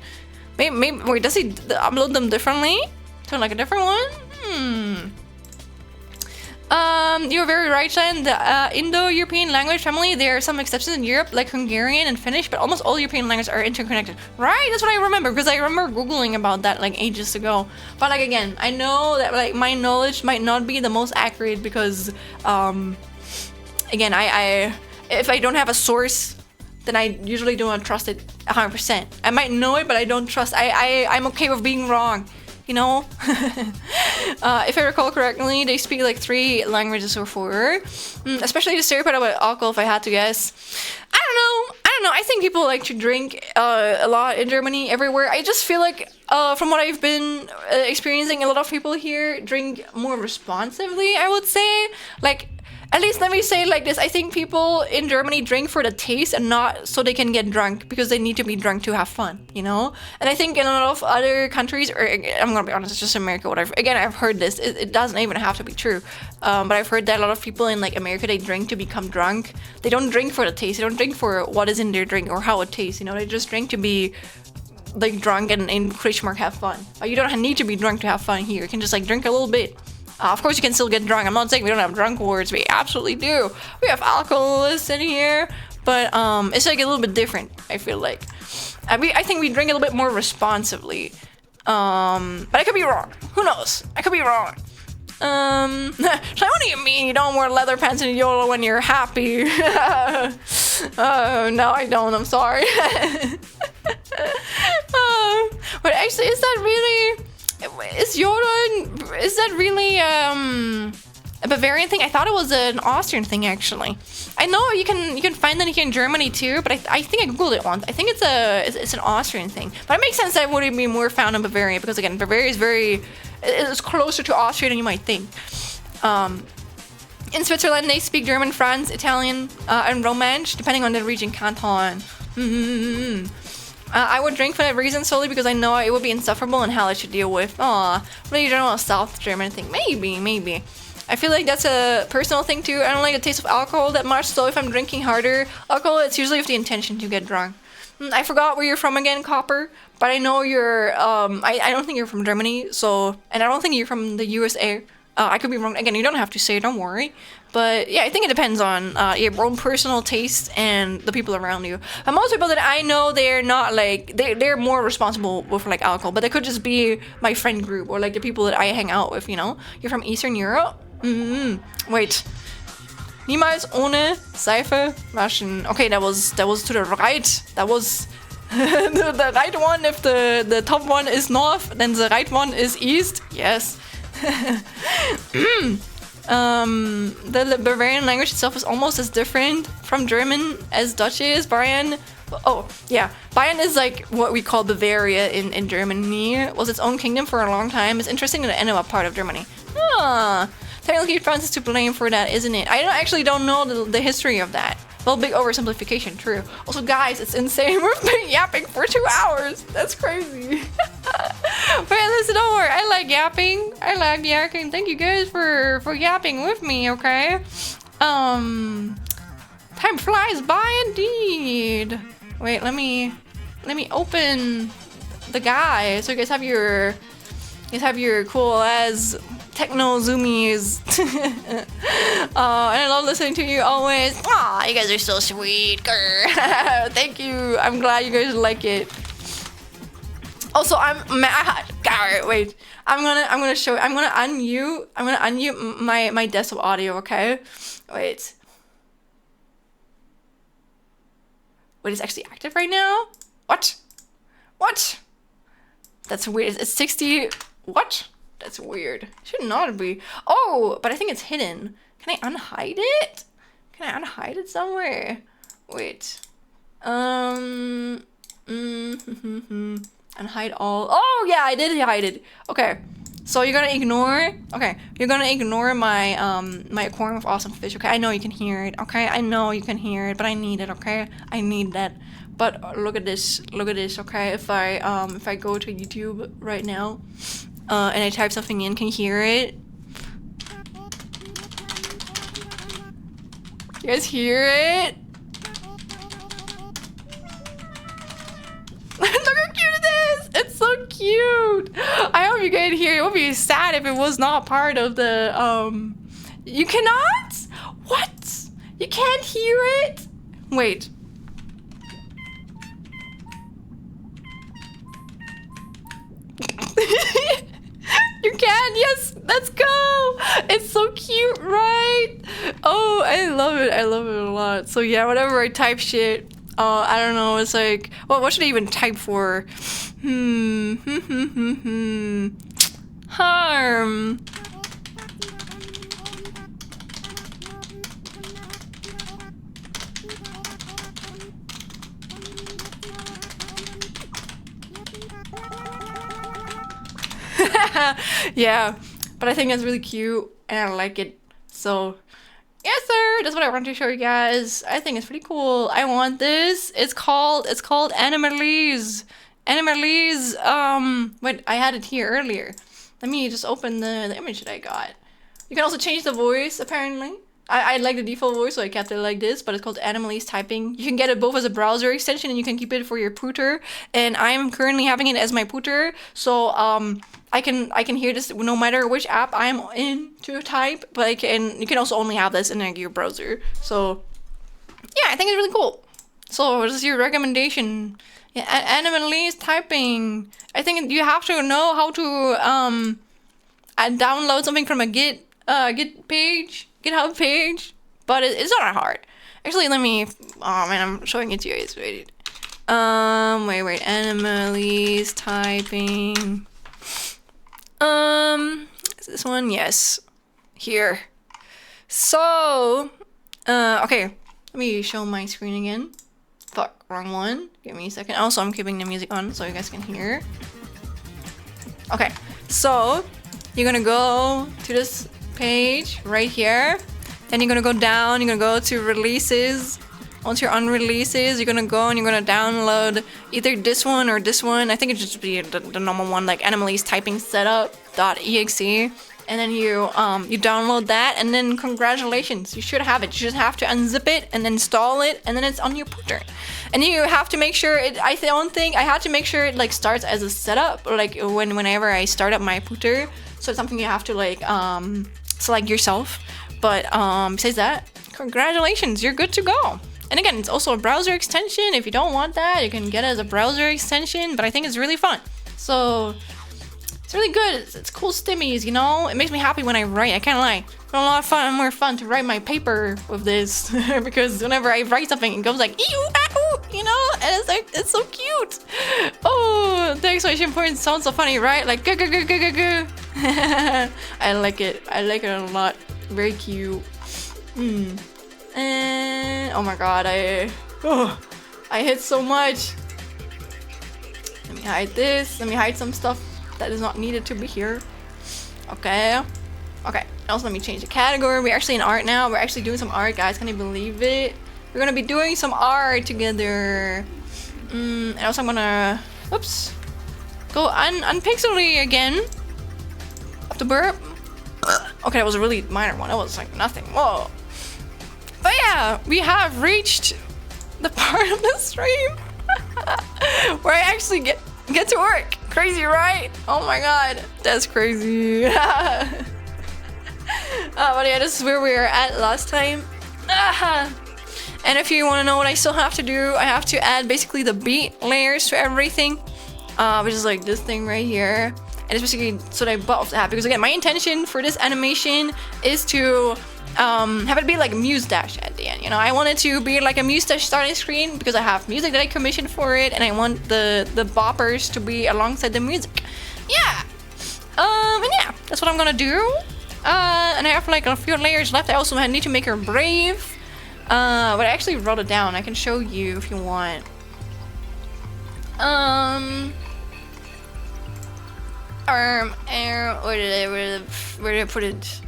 Maybe wait, does he upload them differently to like a different one? You're very right, Shan. The Indo-European language family, there are some exceptions in Europe, like Hungarian and Finnish, but almost all European languages are interconnected. Right? That's what I remember, because I remember Googling about that like ages ago. But like again, I know that like my knowledge might not be the most accurate because, again, I if I don't have a source, then I usually don't trust it 100%. I might know it, but I don't trust. I'm okay with being wrong. You know? If I recall correctly, they speak like 3 languages or 4. Especially the stereotype about alcohol, if I had to guess. I don't know. I think people like to drink a lot in Germany, everywhere. I just feel like, from what I've been experiencing, a lot of people here drink more responsibly, I would say. Like, at least let me say it like this. I think people in Germany drink for the taste and not so they can get drunk, because they need to be drunk to have fun, you know? And I think in a lot of other countries, or I'm gonna be honest, it's just America, whatever. Again, I've heard this. It doesn't even have to be true. But I've heard that a lot of people in like America, they drink to become drunk. They don't drink for the taste. They don't drink for what is in their drink or how it tastes, you know? They just drink to be like drunk and in quotation mark have fun. But you don't need to be drunk to have fun here. You can just like drink a little bit. Of course, you can still get drunk. I'm not saying we don't have drunk words. We absolutely do. We have alcoholists in here, but it's like a little bit different, I feel like. I think we drink a little bit more responsibly. But I could be wrong. Who knows? I could be wrong. So what do you mean you don't wear leather pants and YOLO when you're happy? No, I don't. I'm sorry. But actually, is that really... Is that really a Bavarian thing? I thought it was an Austrian thing, actually. I know you can find that here in Germany too, but I think I googled it once. I think it's an Austrian thing, but it makes sense that it would be more found in Bavaria, because again, Bavaria is it's closer to Austria than you might think. In Switzerland, they speak German, French, Italian, and Romansh, depending on the region, canton. I would drink for that reason, solely because I know it would be insufferable and hellish to deal with. Aw, but you don't know a South German thing. Maybe. I feel like that's a personal thing too. I don't like the taste of alcohol that much, so if I'm drinking harder alcohol, it's usually with the intention to get drunk. I forgot where you're from again, Copper, but I know you're, I don't think you're from Germany, so, and I don't think you're from the USA. I could be wrong. Again, you don't have to say it, don't worry. But yeah, I think it depends on your own personal taste and the people around you. And most people that I know, they're not like, they're more responsible with like alcohol, but they could just be my friend group or like the people that I hang out with, you know? You're from Eastern Europe? Wait. Niemals ohne Seife waschen. Okay, that was to the right. That was the right one. If the top one is north, then the right one is east. Yes. The Bavarian language itself is almost as different from German as Dutch is. Bayern. Oh, yeah. Bayern is like what we call Bavaria in Germany. It was its own kingdom for a long time. It's interesting that it ended up part of Germany. Huh. Technically, France is to blame for that, isn't it? I actually don't know the history of that. Well, big oversimplification, true. Also, guys, it's insane. We've been yapping for 2 hours. That's crazy. But listen, don't worry. I like yapping. I like yakking. Thank you guys for yapping with me, okay? Time flies by indeed. Wait, let me open the guy so you guys have your cool as techno zoomies. And I love listening to you always. Aw, you guys are so sweet. Grr. Thank you. I'm glad you guys like it. Also, I'm mad. Grr, wait. I'm gonna unmute my desktop audio, okay? Wait. Wait, it's actually active right now? What? What? That's weird. It's 60. What? That's weird. Should not be. Oh, but I think it's hidden. Can I unhide it? Can I unhide it somewhere? Wait. Unhide all. Oh yeah, I did hide it. Okay. So you're gonna ignore. Okay, you're gonna ignore my my aquarium of awesome fish. Okay, I know you can hear it. Okay, I know you can hear it, but I need it. Okay, I need that. But look at this. Look at this. Okay, if I go to YouTube right now, and I type something in, can you hear it? You guys hear it? Look how cute it is! It's so cute! I hope you can hear it. It would be sad if it was not part of the, You cannot? What? You can't hear it? Wait. You can? Yes! Let's go! It's so cute, right? Oh, I love it. I love it a lot. So yeah, whenever I type shit, I don't know, it's like, well, what should I even type for? Harm. Yeah, but I think it's really cute and I like it. So yes sir, that's what I wanted to show you guys. I think it's pretty cool. I want this. It's called Animalese. Animalese, wait, I had it here earlier. Let me just open the image that I got. You can also change the voice apparently. I like the default voice, so I kept it like this, but it's called Animalese Typing. You can get it both as a browser extension and you can keep it for your pooter. And I'm currently having it as my pooter, so I can hear this no matter which app I'm in to type, but you can also only have this in your browser. So yeah, I think it's really cool. So this is your recommendation. Yeah, Animalese Typing. I think you have to know how to download something from a GitHub page, but it's not that hard. Actually, let me. Oh man, I'm showing it to you guys. Wait. Wait. Animalese Typing. Is this one? Yes. Here. So, okay. Let me show my screen again. Fuck, wrong one. Give me a second. Also, I'm keeping the music on so you guys can hear. Okay, so you're gonna go to this page right here. Then you're gonna go down. You're gonna go to releases. Once you're on releases, you're gonna go and you're gonna download either this one or this one. I think it should just be the normal one, like Animalese Typing Setup.exe. And then you download that, and then congratulations, you should have it. You just have to unzip it and install it, and then it's on your pooter. And you have to make sure it. I don't think I had to make sure it like starts as a setup, like whenever I start up my pooter. So it's something you have to like select yourself. But besides that, congratulations, you're good to go. And again, it's also a browser extension. If you don't want that, you can get it as a browser extension. But I think it's really fun. So it's really good. It's cool stimmies, you know? It makes me happy when I write. I can't lie. It's a lot of fun, more fun to write my paper with this. Because whenever I write something, it goes like, ew, ow, you know? And it's like, it's so cute. Oh, the exclamation point sounds so funny, right? Like, I like it. I like it a lot. Very cute. And oh my god, I hit so much. Let me hide this. Let me hide some stuff that is not needed to be here. Okay. Okay. Also, let me change the category. We're actually in art now. We're actually doing some art, guys. Can you believe it? We're gonna be doing some art together. And also, I'm gonna, oops, go unpixely again. Up the burp. Okay, that was a really minor one. That was like nothing. Whoa. But yeah, we have reached the part of the stream where I actually get to work. Crazy, right? Oh my god, that's crazy. But yeah, this is where we were at last time. And if you want to know what I still have to do, I have to add basically the beat layers to everything, which is like this thing right here. And it's basically so that I buff that, because again, my intention for this animation is to have it be like a mustache at the end. You know, I want it to be like a mustache starting screen because I have music that I commissioned for it, and I want the boppers to be alongside the music. Yeah. And yeah, that's what I'm gonna do. And I have like a few layers left. I also need to make her brave. But I actually wrote it down. I can show you if you want. Where did I put it?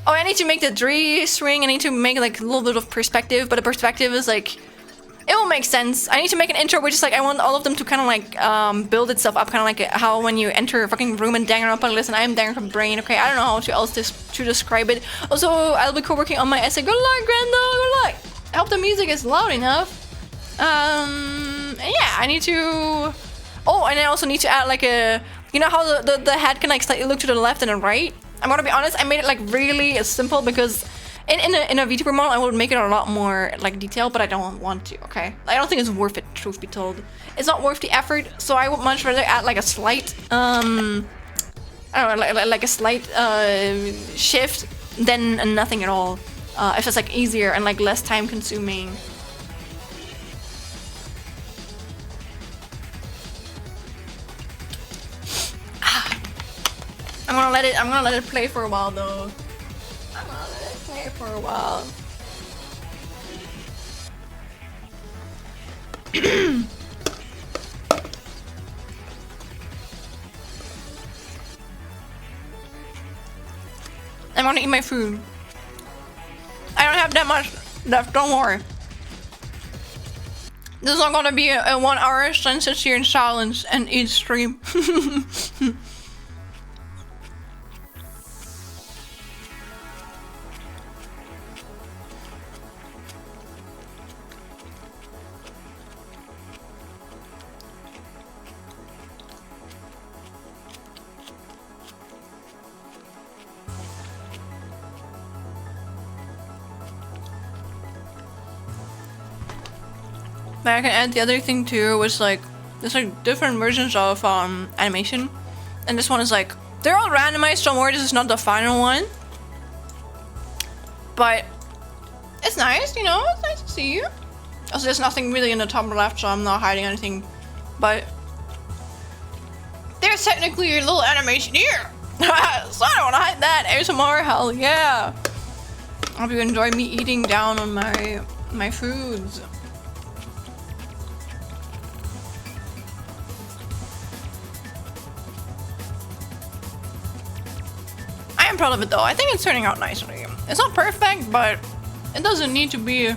Oh, I need to make the tree swing. I need to make like a little bit of perspective, but the perspective is like, it will make sense. I need to make an intro which is like, I want all of them to kind of like build itself up, kind of like how when you enter a fucking room and Danganronpa, listen, I am Danganronpa brain. Okay, I don't know how else to describe it. Also, I'll be co-working on my essay. Good luck, Grando. Good luck. I hope the music is loud enough. Yeah, I need to. Oh, and I also need to add like a. You know how the head can like slightly look to the left and the right? I'm gonna be honest, I made it like really simple because in a VTuber model I would make it a lot more like detailed, but I don't want to, okay? I don't think it's worth it, truth be told. It's not worth the effort, so I would much rather add like a slight, I don't know, like a slight shift than nothing at all. If it's like easier and like less time consuming. I'm gonna let it play for a while though. I'm gonna let it play for a while. I'm gonna eat my food. I don't have that much left, don't worry. This is not gonna be a 1 hour sunset here in silence and eat stream. But I can add the other thing too, which like there's like different versions of animation, and this one is like they're all randomized. Don't worry, this is not the final one, but it's nice, you know. It's nice to see you. Also, there's nothing really in the top left, so I'm not hiding anything. But there's technically a little animation here, so I don't want to hide that. ASMR, hell yeah! I hope you enjoy me eating down on my foods. I'm proud of it though. I think it's turning out nicely. It's not perfect, but it doesn't need to be.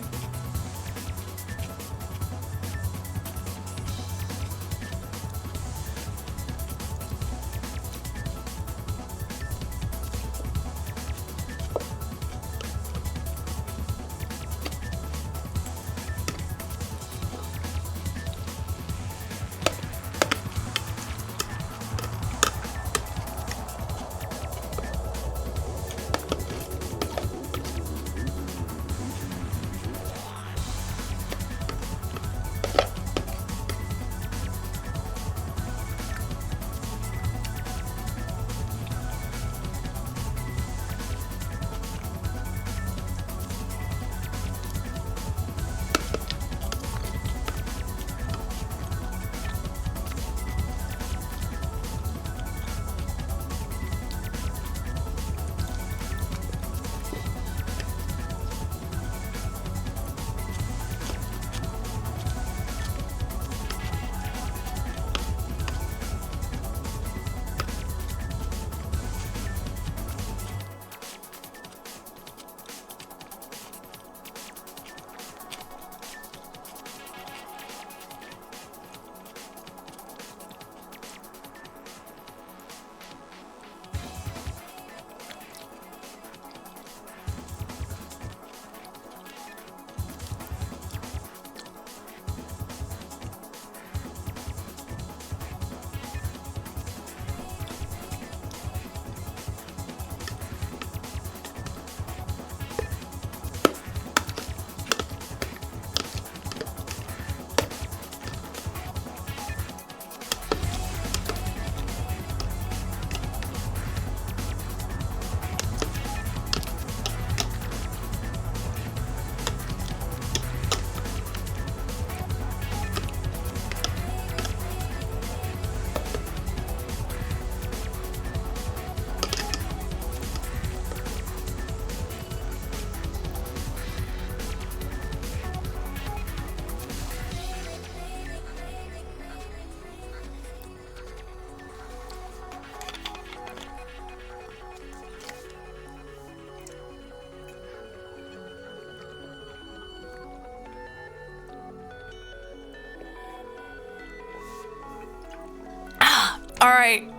Alright.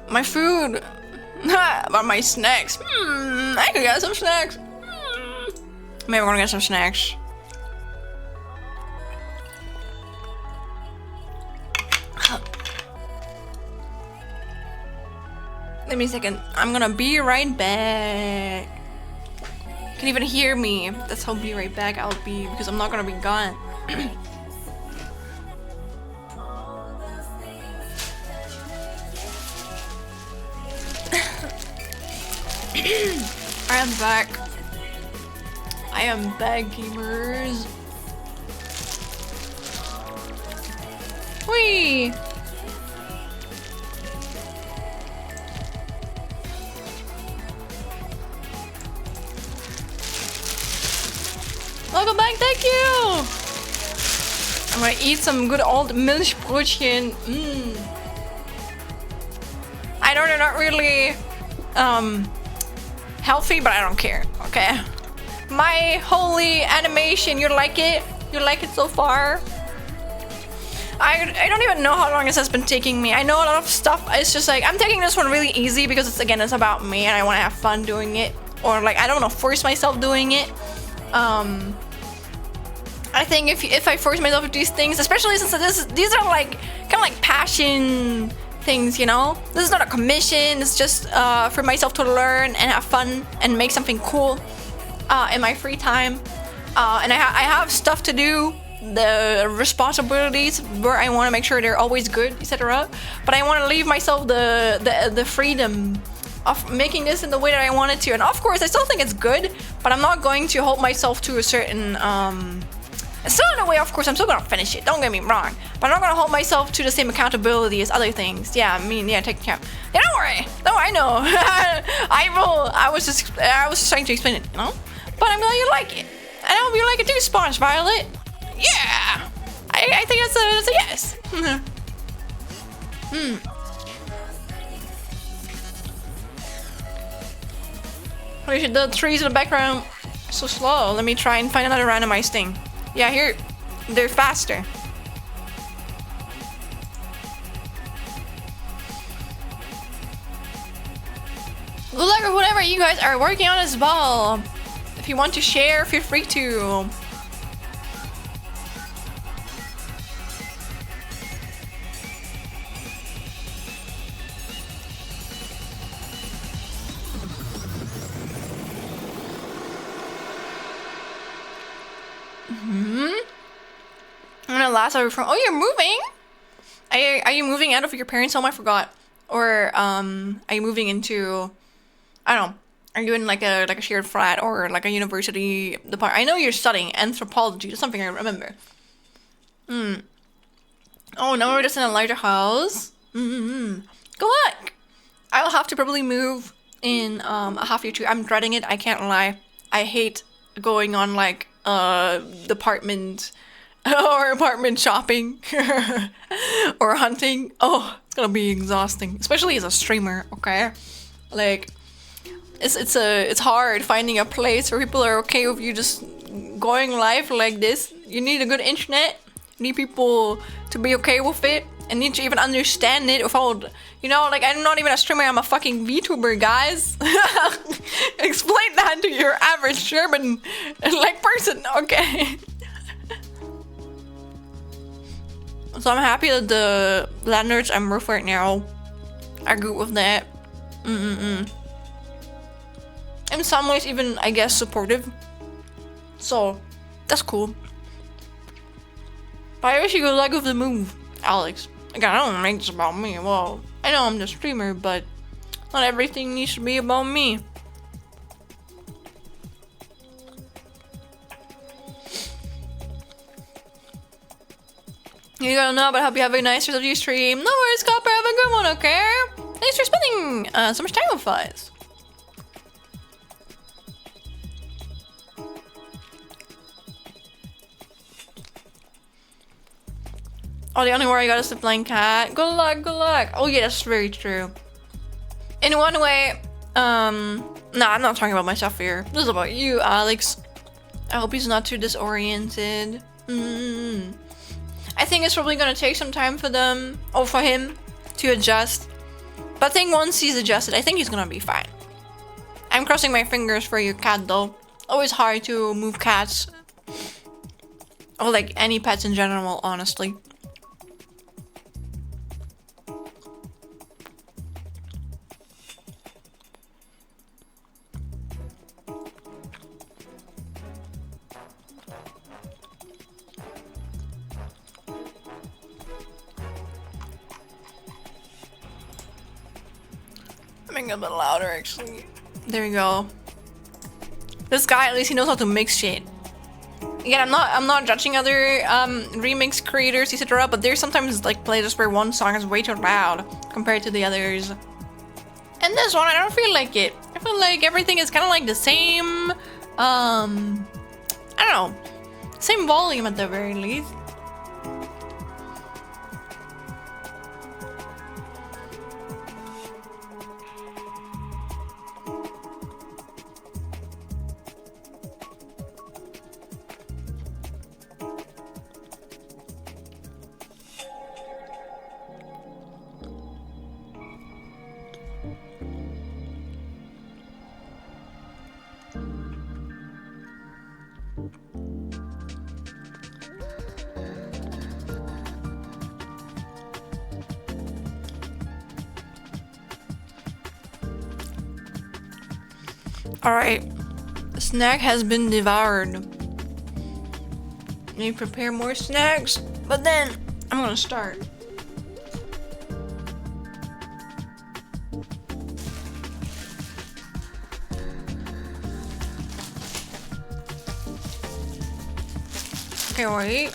My food. About my snacks. I could get some snacks. Maybe we're gonna get some snacks. Give me a second. I'm gonna be right back. You can even hear me. That's how be right back I'll be, because I'm not gonna be gone. I am back. I am back, gamers. Whee! Welcome back, thank you! I'm gonna eat some good old Milchbrötchen. I know they're not really healthy, but I don't care, okay? My holy animation, you like it? You like it so far? I don't even know how long this has been taking me. I know a lot of stuff. It's just like, I'm taking this one really easy because it's, again, it's about me and I want to have fun doing it. Or like, I don't want to force myself doing it. I think if I force myself to do these things, especially since these are like, kind of like passion things, you know? This is not a commission, it's just for myself to learn and have fun and make something cool in my free time. And I have stuff to do, the responsibilities where I want to make sure they're always good, etc. But I want to leave myself the freedom of making this in the way that I want it to. And of course, I still think it's good, but I'm not going to hold myself to a certain still in a way, of course, I'm still gonna finish it, don't get me wrong. But I'm not gonna hold myself to the same accountability as other things. Yeah, I mean, yeah, take account. Yeah, don't worry. No, I know. I was just trying to explain it, you know? But I'm glad you like it. I hope you like it too, Sponge Violet. Yeah! I think that's a yes. Holy shit, the trees in the background so slow. Let me try and find another randomized thing. Yeah, here, they're faster. Good luck with whatever you guys are working on as well. If you want to share, feel free to. I'm gonna last over from. Oh, you're moving? Are you moving out of your parents' home? I forgot. Or are you moving into? I don't know. Are you in like a shared flat or like a university department? I know you're studying anthropology. That's something I remember. Oh, now we're just in a larger house. Good luck. I'll have to probably move in a half year too. I'm dreading it. I can't lie. I hate going on like department or apartment shopping or hunting. Oh, it's gonna be exhausting, especially as a streamer. Okay, like it's hard finding a place where people are okay with you just going live like this. You need a good internet. You need people to be okay with it and need to even understand it without, you know, like I'm not even a streamer, I'm a fucking VTuber, guys. Explain that to your average German like person, okay? So I'm happy that the landlords I'm with right now are good with that. In some ways even, I guess, supportive. So, that's cool. But I wish you good luck with the move, Alex. Again, I don't think it's about me. Well, I know I'm the streamer, but not everything needs to be about me. You gotta know, but I hope you have a nice rest of your stream. No worries, Copper. Have a good one, okay? Thanks for spending so much time with us. Oh, the only worry I got is the blind cat. Good luck, good luck. Oh yeah, that's very true. In one way, no, I'm not talking about myself here. This is about you, Alex. I hope he's not too disoriented. I think it's probably gonna take some time for them, or for him, to adjust. But I think once he's adjusted, I think he's gonna be fine. I'm crossing my fingers for your cat though. Always hard to move cats. Or like any pets in general, honestly. Make it a bit louder actually. There you go. This guy, at least he knows how to mix shit. Again, I'm not judging other remix creators, etc. But there's sometimes like playlists where one song is way too loud compared to the others. And this one, I don't feel like it. I feel like everything is kind of like the same. I don't know, same volume at the very least. Alright, the snack has been devoured. Let me prepare more snacks, but then I'm gonna start. Okay, wait.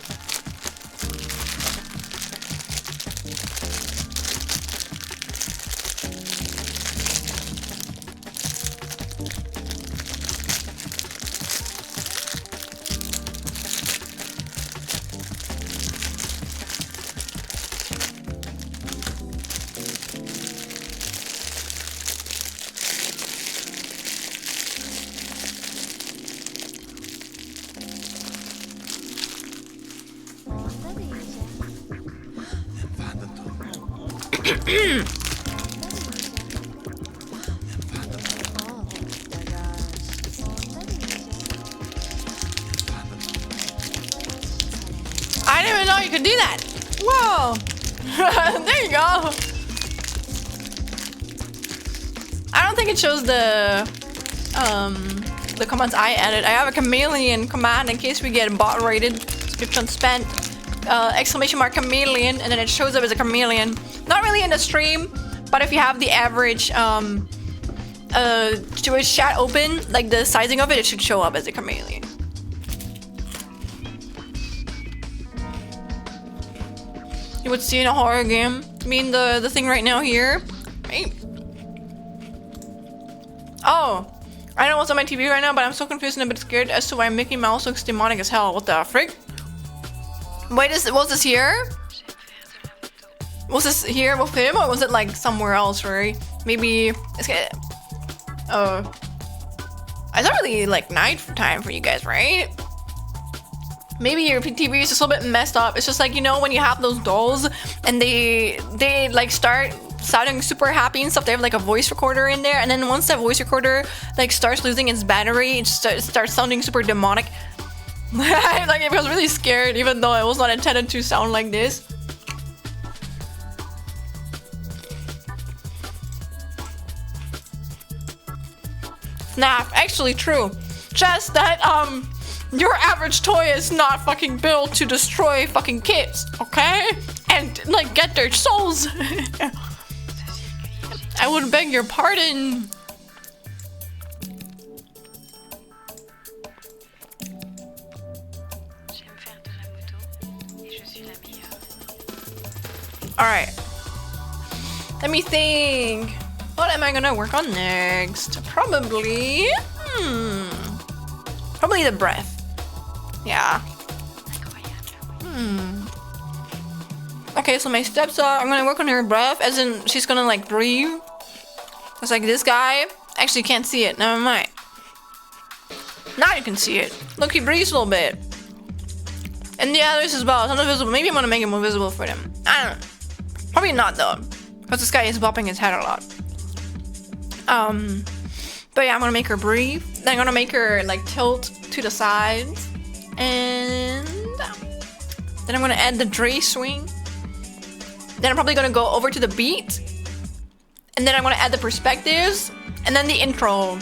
I didn't even know you could do that. Whoa. There you go. I don't think it shows the commands I added. I have a chameleon command in case we get bot rated. Description spent. Exclamation mark chameleon, and then it shows up as a chameleon. Not really in the stream, but if you have the average Twitch chat open, like the sizing of it, it should show up as a chameleon. You would see in a horror game. I mean the thing right now here. Maybe. Oh, I know what's on my TV right now, but I'm so confused and a bit scared as to why Mickey Mouse looks demonic as hell. What the frick? Wait, was this here? Was this here with him, or was it like somewhere else, right? Maybe it's not really like night time for you guys, right? Maybe your TV is just a little bit messed up. It's just like, you know, when you have those dolls and they like start sounding super happy and stuff, they have like a voice recorder in there, and then once that voice recorder like starts losing its battery, it starts sounding super demonic. Like, I was really scared, even though it was not intended to sound like this. Snap, actually true. Just that your average toy is not fucking built to destroy fucking kids, okay? And like get their souls. I would beg your pardon. Alright. Let me think. What am I gonna work on next? Probably the breath. Yeah. Okay, so my steps are I'm gonna work on her breath, as in she's gonna like breathe. It's like this guy. Actually can't see it, never mind. Now you can see it. Look, he breathes a little bit. And the others as well, it's not visible. Maybe I'm gonna make it more visible for them. I don't know. Probably not though. But this guy is bopping his head a lot. But yeah, I'm gonna make her breathe. Then I'm gonna make her like tilt to the sides. And then I'm gonna add the Dre swing. Then I'm probably gonna go over to the beat. And then I'm gonna add the perspectives. And then the intro.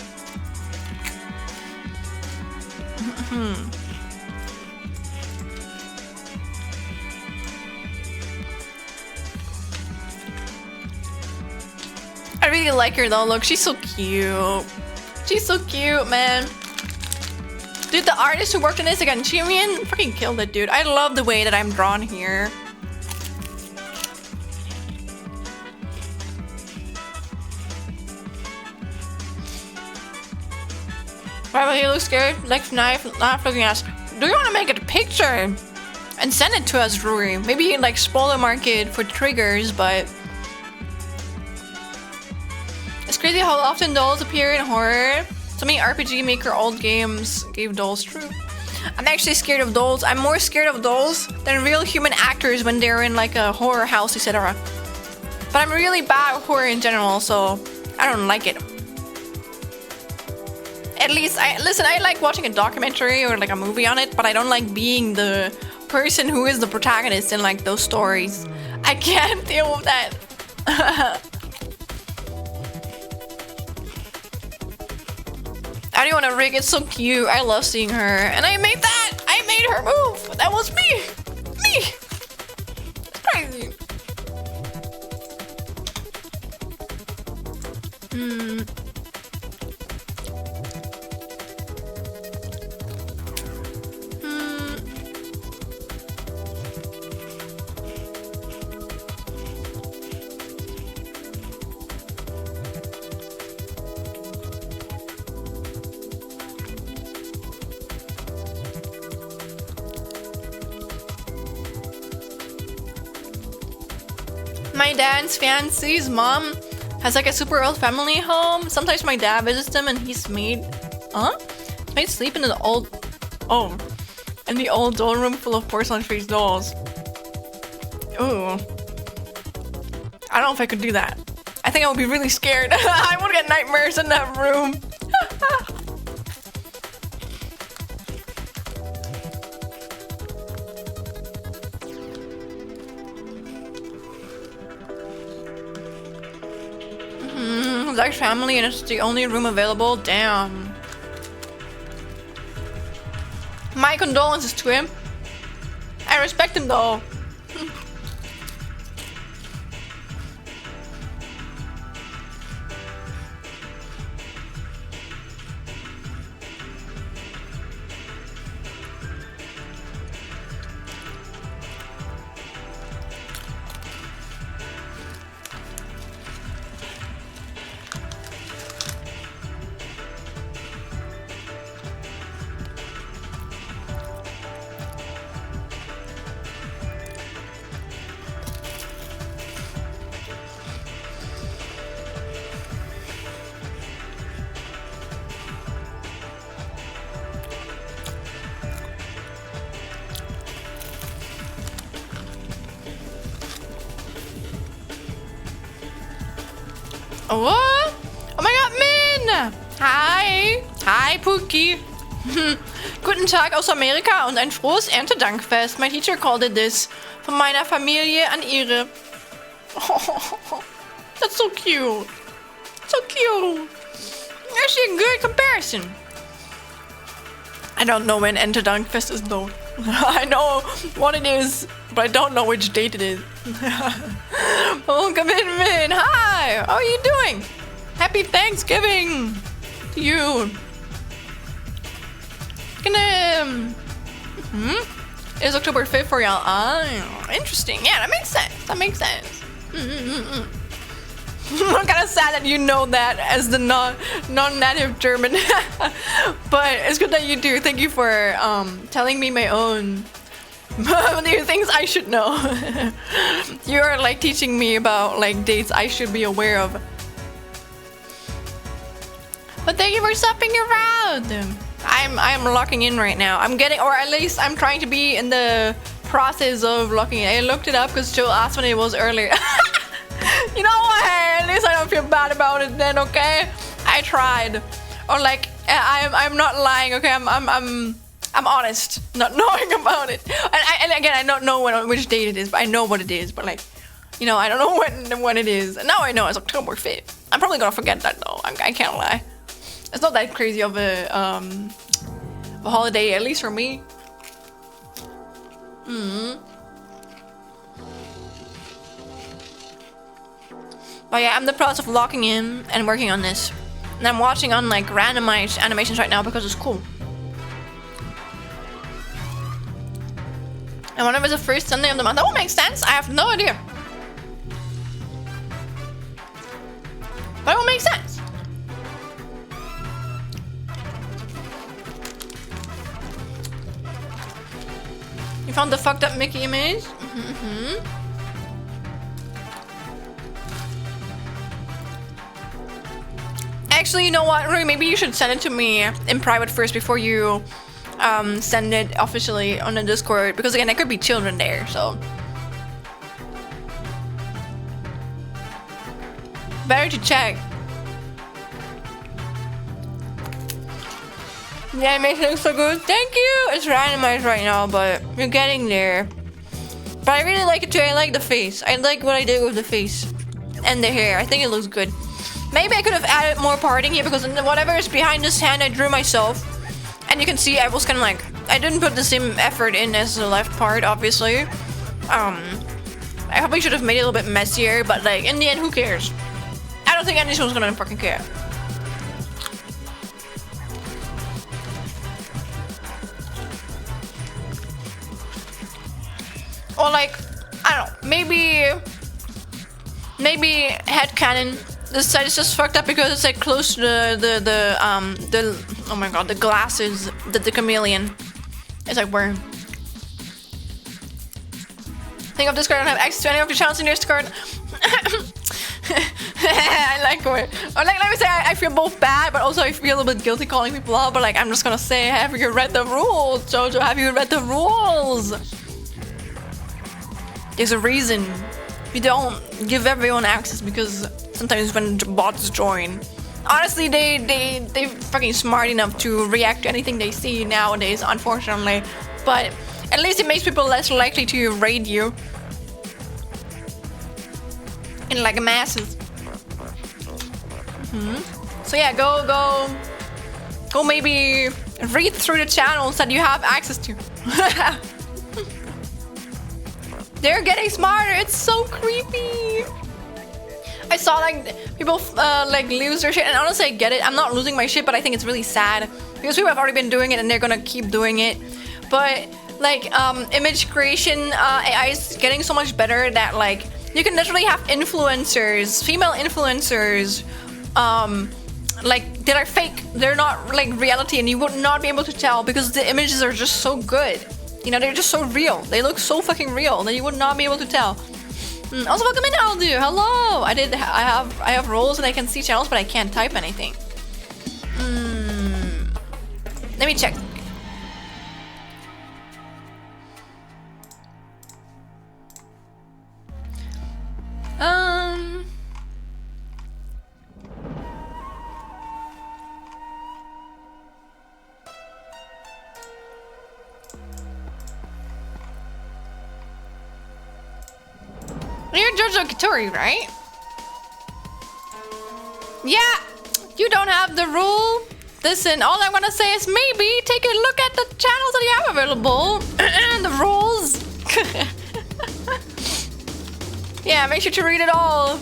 I really like her though. Look, she's so cute. She's so cute, man. Dude, the artist who worked on this again, Chimian, fucking killed it, dude. I love the way that I'm drawn here. Why will he look scared? Like knife, laugh, looking at us. Do you want to make a picture and send it to us, Ruri? Maybe like spoiler market for triggers, but it's crazy how often dolls appear in horror. So many RPG Maker old games gave dolls true. I'm actually scared of dolls. I'm more scared of dolls than real human actors when they're in like a horror house, etc. But I'm really bad at horror in general, so I don't like it. At least, I like watching a documentary or like a movie on it, but I don't like being the person who is the protagonist in like those stories. I can't deal with that. I don't want to rig. It's so cute. I love seeing her. And I made that. I made her move. That was me. Me. It's crazy. My dad's fiance's mom has like a super old family home. Sometimes my dad visits them and he's made sleep in the old doll room full of porcelain face dolls. Ooh. I don't know if I could do that. I think I would be really scared. I would get nightmares in that room. Zach's family and it's the only room available. Damn. My condolences to him. I respect him though. What? Oh my god, Min! Hi! Hi, Pookie! Guten Tag aus Amerika und ein frohes Erntedankfest. My teacher called it this. Von meiner Familie an ihre. Oh, that's so cute. So cute. Actually a good comparison. I don't know when Erntedankfest is though. I know what it is, but I don't know which date it is. Welcome in, Min. Hi. How are you doing? Happy Thanksgiving to you. It's October 5th for y'all. Interesting. Yeah, that makes sense. That makes sense. I'm kind of sad that you know that as the non-native German. But it's good that you do. Thank you for telling me my own things I should know. You are like teaching me about like dates I should be aware of. But thank you for stopping around. I'm locking in right now. I'm getting, or at least I'm trying to be in the process of locking in. I looked it up because Joe asked when it was earlier. You know what? Hey, at least I don't feel bad about it then, okay? I tried. Or like, I'm not lying, okay? I'm honest, not knowing about it. And again, I don't know which date it is, but I know what it is. But like, you know, I don't know when it is. And now I know it's October 5th. I'm probably gonna forget that though. I can't lie. It's not that crazy of a holiday, at least for me. But yeah, I'm in the process of locking in and working on this. And I'm watching on like randomized animations right now because it's cool. And whenever it's the first Sunday of the month, that would make sense. I have no idea. But it will make sense. You found the fucked up Mickey image? Actually, you know what, Rui, maybe you should send it to me in private first before you send it officially on the Discord, because again, there could be children there, so better to check. The animation looks so good. Thank you. It's randomized right now, but you're getting there. But I really like it too. I like the face. I like what I did with the face and the hair. I think it looks good. Maybe I could have added more parting here, because whatever is behind this hand I drew myself. And you can see I was kind of like, I didn't put the same effort in as the left part, obviously. I probably should have made it a little bit messier, but like, in the end, who cares? I don't think anyone's gonna fucking care. Or like, I don't know, maybe headcanon. This side is just fucked up because it's like close to the oh my god, the glasses that the chameleon is like wearing. Think of Discord, I don't have access to any of your channels in your Discord. I like it. Or like, let me say, I feel both bad, but also I feel a little bit guilty calling people out. But like, I'm just gonna say, have you read the rules, Jojo? Have you read the rules? There's a reason we don't give everyone access, because sometimes when bots join, honestly, they fucking smart enough to react to anything they see nowadays, unfortunately. But at least it makes people less likely to raid you in like masses. So yeah, go maybe read through the channels that you have access to. They're getting smarter. It's so creepy. I saw like people like lose their shit, and honestly I get it. I'm not losing my shit, but I think it's really sad because people have already been doing it and they're gonna keep doing it. But like image creation AI is getting so much better that like you can literally have influencers, female influencers, like that are fake. They're not like reality, and you would not be able to tell because the images are just so good. You know, they're just so real. They look so fucking real that you would not be able to tell. Also, welcome in, Aldu. Hello. I have roles and I can see channels, but I can't type anything. Let me check. You're Jojo Kitori, right? Yeah, you don't have the rule. Listen, all I'm gonna say is maybe take a look at the channels that you have available and the rules. Yeah, make sure to read it all.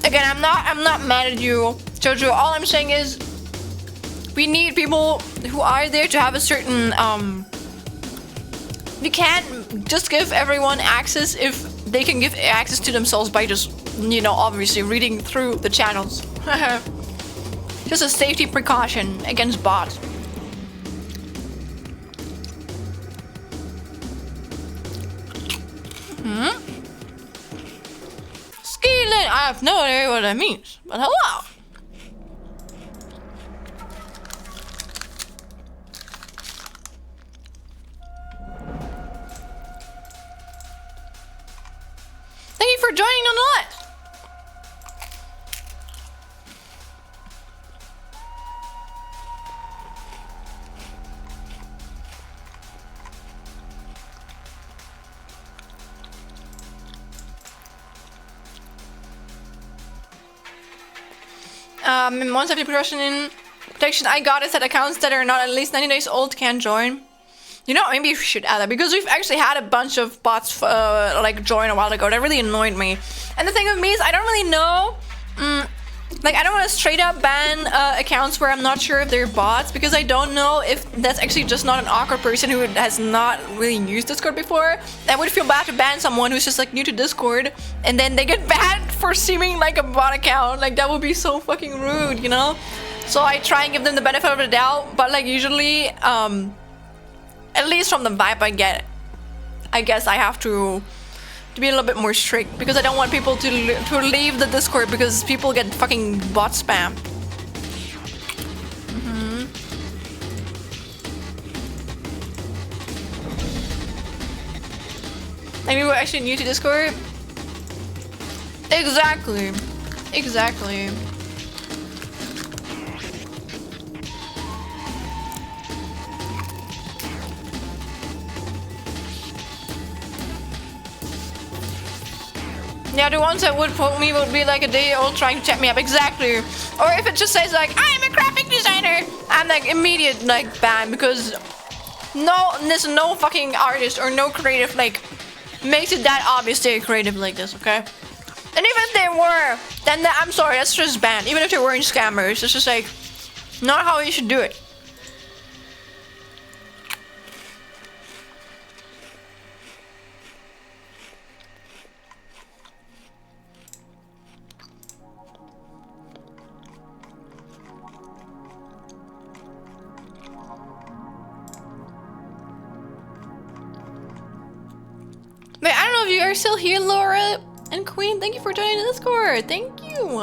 Again, I'm not mad at you, Jojo. All I'm saying is we need people who are there to have a certain you can't just give everyone access if they can give access to themselves by just, you know, obviously reading through the channels. Just a safety precaution against bots. Skeleton, I have no idea what that means, but hello. for joining nonetheless. Once after progression in protection, I got it that accounts that are not at least 90 days old can join. You know, maybe we should add that because we've actually had a bunch of bots like join a while ago. That really annoyed me. And the thing with me is I don't really know. Like I don't want to straight up ban accounts where I'm not sure if they're bots because I don't know if that's actually just not an awkward person who has not really used Discord before. I would feel bad to ban someone who's just like new to Discord and then they get banned for seeming like a bot account. Like that would be so fucking rude, you know? So I try and give them the benefit of the doubt, but like usually, at least from the vibe I get, I guess I have to be a little bit more strict because I don't want people to leave the Discord because people get fucking bot spam. Like people are actually new to Discord. Exactly. Exactly. Yeah, the ones that would quote me would be like a day old trying to chat me up. Exactly. Or if it just says like, I'm a graphic designer, I'm like immediate like ban because there's no fucking artist or no creative like makes it that obvious they're creative like this, okay? And even if they were, then I'm sorry, that's just banned. Even if they weren't scammers, it's just like not how you should do it. Wait, I don't know if you are still here, Laura and Queen. Thank you for joining the Discord. Thank you.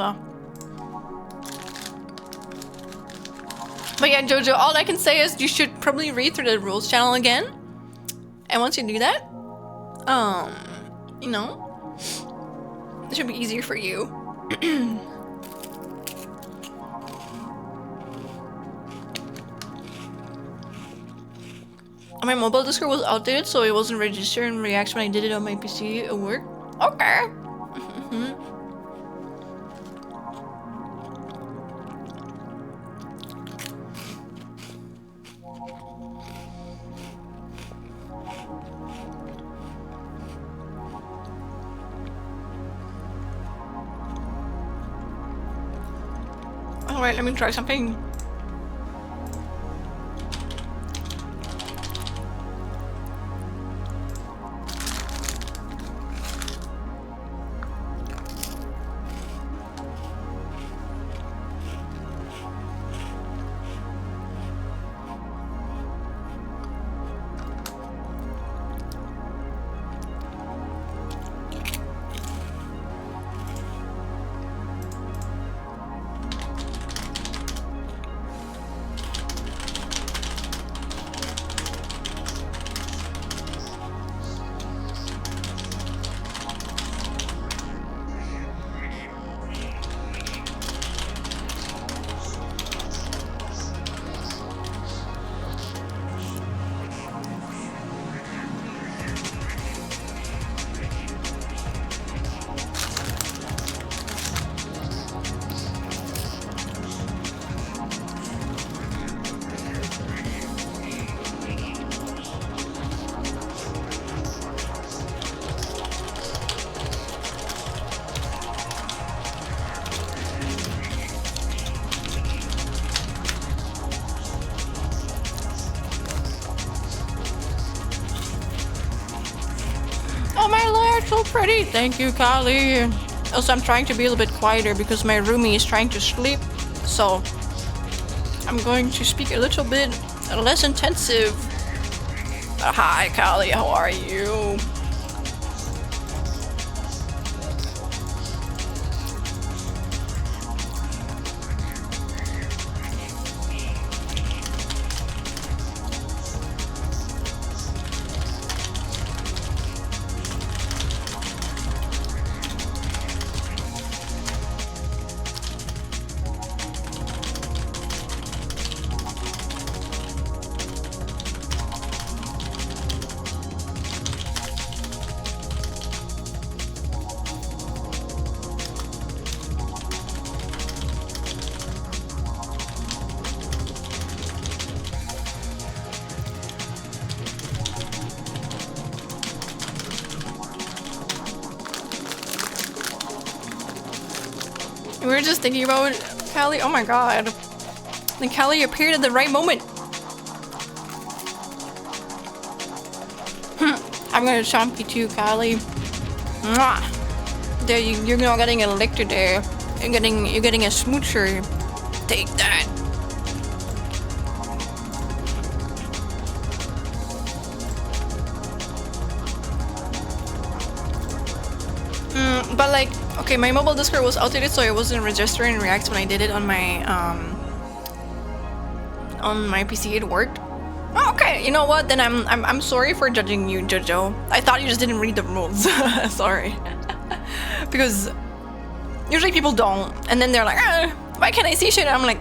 But yeah, Jojo, all I can say is you should probably read through the rules channel again. And once you do that, you know, it should be easier for you. My mobile Discord was outdated, so it wasn't registered in React when I did it on my PC at work. Okay. Alright, let me try something. Pretty, thank you, Kali. Also, I'm trying to be a little bit quieter because my roomie is trying to sleep, so I'm going to speak a little bit less intensive. Hi, Kali, how are you? We were just thinking about Callie. Oh my god. Then Callie appeared at the right moment. I'm gonna chomp you too, Callie. Mwah. There, you're not getting a lick today. You're getting a smoocher. Take that. But like, okay, my mobile Discord was outdated, so it wasn't registering reacts when I did it on my PC. It worked. Oh, okay, you know what? Then I'm sorry for judging you, Jojo. I thought you just didn't read the rules. Sorry. Because usually people don't, and then they're like, why can't I see shit? And I'm like,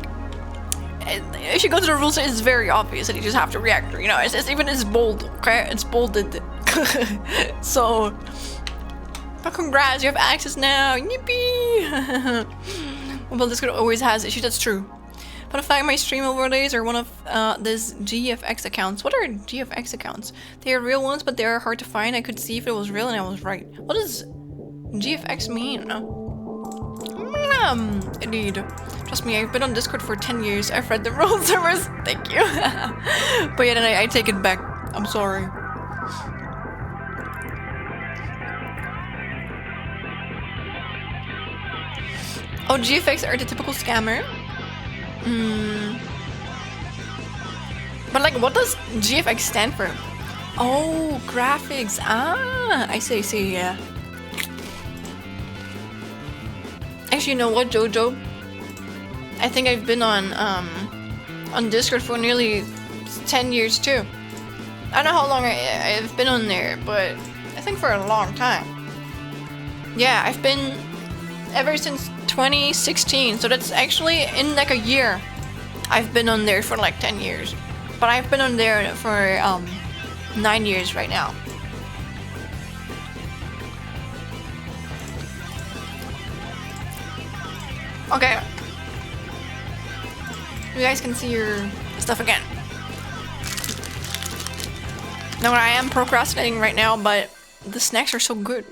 if you go to the rules, it's very obvious that you just have to react. You know, it's bold. Okay, it's bolded. So, but congrats, you have access now. Yippee! Well, Discord always has issues. That's true. But in fact, my stream overlays are one of this GFX accounts. What are GFX accounts? They are real ones, but they are hard to find. I could see if it was real, and I was right. What does GFX mean? Indeed. Trust me, I've been on Discord for 10 years. I've read the rules servers. Thank you. But yeah, then I take it back. I'm sorry. Oh, GFX are the typical scammer. But like, what does GFX stand for? Oh, graphics. Ah, I see, yeah. Actually, you know what, Jojo? I think I've been on Discord for nearly 10 years too. I don't know how long I've been on there, but I think for a long time. Yeah, I've been ever since 2016, so that's actually in like a year. I've been on there for like 10 years, but I've been on there for 9 years right now. Okay, you guys can see your stuff again. Now I am procrastinating right now, but the snacks are so good.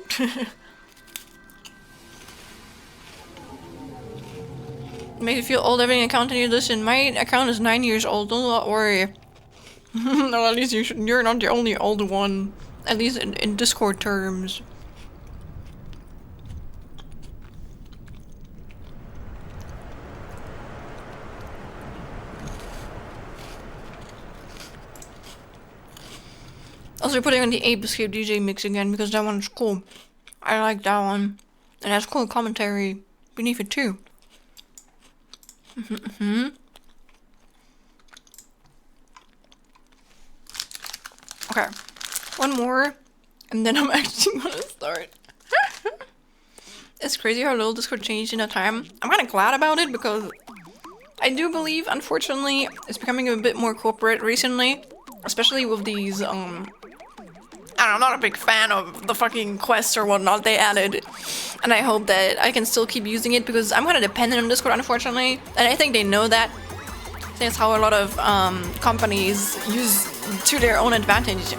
Makes you feel old having an account and you listen. My account is 9 years old, don't worry. No, at least you're not the only old one. At least in Discord terms. Also putting on the Ape Escape DJ mix again because that one's cool. I like that one. And has cool commentary beneath it too. Okay, one more, and then I'm actually gonna start. It's crazy how little Discord changed in a time. I'm kind of glad about it because I do believe, unfortunately, it's becoming a bit more corporate recently, especially with these, I'm not a big fan of the fucking quests or whatnot they added. And I hope that I can still keep using it because I'm kind of dependent on Discord, unfortunately. And I think they know that. That's how a lot of companies use to their own advantage.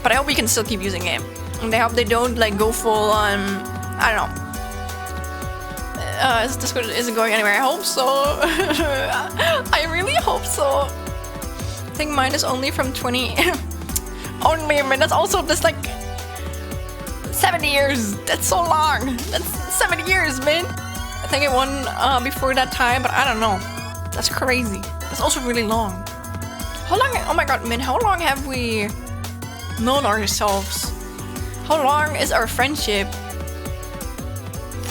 But I hope we can still keep using it. And I hope they don't like go full on, I don't know. Discord isn't going anywhere. I hope so. I really hope so. I think mine is only from 20... Only, man, that's also just like 70 years. That's so long. That's 70 years, man. I think it won before that time, but I don't know. That's crazy. That's also really long. How long? Oh my god, man, how long have we known ourselves? How long is our friendship?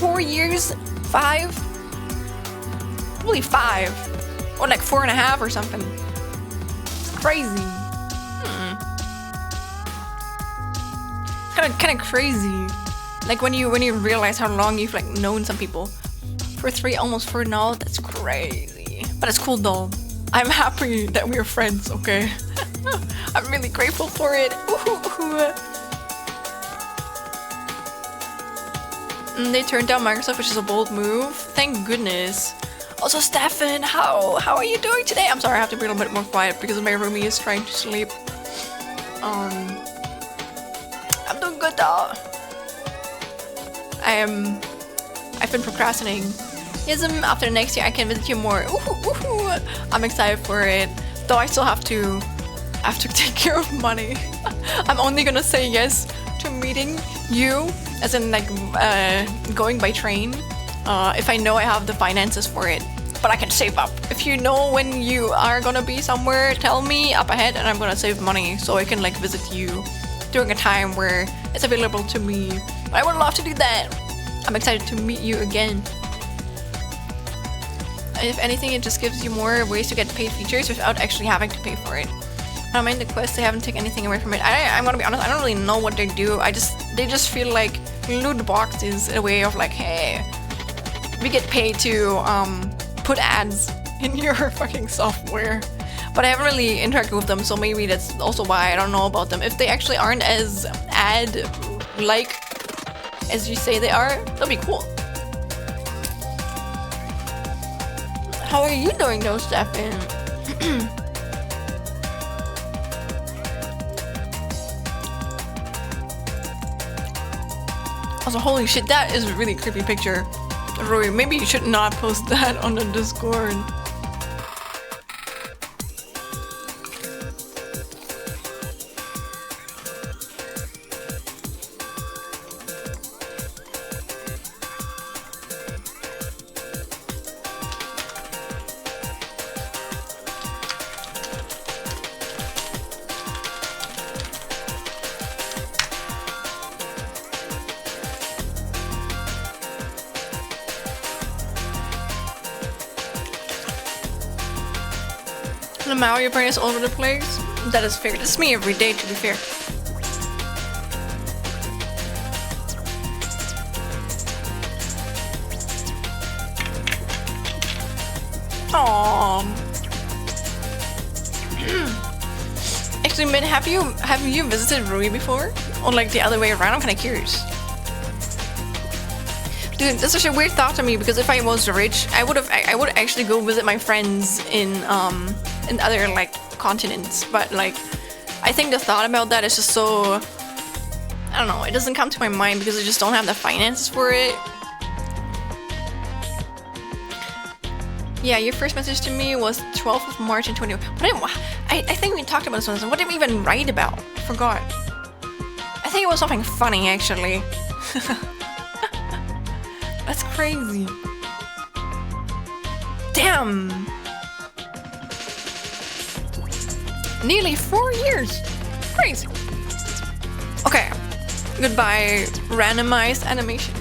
4 years? 5? Probably 5. Or like 4.5 or something. It's crazy. Kind of crazy, like when you realize how long you've like known some people. For 3, almost 4 now. That's crazy, but it's cool though. I'm happy that we're friends. Okay. I'm really grateful for it. And they turned down Microsoft, which is a bold move. Thank goodness. Also, Stefan, how are you doing today? I'm sorry, I have to be a little bit more quiet because my roomie is trying to sleep. I'm doing good though. I am I've been procrastinating. Yes, after next year I can visit you more. Ooh, I'm excited for it. Though I still have to take care of money. I'm only gonna say yes to meeting you, as in like going by train, if I know I have the finances for it. But I can save up. If you know when you are gonna be somewhere, tell me up ahead and I'm gonna save money so I can like visit you during a time where it's available to me. I would love to do that. I'm excited to meet you again. If anything, it just gives you more ways to get paid features without actually having to pay for it. I don't mind the quests, they haven't taken anything away from it. I'm gonna be honest, I don't really know what they do. They just feel like loot boxes in a way of like, hey, we get paid to put ads in your fucking software. But I haven't really interacted with them, so maybe that's also why I don't know about them. If they actually aren't as ad-like as you say they are, that'll be cool. How are you doing though, Stefan? Also, holy shit, that is a really creepy picture. Rory, maybe you should not post that on the Discord. The Mario brain is all over the place. That is fair. It's me every day, to be fair. Aww. Actually, Min, have you visited Rui before? Or like the other way around? I'm kind of curious. Dude, that's such a weird thought to me, because if I was rich, I would actually go visit my friends in other like continents. But like, I think the thought about that is just so, I don't know, it doesn't come to my mind because I just don't have the finances for it. Yeah, your first message to me was 12th of March in 2021. I think we talked about this one. What did we even write about? I forgot. I think it was something funny, actually. That's crazy. Damn. Nearly 4 years. Crazy. Okay. Goodbye, randomized animation.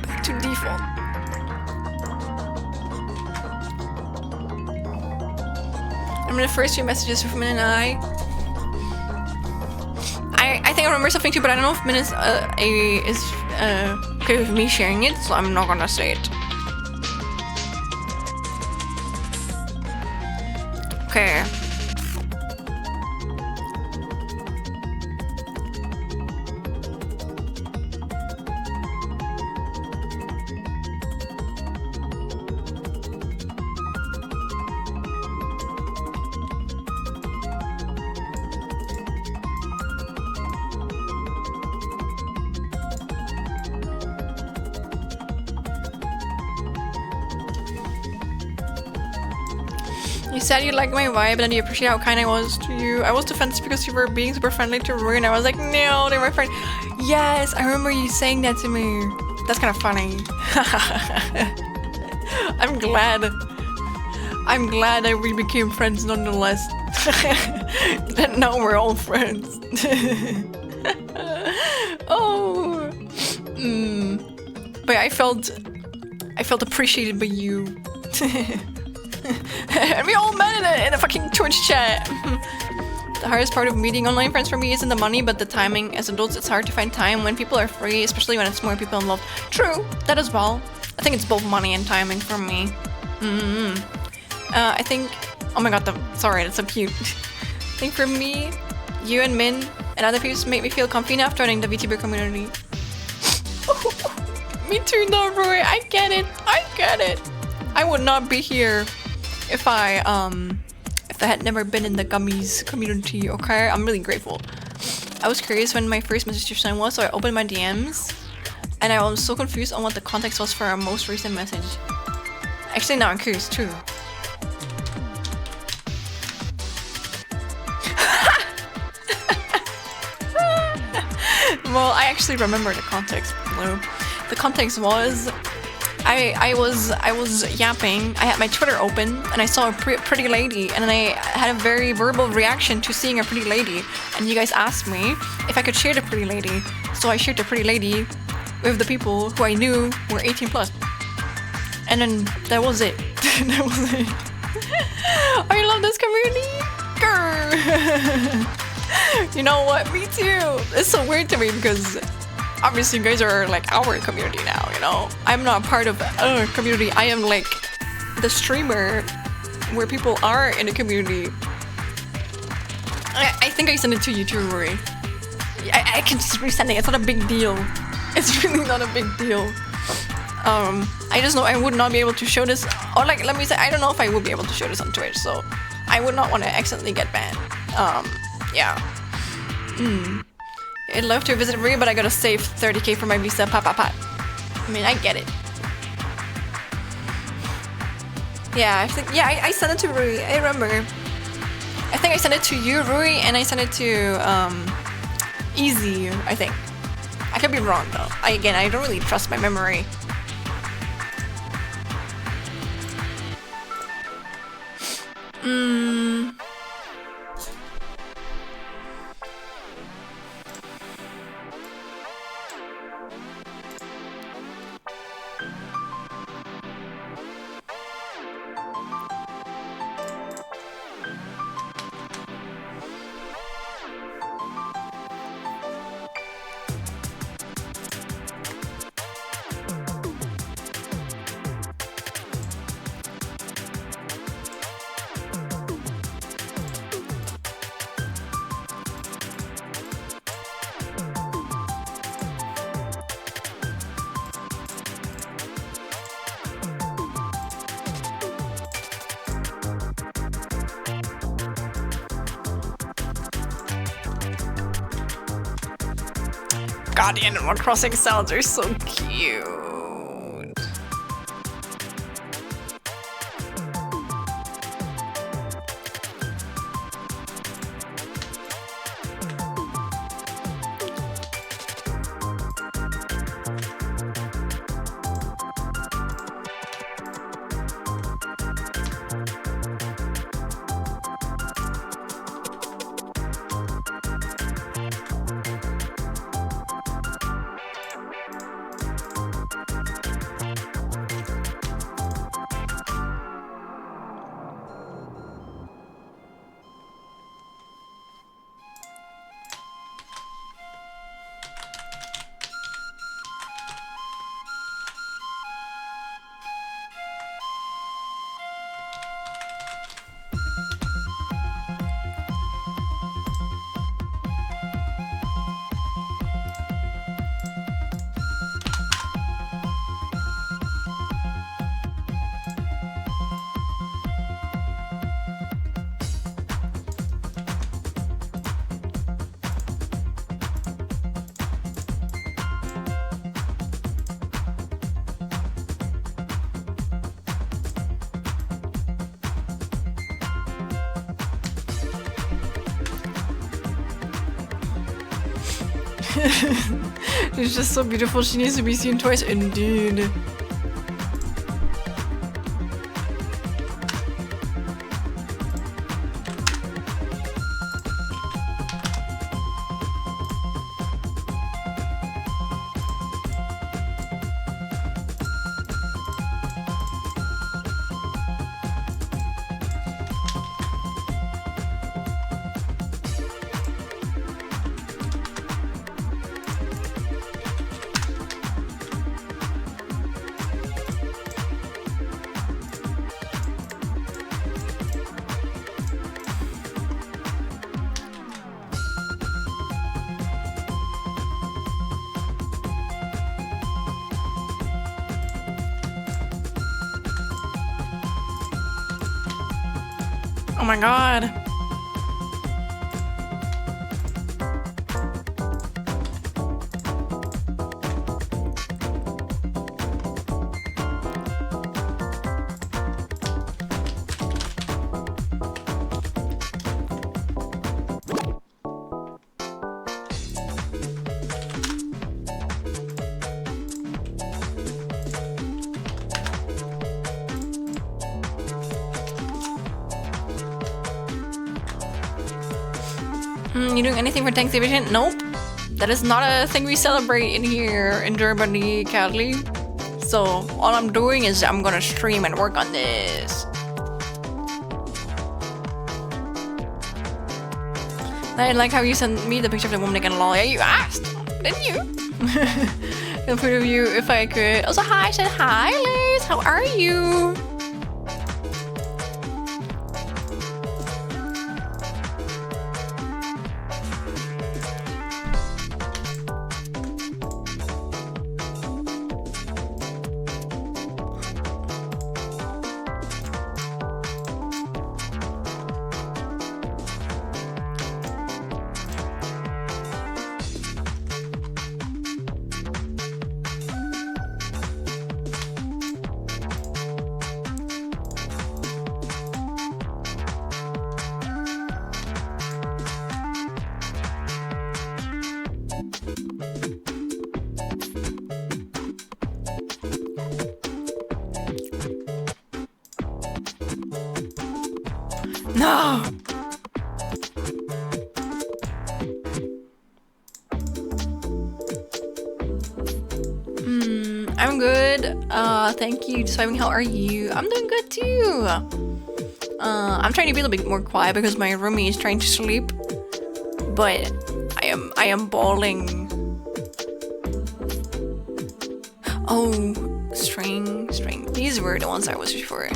Back to default. I remember the first few messages from Min and I think I remember something too, but I don't know if Min is okay with me sharing it, so I'm not gonna say it. Okay. You said you liked my vibe and you appreciate how kind I was to you. I was defensive because you were being super friendly to Rory and I was like, no, they're my friend. Yes, I remember you saying that to me. That's kind of funny. I'm glad that we became friends nonetheless. That now we're all friends. Oh. But I felt appreciated by you. And we all met in a fucking Twitch chat. The hardest part of meeting online friends for me isn't the money, but the timing. As adults, it's hard to find time when people are free, especially when it's more people involved. True, that as well. I think it's both money and timing for me. I think, oh my god, sorry, that's so cute. I think for me, you and Min and other people make me feel comfy enough joining the VTuber community. Me too, though, Roy. I get it. I would not be here if I had never been in the gummies community. Okay, I'm really grateful. I was curious when my first message to Sean was, so I opened my DMs, and I was so confused on what the context was for our most recent message. Actually, now I'm curious too. Well, I actually remember the context, Blue. The context was, I was yapping. I had my Twitter open and I saw a pretty lady, and then I had a very verbal reaction to seeing a pretty lady. And you guys asked me if I could share the pretty lady, so I shared the pretty lady with the people who I knew were 18 plus. And then that was it. That was it. I love this community. Grr. You know what? Me too. It's so weird to me because obviously you guys are like our community now, you know? I'm not part of a community. I am like the streamer where people are in the community. I think I sent it to you too, Rory. I can just resend it. It's not a big deal. It's really not a big deal. I just know I would not be able to show this, or like, let me say, I don't know if I would be able to show this on Twitch, so I would not want to accidentally get banned. Yeah. I'd love to visit Rio, but I gotta save 30k for my visa. Pat. I mean, I get it. Yeah, I think, yeah, I sent it to Rui. I remember. I think I sent it to you, Rui, and I sent it to Easy, I think. I could be wrong though. Again, I don't really trust my memory. God, the Animal Crossing sounds are so cute. She's just so beautiful. She needs to be seen twice. Indeed. Oh my god. You doing anything for Thanksgiving? Nope. That is not a thing we celebrate in here in Germany, Kelly. So all I'm doing is I'm gonna stream and work on this. I like how you sent me the picture of the woman again, lol. Yeah, you asked, didn't you? I'll put of you if I could. Also, hi, I said hi, Liz. How are you? No! I'm good. Thank you. Describing how are you? I'm doing good too. I'm trying to be a little bit more quiet because my roomie is trying to sleep. But I am bawling. Oh, string. These were the ones I was for.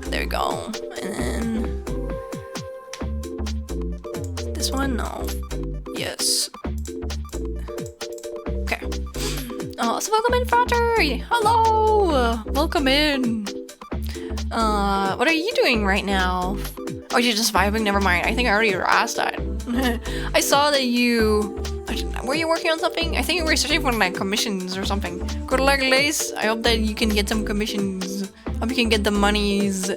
There we go. And then this one, no. Yes. Okay. So welcome in, Frater. Hello. Welcome in. What are you doing right now? Oh, you're just vibing? Never mind. I think I already asked that. I saw that you... Were you working on something? I think you were searching for like commissions or something. Good luck, Lace. I hope that you can get some commissions. Hope you can get the monies.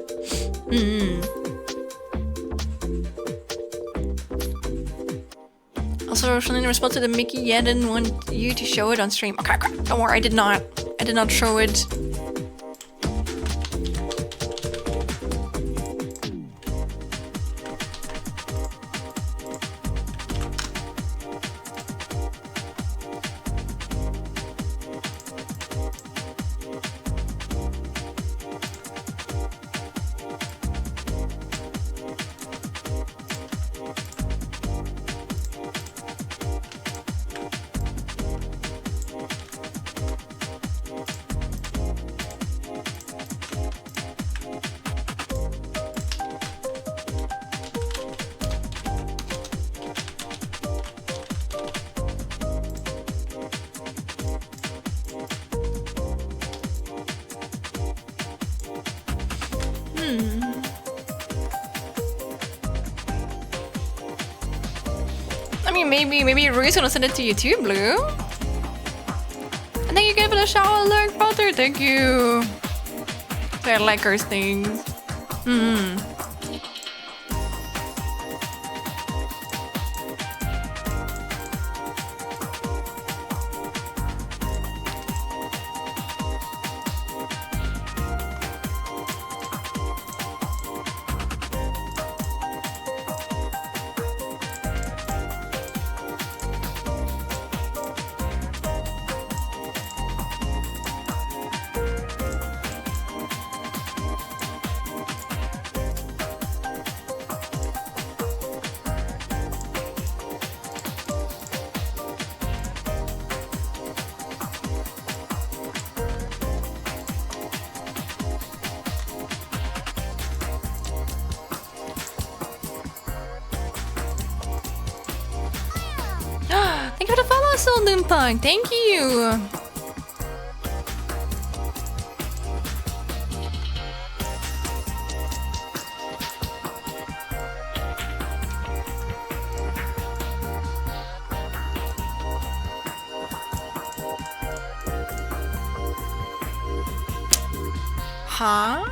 Also, Shannon responded to the Mickey. Yeah, didn't want you to show it on stream. Okay, don't worry. I did not show it. I mean, maybe Rui's gonna send it to you too, Blue. And then you gave it a shower alert, brother. Thank you. I like her things. Thank you for the follow, Souldoonpunk. Thank you. Huh?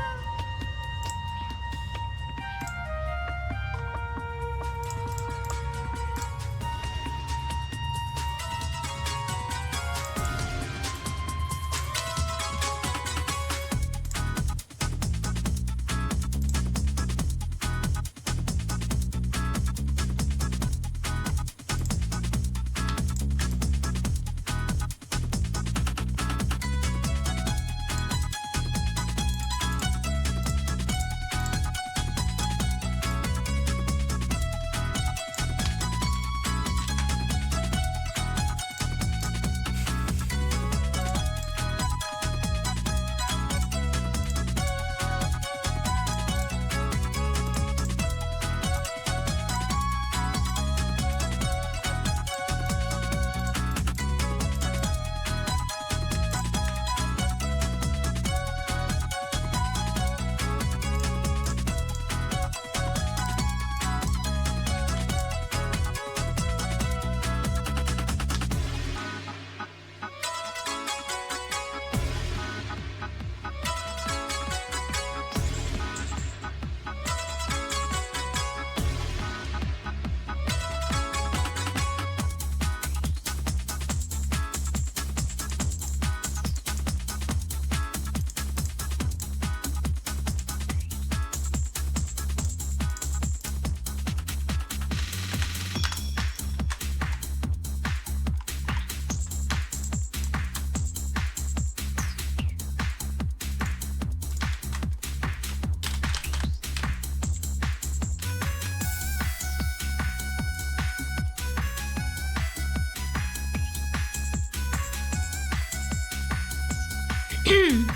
Give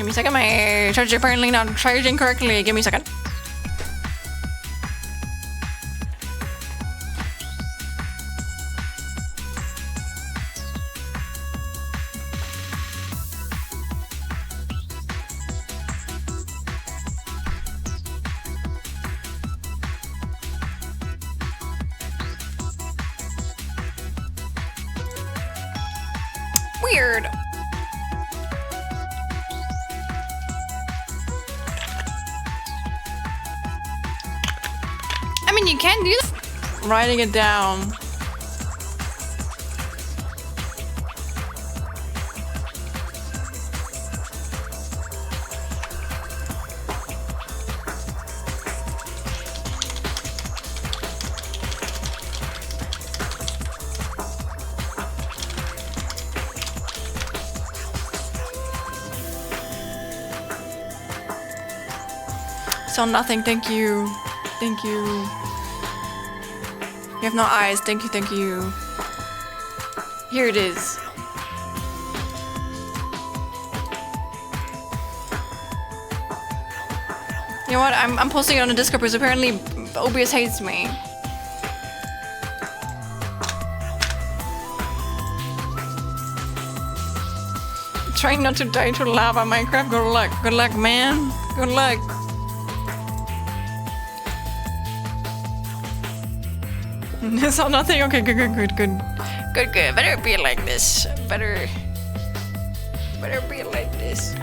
me a second, my charger apparently not charging correctly. Give me a second. Weird. I mean, you can do this. Writing it down. So nothing, thank you. Thank you. You have no eyes, thank you, thank you. Here it is. You know what, I'm posting it on the Discord because apparently OBS hates me. Trying not to die to lava Minecraft, good luck man, good luck. So nothing. Okay, good. Better be like this. Better be like this.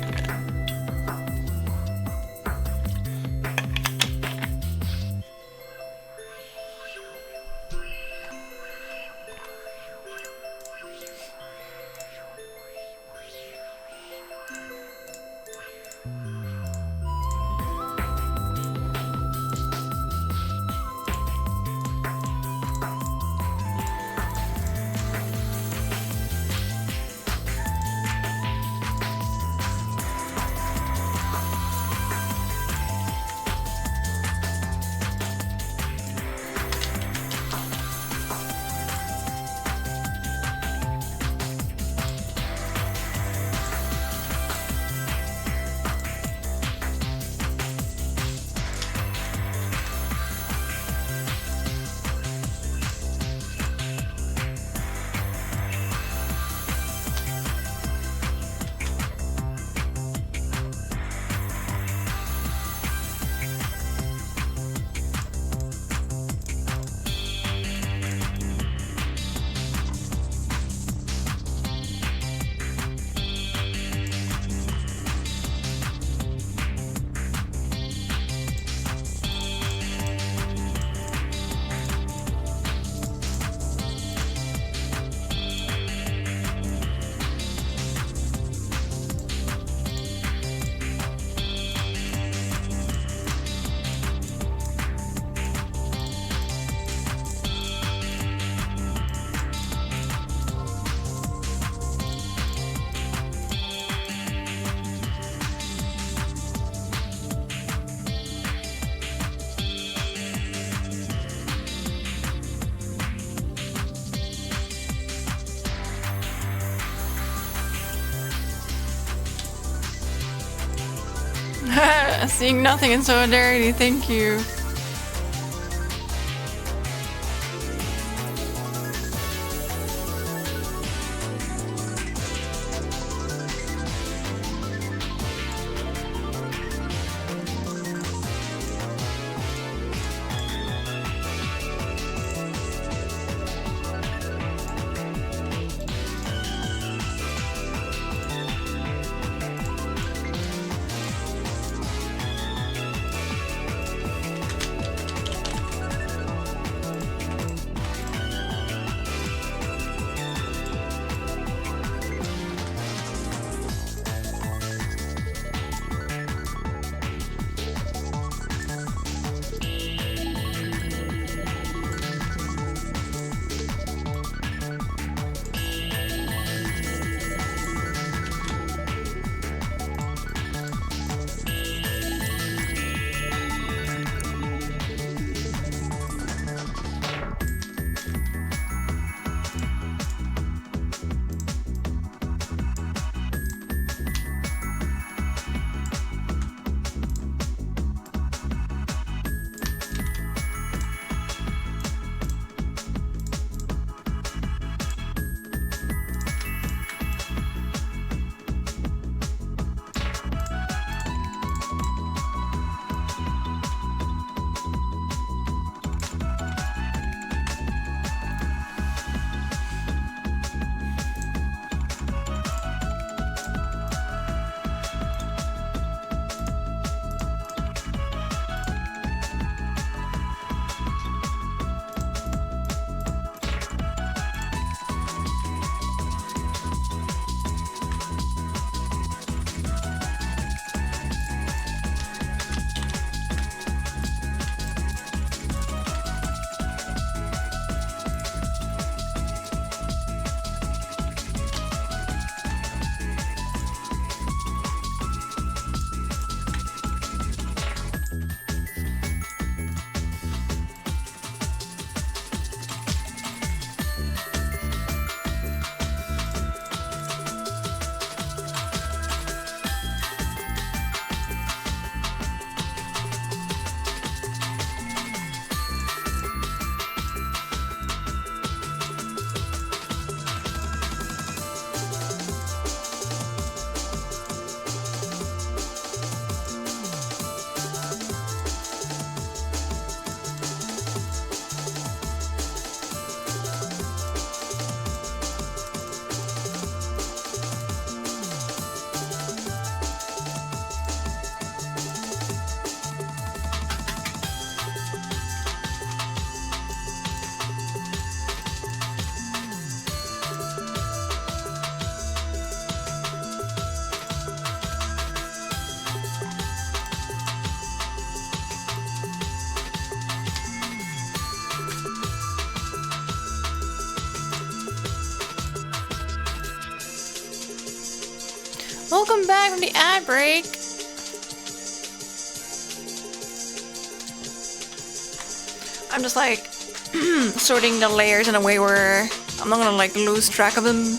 Seeing nothing in solidarity, thank you. Welcome back from the ad break. I'm just like sorting the layers in a way where I'm not gonna like lose track of them.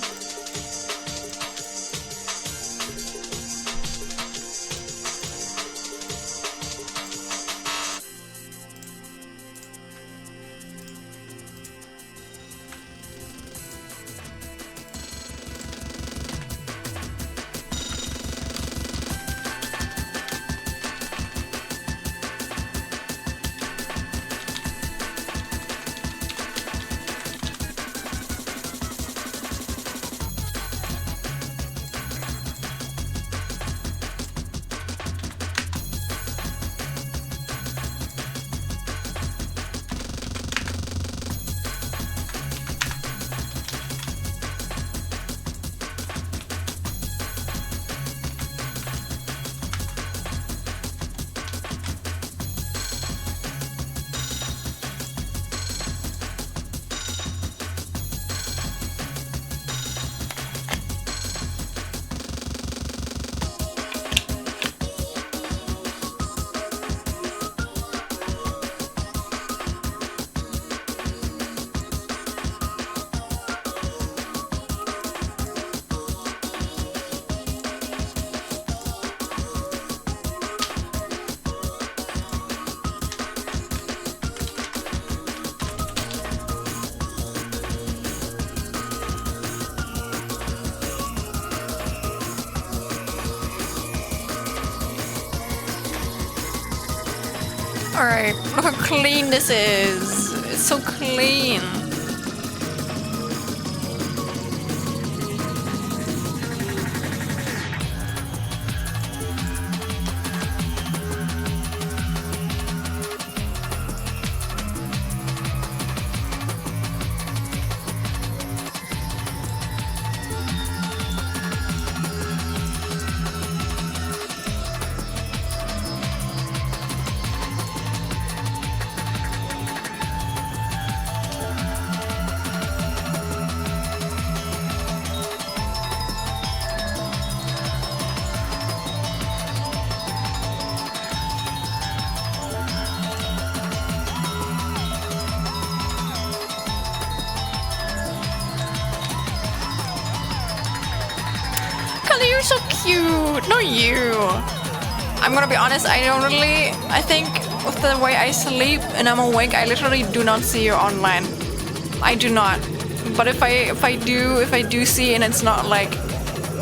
Alright, look how clean this is. It's so clean. You're so cute. Not you. I'm gonna be honest, I think with the way I sleep and I'm awake, I literally do not see you online. I do not. But if I do see and it's not like,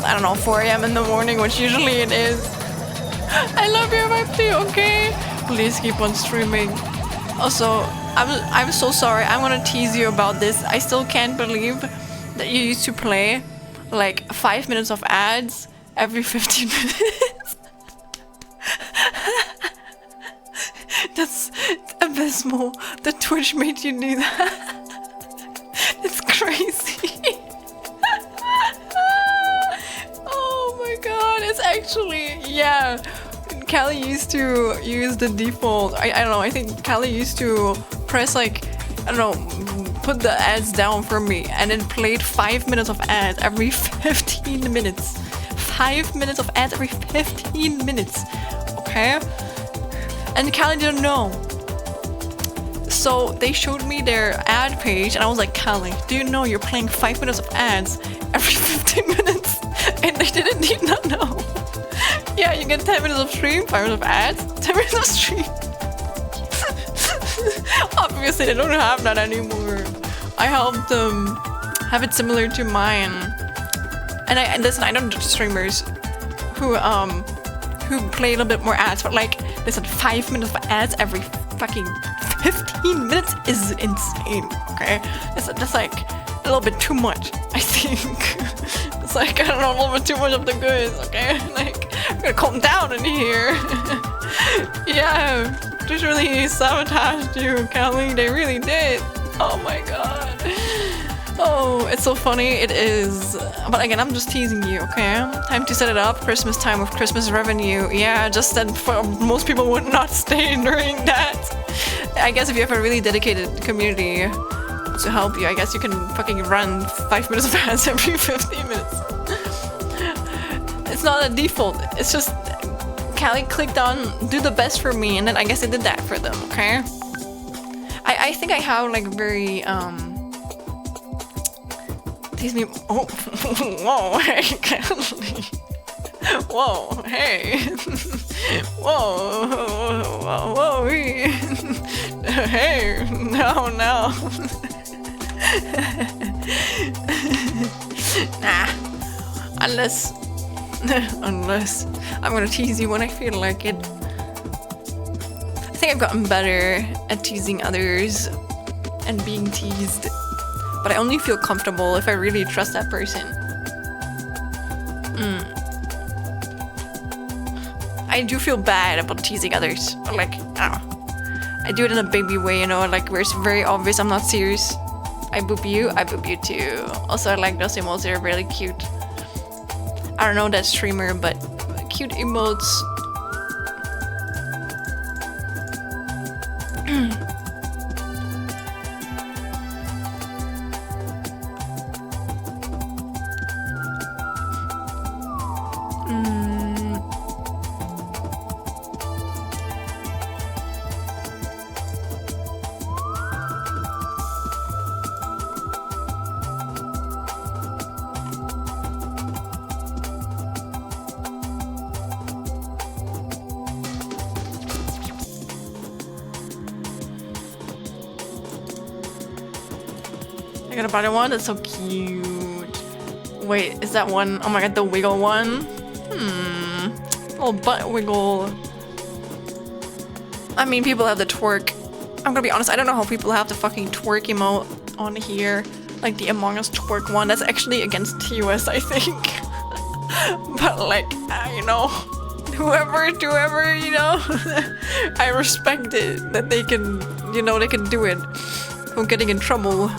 I don't know, 4 a.m. in the morning, which usually it is. I love you, my plea, okay? Please keep on streaming. Also, I'm so sorry. I'm gonna tease you about this. I still can't believe that you used to play like 5 minutes of ads every 15 minutes. That's abysmal that Twitch made you do that. It's crazy. Oh my god, it's actually, yeah. Callie used to use the default, I don't know, I think Callie used to press like, I don't know, put the ads down for me and it played 5 minutes of ads every 15 minutes. 5 minutes of ads every 15 minutes, okay? And Callie didn't know. So they showed me their ad page and I was like, Callie, do you know you're playing 5 minutes of ads every 15 minutes? And they did not know. Yeah, you get 10 minutes of stream, 5 minutes of ads, 10 minutes of stream. Obviously they don't have that anymore. I helped them have it similar to mine. And listen, I don't do streamers who play a little bit more ads, but like, listen, 5 minutes of ads every fucking 15 minutes is insane, okay? That's like a little bit too much, I think. It's like, I don't know, a little bit too much of the goods, okay? Like, I'm gonna calm down in here. Yeah, just really sabotaged you, Callie. They really did. Oh my god. Oh, it's so funny. It is. But again, I'm just teasing you, okay? Time to set it up. Christmas time with Christmas revenue. Yeah, just that for most people would not stay during that. I guess if you have a really dedicated community to help you, I guess you can fucking run 5 minutes of ads every 15 minutes. It's not a default. It's just Callie clicked on do the best for me, and then I guess I did that for them. Okay. I think I have like very tease me. Oh, whoa, hey, Callie. Whoa, hey. Whoa, whoa, whoa, hey, no. Nah, unless I'm gonna tease you when I feel like it. I think I've gotten better at teasing others and being teased, but I only feel comfortable if I really trust that person. I do feel bad about teasing others. Like, I don't know. I do it in a baby way, you know, like where it's very obvious I'm not serious. I boop you too. Also, I like those emotes, they're really cute. I don't know that streamer, but cute emotes. I got a body one, that's so cute. Wait, is that one? Oh my god, the wiggle one? Little butt wiggle. I mean, people have the twerk. I'm gonna be honest, I don't know how people have the fucking twerk emote on here. Like the Among Us twerk one. That's actually against TOS, I think. But like, you know, whoever, you know, I respect it that they can, you know, they can do it without getting in trouble.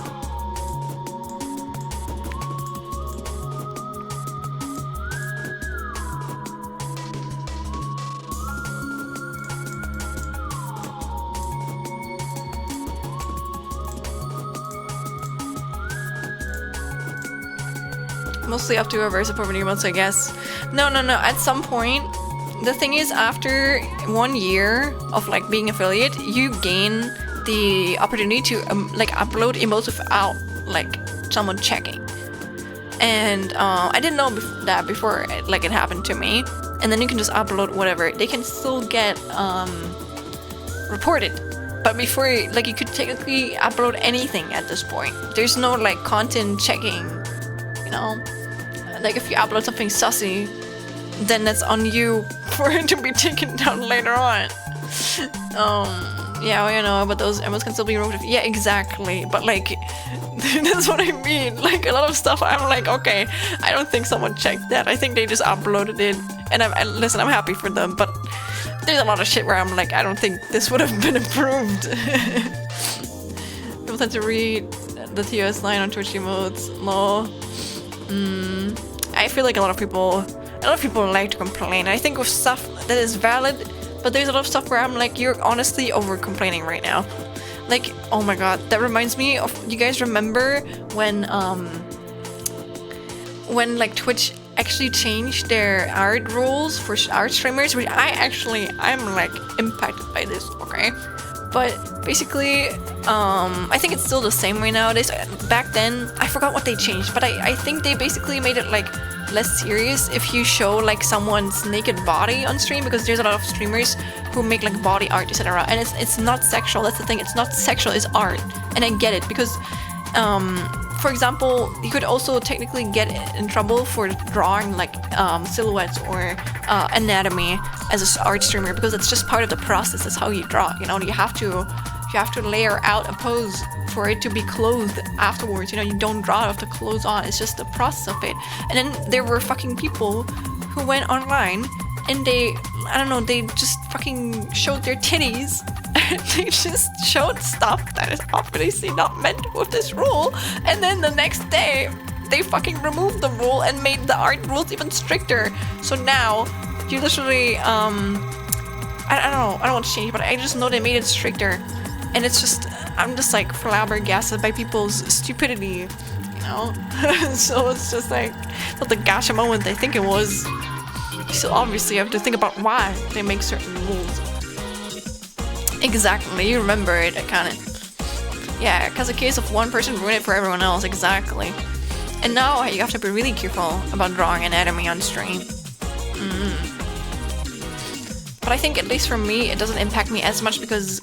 Mostly up to whoever supporting emotes, I guess. No. At some point, the thing is, after 1 year of like being affiliate, you gain the opportunity to like upload emotes without like someone checking. And I didn't know that before like it happened to me. And then you can just upload whatever. They can still get reported. But before, like, you could technically upload anything at this point. There's no like content checking, you know. Like if you upload something sussy, then that's on you for it to be taken down later on. Yeah, well, you know, but those emotes can still be removed. Yeah, exactly. But like, that's what I mean. Like a lot of stuff, I'm like, okay, I don't think someone checked that. I think they just uploaded it. And listen, I'm happy for them. But there's a lot of shit where I'm like, I don't think this would have been approved. People tend to read the TOS line on Twitch emotes. Lol. I feel like a lot of people like to complain. I think with stuff that is valid, but there's a lot of stuff where I'm like, you're honestly over complaining right now. Like, oh my god, that reminds me of, you guys remember when like Twitch actually changed their art rules for art streamers, which I'm like impacted by this, okay? But basically, I think it's still the same way nowadays. Back then, I forgot what they changed, but I think they basically made it like less serious if you show like someone's naked body on stream, because there's a lot of streamers who make like body art, etc. And it's not sexual. That's the thing. It's not sexual. It's art, and I get it because, for example, you could also technically get in trouble for drawing like silhouettes or anatomy as an art streamer, because it's just part of the process. That's how you draw. You know, you have to layer out a pose for it to be clothed afterwards. You know, you don't draw it with the clothes on. It's just the process of it. And then there were fucking people who went online and they just fucking showed their titties. They just showed stuff that is obviously not meant with this rule. And then the next day, they fucking removed the rule and made the art rules even stricter. So now, you literally, I don't want to change, but I just know they made it stricter. And it's just, I'm just like flabbergasted by people's stupidity, you know? So it's just like, it's not the gacha moment I think it was. So obviously you have to think about why they make certain rules. Exactly, you remember it, I kinda. Yeah, because a case of one person ruined it for everyone else, exactly. And now you have to be really careful about drawing anatomy on stream. But I think, at least for me, it doesn't impact me as much because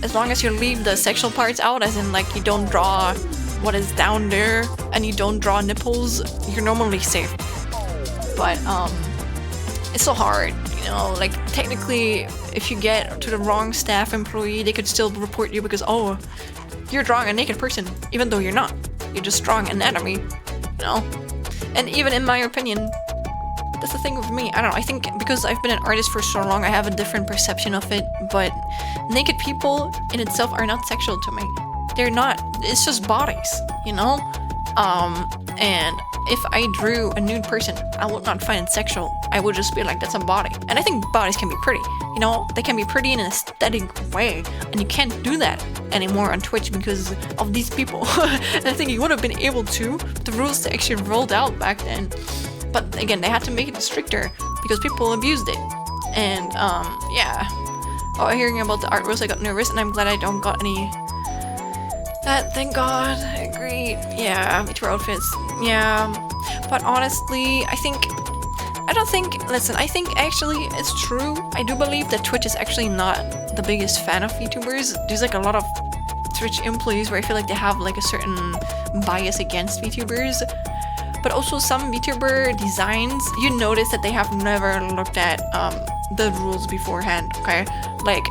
as long as you leave the sexual parts out, as in like you don't draw what is down there and you don't draw nipples, you're normally safe. But it's so hard, you know, like technically if you get to the wrong staff employee, they could still report you because, oh, you're drawing a naked person, even though you're not. You're just drawing anatomy, you know? And even in my opinion, that's the thing with me. I don't know, I think because I've been an artist for so long, I have a different perception of it, but naked people in itself are not sexual to me. They're not. It's just bodies, you know? And if I drew a nude person, I would not find it sexual. I would just be like, that's a body. And I think bodies can be pretty, you know? They can be pretty in an aesthetic way, and you can't do that anymore on Twitch because of these people. And I think you would have been able to, the rules actually rolled out back then. But again, they had to make it stricter because people abused it. And yeah. Oh, hearing about the art rules, I got nervous, and I'm glad I don't got any. Thank God. I agree. Yeah, me too, outfits. Yeah. But honestly, I think actually it's true. I do believe that Twitch is actually not the biggest fan of VTubers. There's like a lot of Twitch employees where I feel like they have like a certain bias against VTubers. But also some VTuber designs, you notice that they have never looked at the rules beforehand, okay? Like,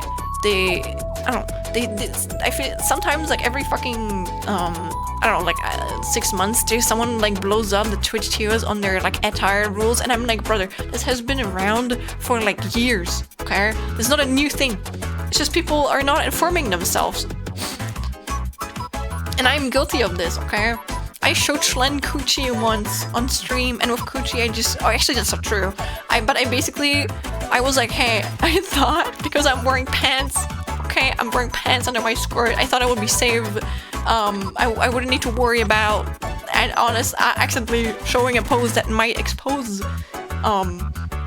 I feel sometimes like every fucking, 6 months, there's someone like blows up the Twitch TOs on their like attire rules, and I'm like, brother, this has been around for like years, okay? It's not a new thing. It's just people are not informing themselves. And I'm guilty of this, okay? I showed Schlen Coochie once on stream, and with Coochie actually that's not true. I was like, hey, I thought because I'm wearing pants, okay, I'm wearing pants under my skirt, I thought I would be safe. I wouldn't need to worry about accidentally showing a pose that might expose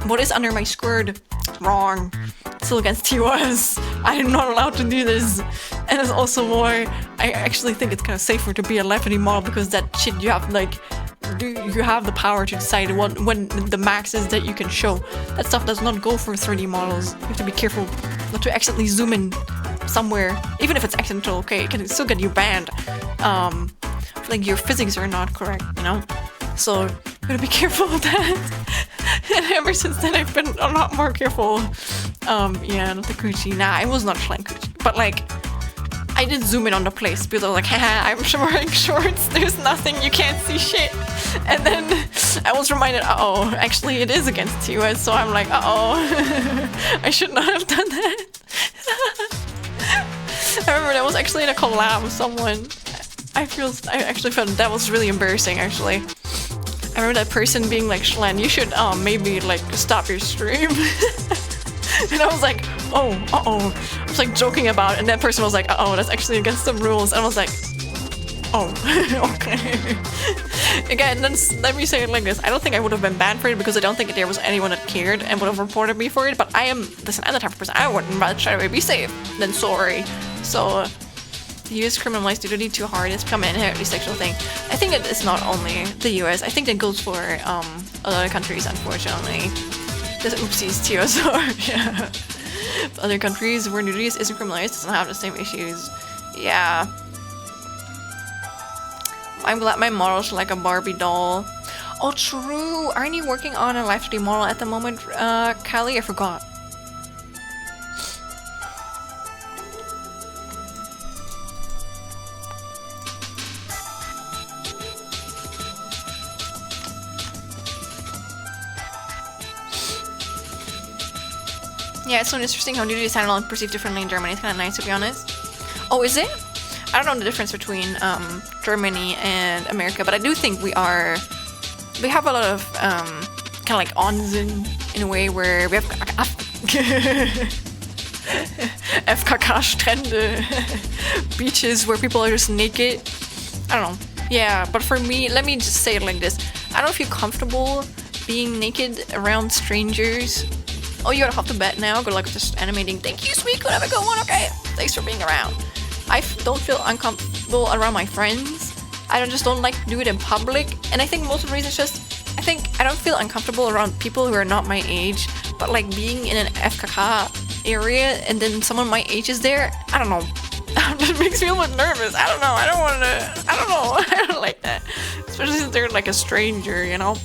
what is under my skirt. Wrong. Still against TOS. I'm not allowed to do this. And it's also why I actually think it's kind of safer to be a lefty model, because that shit you have like, you have the power to decide when the max is that you can show. That stuff does not go for 3D models. You have to be careful not to accidentally zoom in somewhere. Even if it's accidental, okay, it can still get you banned. Like your physics are not correct, you know? So you gotta be careful of that. And ever since then I've been a lot more careful. Yeah, not the Coochie. Nah, it was not Schlen Coochie. But like, I did zoom in on the place because I was like, haha, I'm wearing shorts, there's nothing, you can't see shit. And then I was reminded, uh-oh, actually it is against TOS, so I'm like, uh-oh, I should not have done that. I remember that was actually in a collab with someone. I actually felt that was really embarrassing, actually. I remember that person being like, Schlen, you should maybe like stop your stream. And I was like, oh, uh-oh. I was like joking about it, and that person was like, uh-oh, that's actually against the rules. And I was like, oh, okay. Again, let me say it like this. I don't think I would have been banned for it because I don't think there was anyone that cared and would have reported me for it, but I'm the type of person, I wouldn't rather try to be safe than sorry. So, the US criminalized nudity too hard. It's become an inherently sexual thing. I think that it's not only the US. I think that goes for other countries, unfortunately. Just oopsies, TOS. Yeah. But other countries where nudity isn't criminalized doesn't have the same issues. Yeah. I'm glad my model's like a Barbie doll. Oh, true. Aren't you working on a live 3D model at the moment, Callie? I forgot. Yeah, it's so interesting how nudity is handled and perceived differently in Germany. It's kind of nice, to be honest. Oh, is it? I don't know the difference between Germany and America, but I do think we have a lot of kind of like onsen in a way where we have FKK Strände, beaches where people are just naked. I don't know. Yeah, but for me, let me just say it like this. I don't feel comfortable being naked around strangers. Oh, you gotta hop to bed now. Good luck with just animating. Thank you, sweet. Have a good one. Okay. Thanks for being around. I don't feel uncomfortable around my friends. I just don't like to do it in public. And I think most of the reason is just, I think I don't feel uncomfortable around people who are not my age. But like being in an FKK area and then someone my age is there, I don't know. It makes me a little bit nervous. I don't know. I don't want to. I don't know. I don't like that. Especially since they're like a stranger, you know?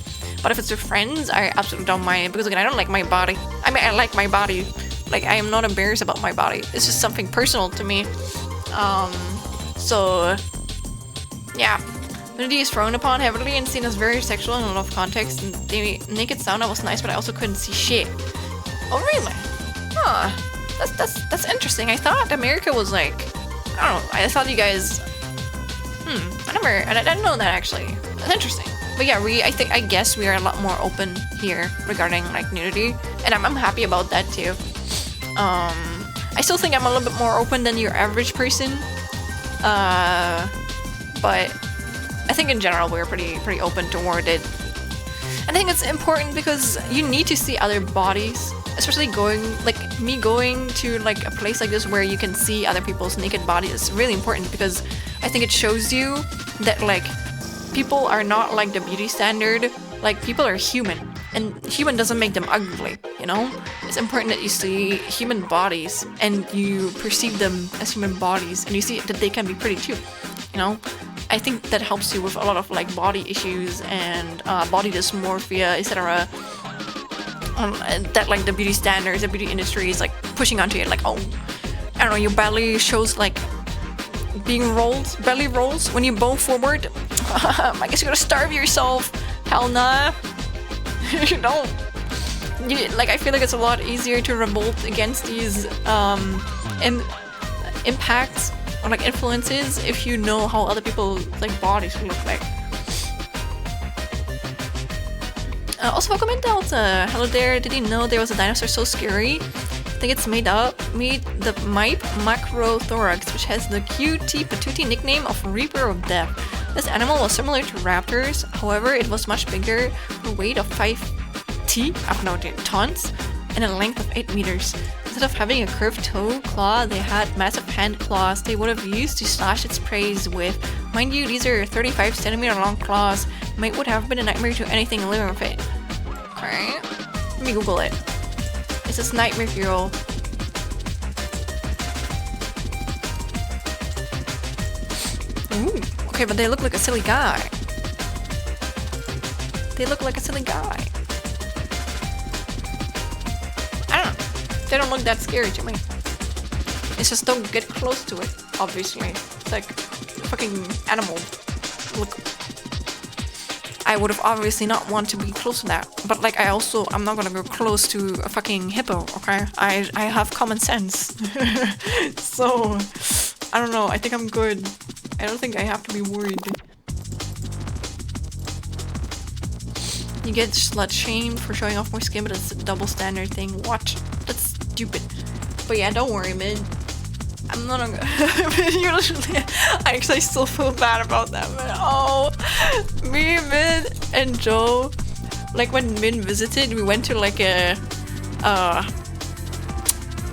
But if it's with friends, I absolutely don't mind. Because again, I don't like my body. I mean, I like my body. Like, I am not embarrassed about my body. It's just something personal to me. So, yeah. Nudity is frowned upon heavily and seen as very sexual in a lot of contexts. And the naked sauna was nice, but I also couldn't see shit. Oh, really? Huh. That's interesting. I thought America was like, I don't know. I thought you guys. I didn't know that actually. That's interesting. But yeah, I guess we are a lot more open here regarding like nudity, and I'm happy about that too. I still think I'm a little bit more open than your average person. But I think in general we're pretty open toward it. I think it's important because you need to see other bodies, especially going to like a place like this where you can see other people's naked bodies is really important because I think it shows you that like people are not like the beauty standard. Like people are human, and human doesn't make them ugly, you know? It's important that you see human bodies and you perceive them as human bodies and you see that they can be pretty too, you know? I think that helps you with a lot of like body issues and body dysmorphia, etc. That like the beauty standards, the beauty industry is like pushing onto it. Like, oh, I don't know, your belly shows like being rolled, belly rolls when you bow forward. I guess you gotta starve yourself. Hell nah. You don't. Like I feel like it's a lot easier to revolt against these impacts or like influences if you know how other people's like bodies look like. Also, comment out, hello there, did you know there was a dinosaur so scary? I think it's made the Mipe Macrothorax, which has the QT Patootie nickname of Reaper of Death. This animal was similar to raptors, however it was much bigger, with a weight of 5 tons, and a length of 8 meters. Instead of having a curved toe claw, they had massive hand claws they would have used to slash its prey with. Mind you, these are 35 centimeter long claws. Might would have been a nightmare to anything living with it. Okay, let me Google it. It says nightmare fuel. Ooh, okay, but they look like a silly guy. They look like a silly guy. I don't know. They don't look that scary to me. It's just don't get close to it, obviously. It's like a fucking animal. Look. I would have obviously not want to be close to that. But like I'm not gonna go close to a fucking hippo, okay? I have common sense. So, I don't know, I think I'm good. I don't think I have to be worried. You get slut shamed for showing off more skin, but it's a double standard thing. What? That's stupid. But yeah, don't worry, man. I'm not gonna. I actually still feel bad about that, man. Oh, me, Min, and Joe. Like when Min visited, we went to like a, I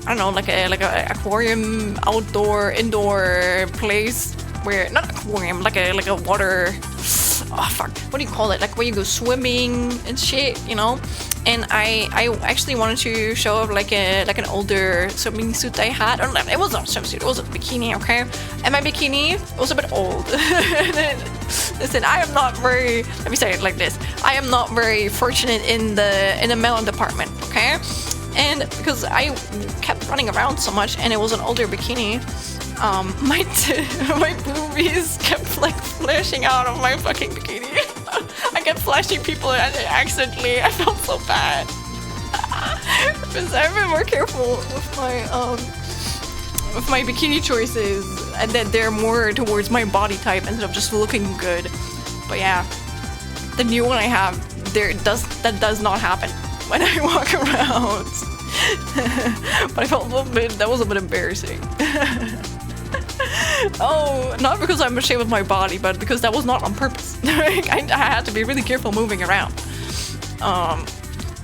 don't know, like a aquarium, indoor place where not aquarium, like a water. Oh fuck, what do you call it? Like where you go swimming and shit, you know? And I actually wanted to show off like an older swimming suit I had. Or it wasn't a swimsuit, it was a bikini, okay? And my bikini was a bit old. Listen, I am not very, let me say it like this. I am not very fortunate in the melon department, okay? And because I kept running around so much and it was an older bikini, my boobies kept like flashing out of my fucking bikini. I kept flashing people accidentally. I felt so bad. Because I've been more careful with my bikini choices, and that they're more towards my body type instead of just looking good. But yeah, the new one I have, that does not happen when I walk around. But I felt that was a bit embarrassing. Oh, not because I'm ashamed of my body, but because that was not on purpose. I had to be really careful moving around. I'm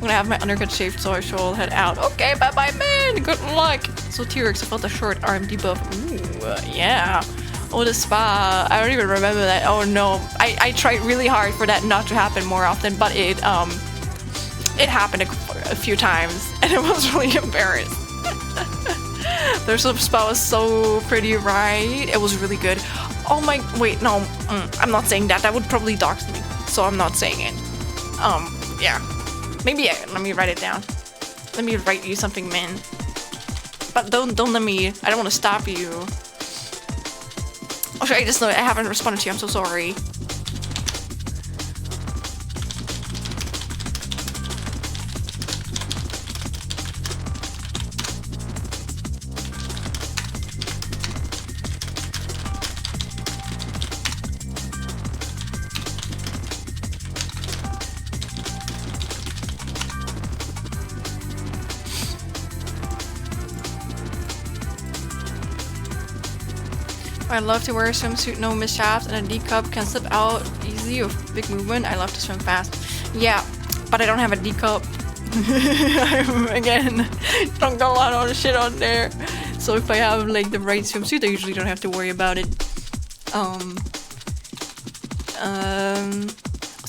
gonna have my undercut shaved so I shall head out. Okay, bye-bye, man. Good luck. So T-Rex, I felt the short arm debuff. Ooh, yeah. Oh, the spa. I don't even remember that. Oh no. I tried really hard for that not to happen more often, but it happened a few times, and I was really embarrassed. Their spa was so pretty, right? It was really good. Oh my, wait, no. I'm not saying that. That would probably dox me, so I'm not saying it. Yeah. Maybe let me write it down. Let me write you something, man. But don't let me. I don't want to stop you. Oh, I just know I haven't responded to you. I'm so sorry. I love to wear a swimsuit, no mishaps, and a D cup can slip out easy with big movement. I love to swim fast. Yeah, but I don't have a D cup. Again, don't got a lot of shit on there. So if I have like the right swimsuit, I usually don't have to worry about it. Also,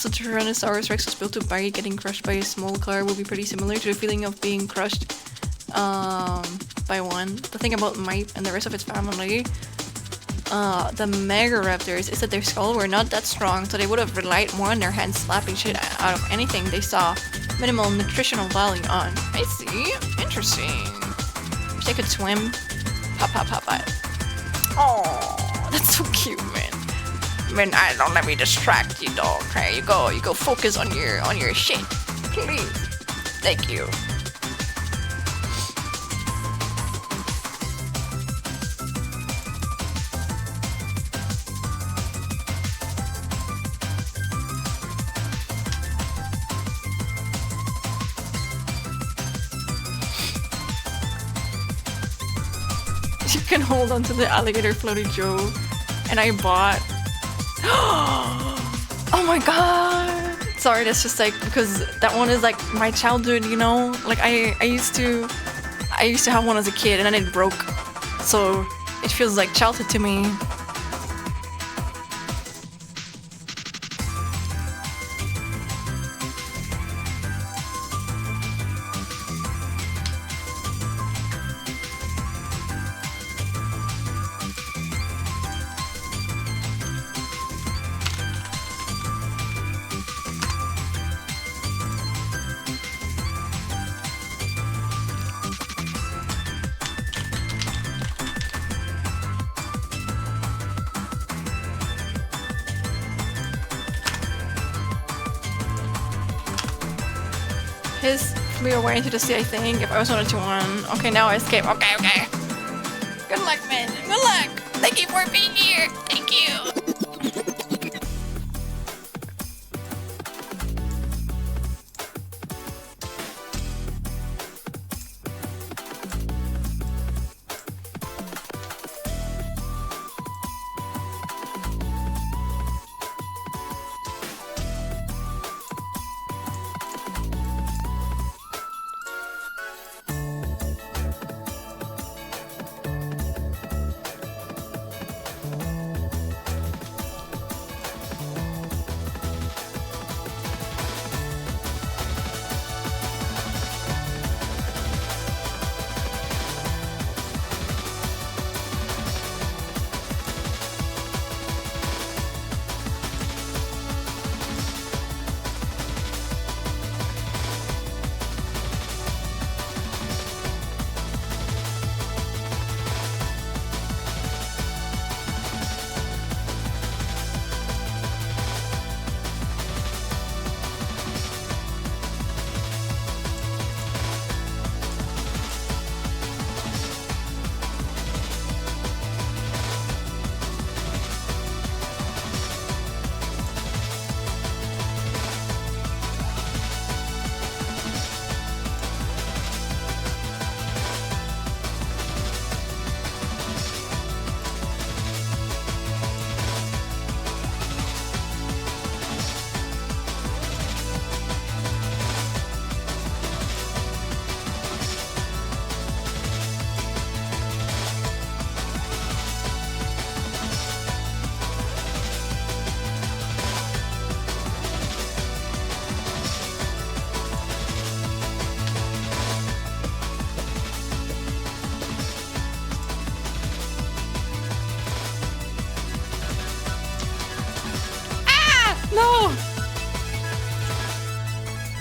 Tyrannosaurus Rex was built to bite. Getting crushed by a small car will be pretty similar to the feeling of being crushed by one. The thing about Mite and the rest of its family, the Megaraptors, is that their skull were not that strong, so they would have relied more on their hands slapping shit out of anything they saw minimal nutritional value on. I see. Interesting. Wish they could swim. Hop, hop, hop, hop. Oh, that's so cute, man. Man, don't let me distract you, dog. Okay, you go focus on your shit, please. Thank you. You can hold on to the alligator floaty Joe, and I bought. Oh my god! Sorry, that's just like because that one is like my childhood, you know. Like I used to have one as a kid, and then it broke, so it feels like childhood to me. His flew away into the sea, I think. If I was on a 2-1. Okay, now I escape. Okay. Good luck, man. Good luck. Thank you for being here. Thank you.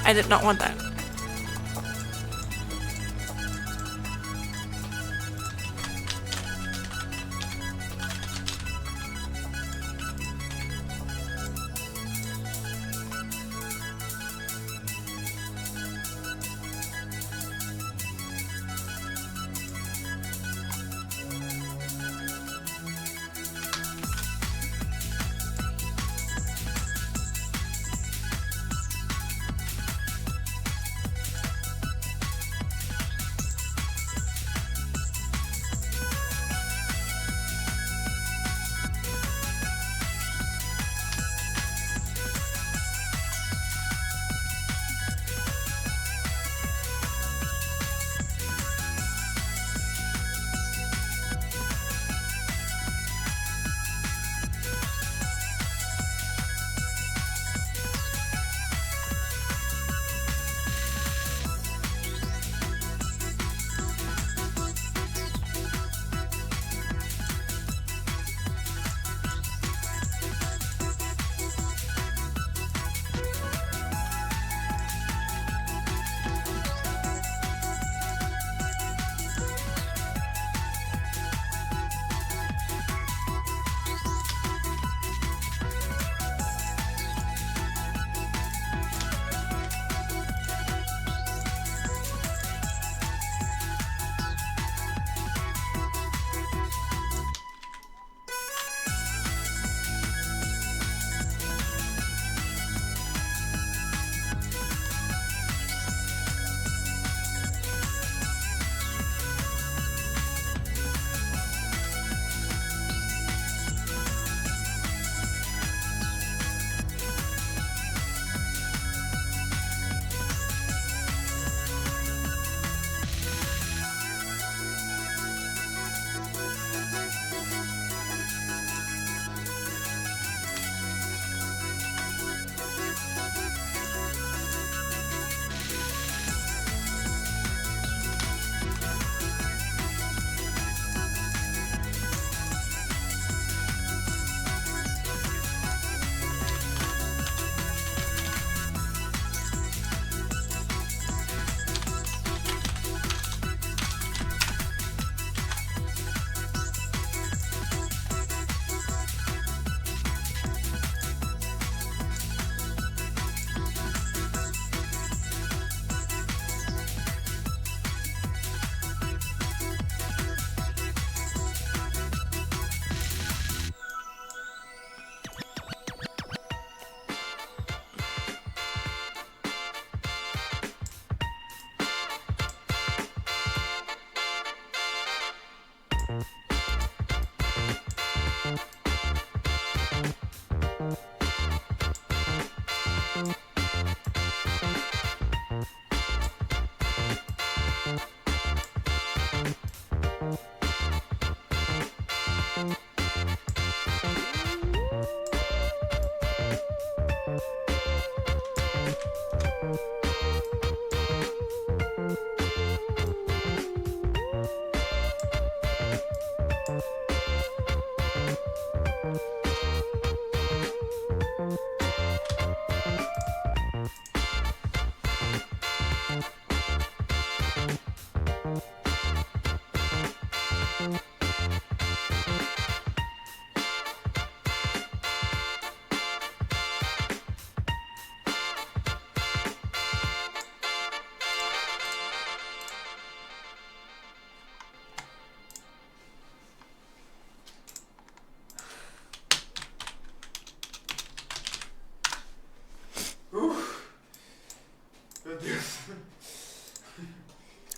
I did not want that.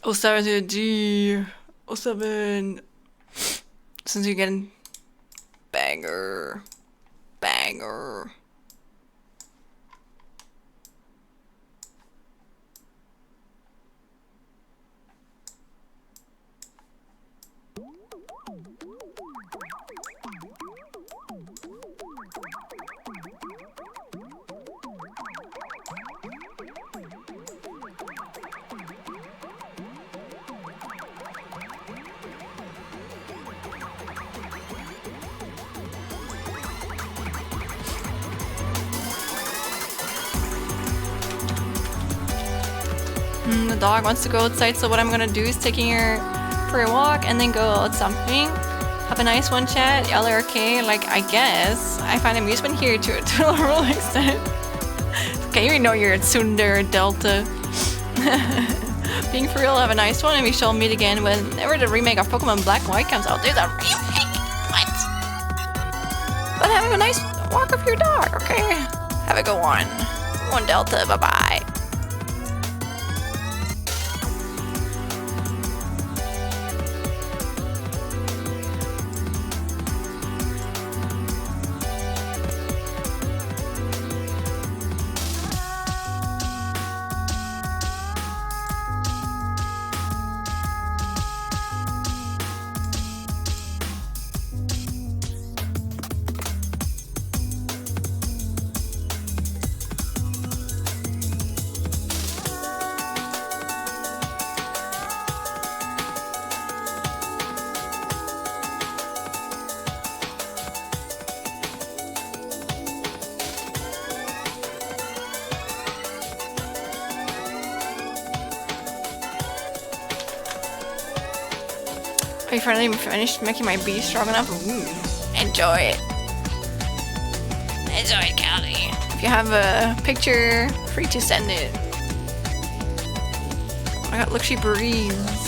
O7 to the G. O7. Since you getting banger. Banger. The dog wants to go outside, so what I'm gonna do is taking her for a walk and then go out something. Have a nice one, chat. Y'all are okay? Like, I guess. I find amusement here to a normal extent. Okay, you know you're a Tsundere Delta. Being for real, have a nice one, and we shall meet again whenever the remake of Pokemon Black and White comes out. There's a remake? What? But have a nice walk with your dog, okay? Have a good one. One Delta, bye-bye. I finally finished making my bee strong enough. Ooh, enjoy it. Enjoy it, Callie. If you have a picture, free to send it. Oh my god, look, she breathes.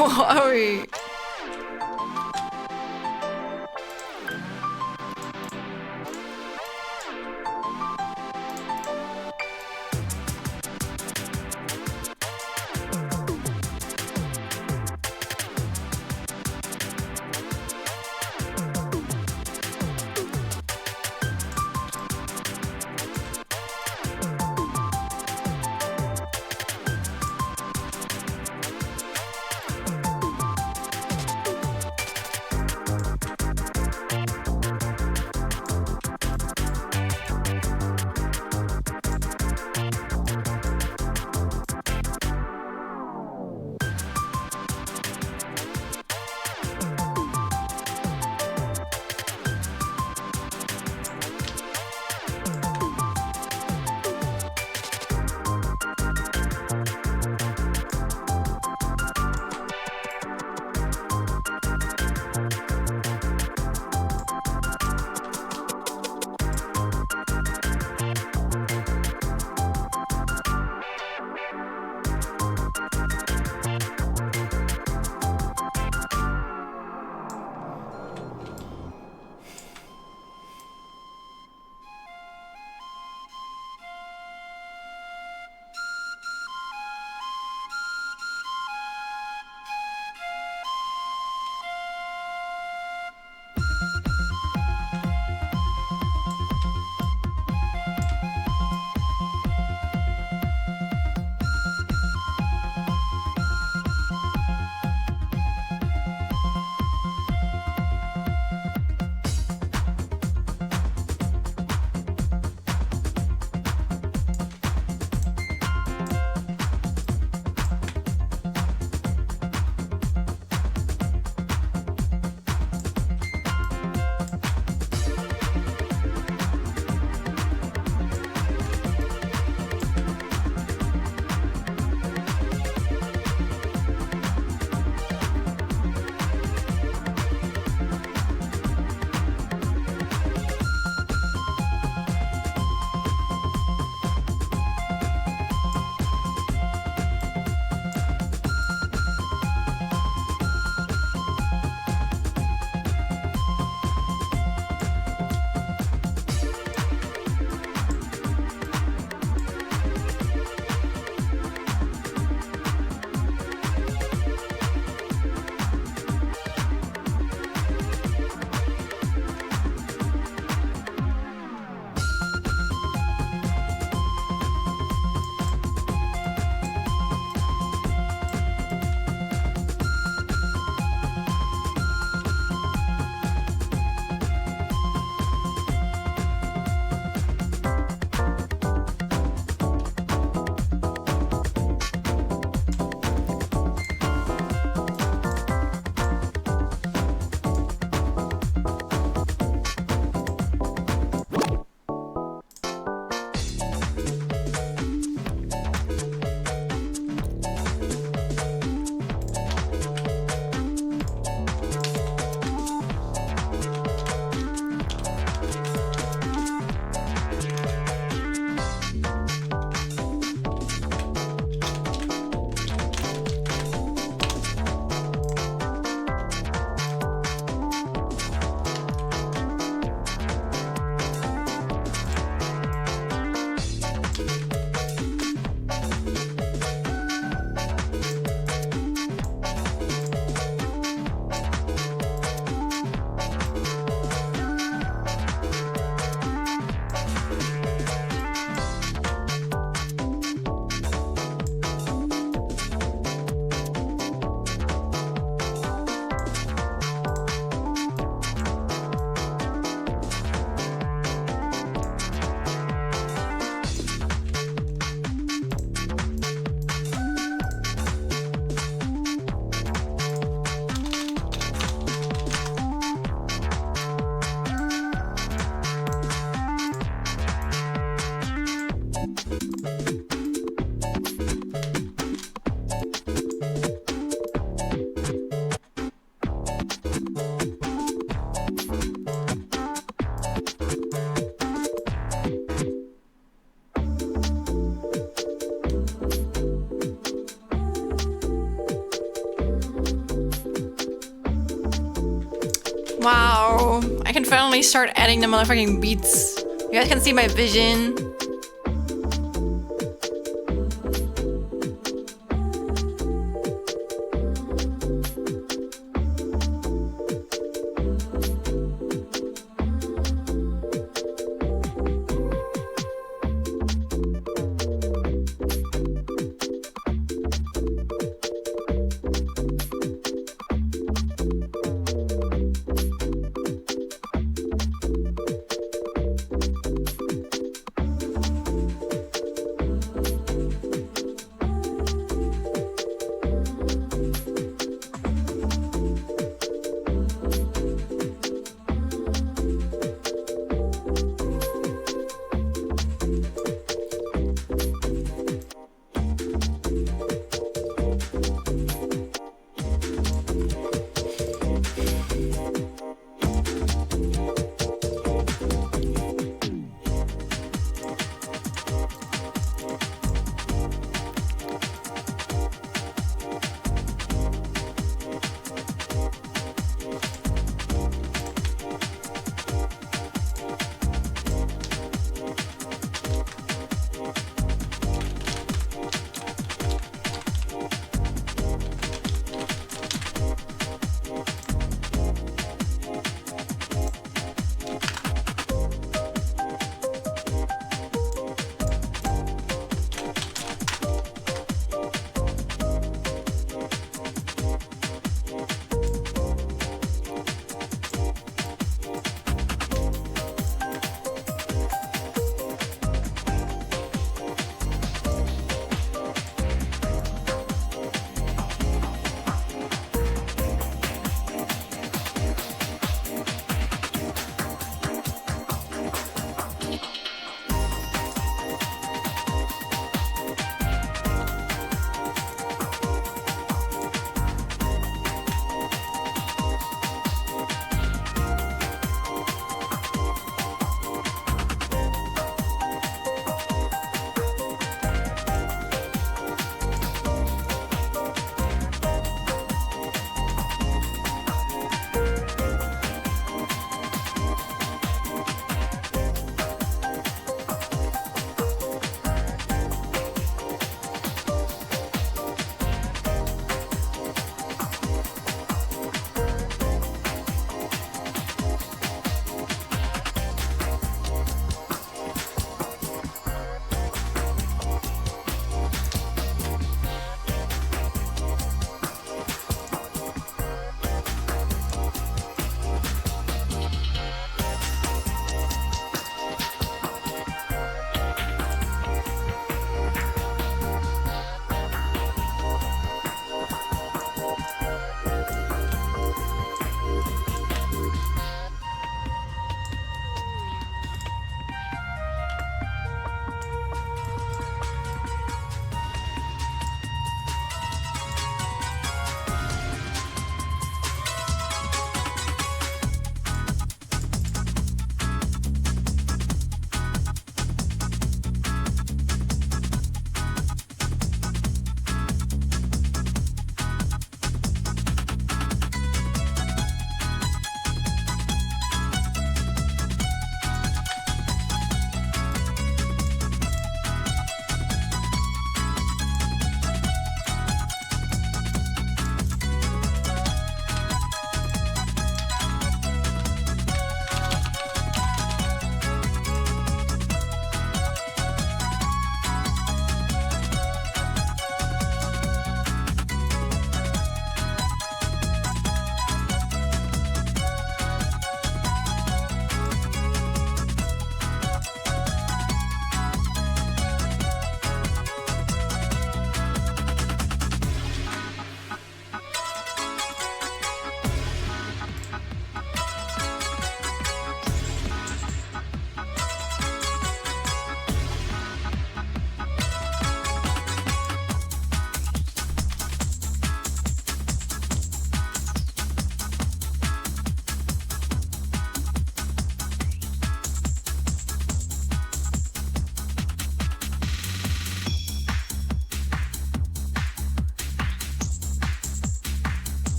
Are we? Wow, I can finally start adding the motherfucking beats. You guys can see my vision.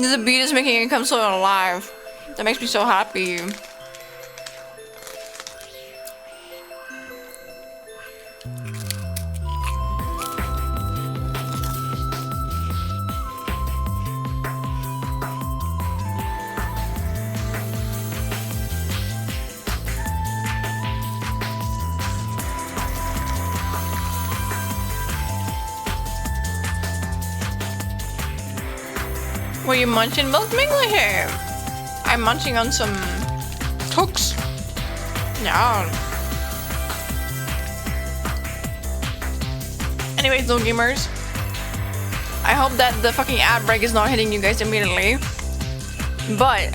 The beat is making it come so alive. That makes me so happy. Were you munching milk mingling here? I'm munching on some cooks. Yeah. Anyways, though, gamers, I hope that the fucking ad break is not hitting you guys immediately. But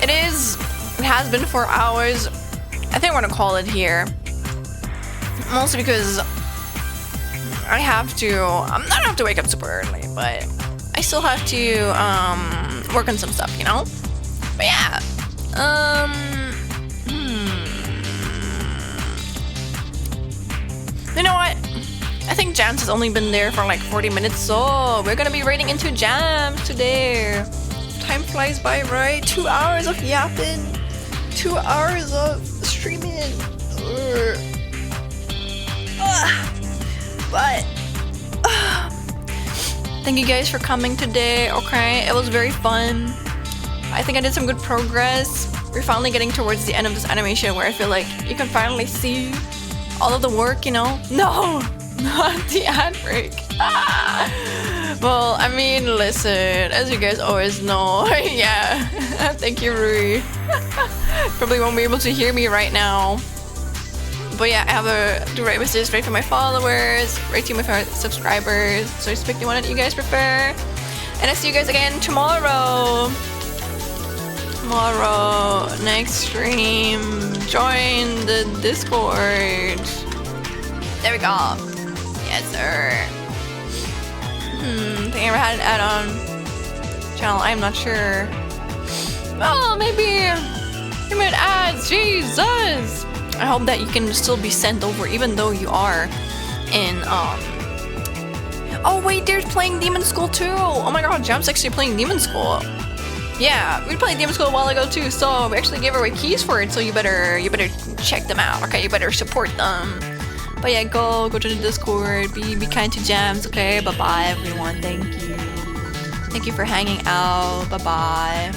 it has been 4 hours. I think I'm gonna call it here. Mostly because I have to. I'm not gonna have to wake up super early, but I still have to work on some stuff, you know? But yeah. You know what? I think Jams has only been there for like 40 minutes, so we're gonna be raiding into Jams today. Time flies by, right? 2 hours of yapping. 2 hours of streaming. But thank you guys for coming today, okay? It was very fun. I think I did some good progress. We're finally getting towards the end of this animation where I feel like you can finally see all of the work, you know? No, not the ad break. Well, I mean, listen, as you guys always know, yeah. Thank you, Rui. Probably won't be able to hear me right now. But yeah, I have a do rate messages right for my followers, right to my subscribers. So just pick the one that you guys prefer. And I'll see you guys again tomorrow. Tomorrow, next stream. Join the Discord. There we go. Yes, sir. Think I ever had an add-on channel? I'm not sure. Oh, maybe you made ads. Jesus. I hope that you can still be sent over even though you are in oh wait, they're playing Demon School too. Oh my god, Jam's actually playing Demon School. Yeah, we played Demon School a while ago too, so we actually gave away keys for it, so you better check them out, okay? You better support them. But yeah, go to the Discord, be kind to Jams, okay? Bye bye everyone, thank you. Thank you for hanging out. Bye bye.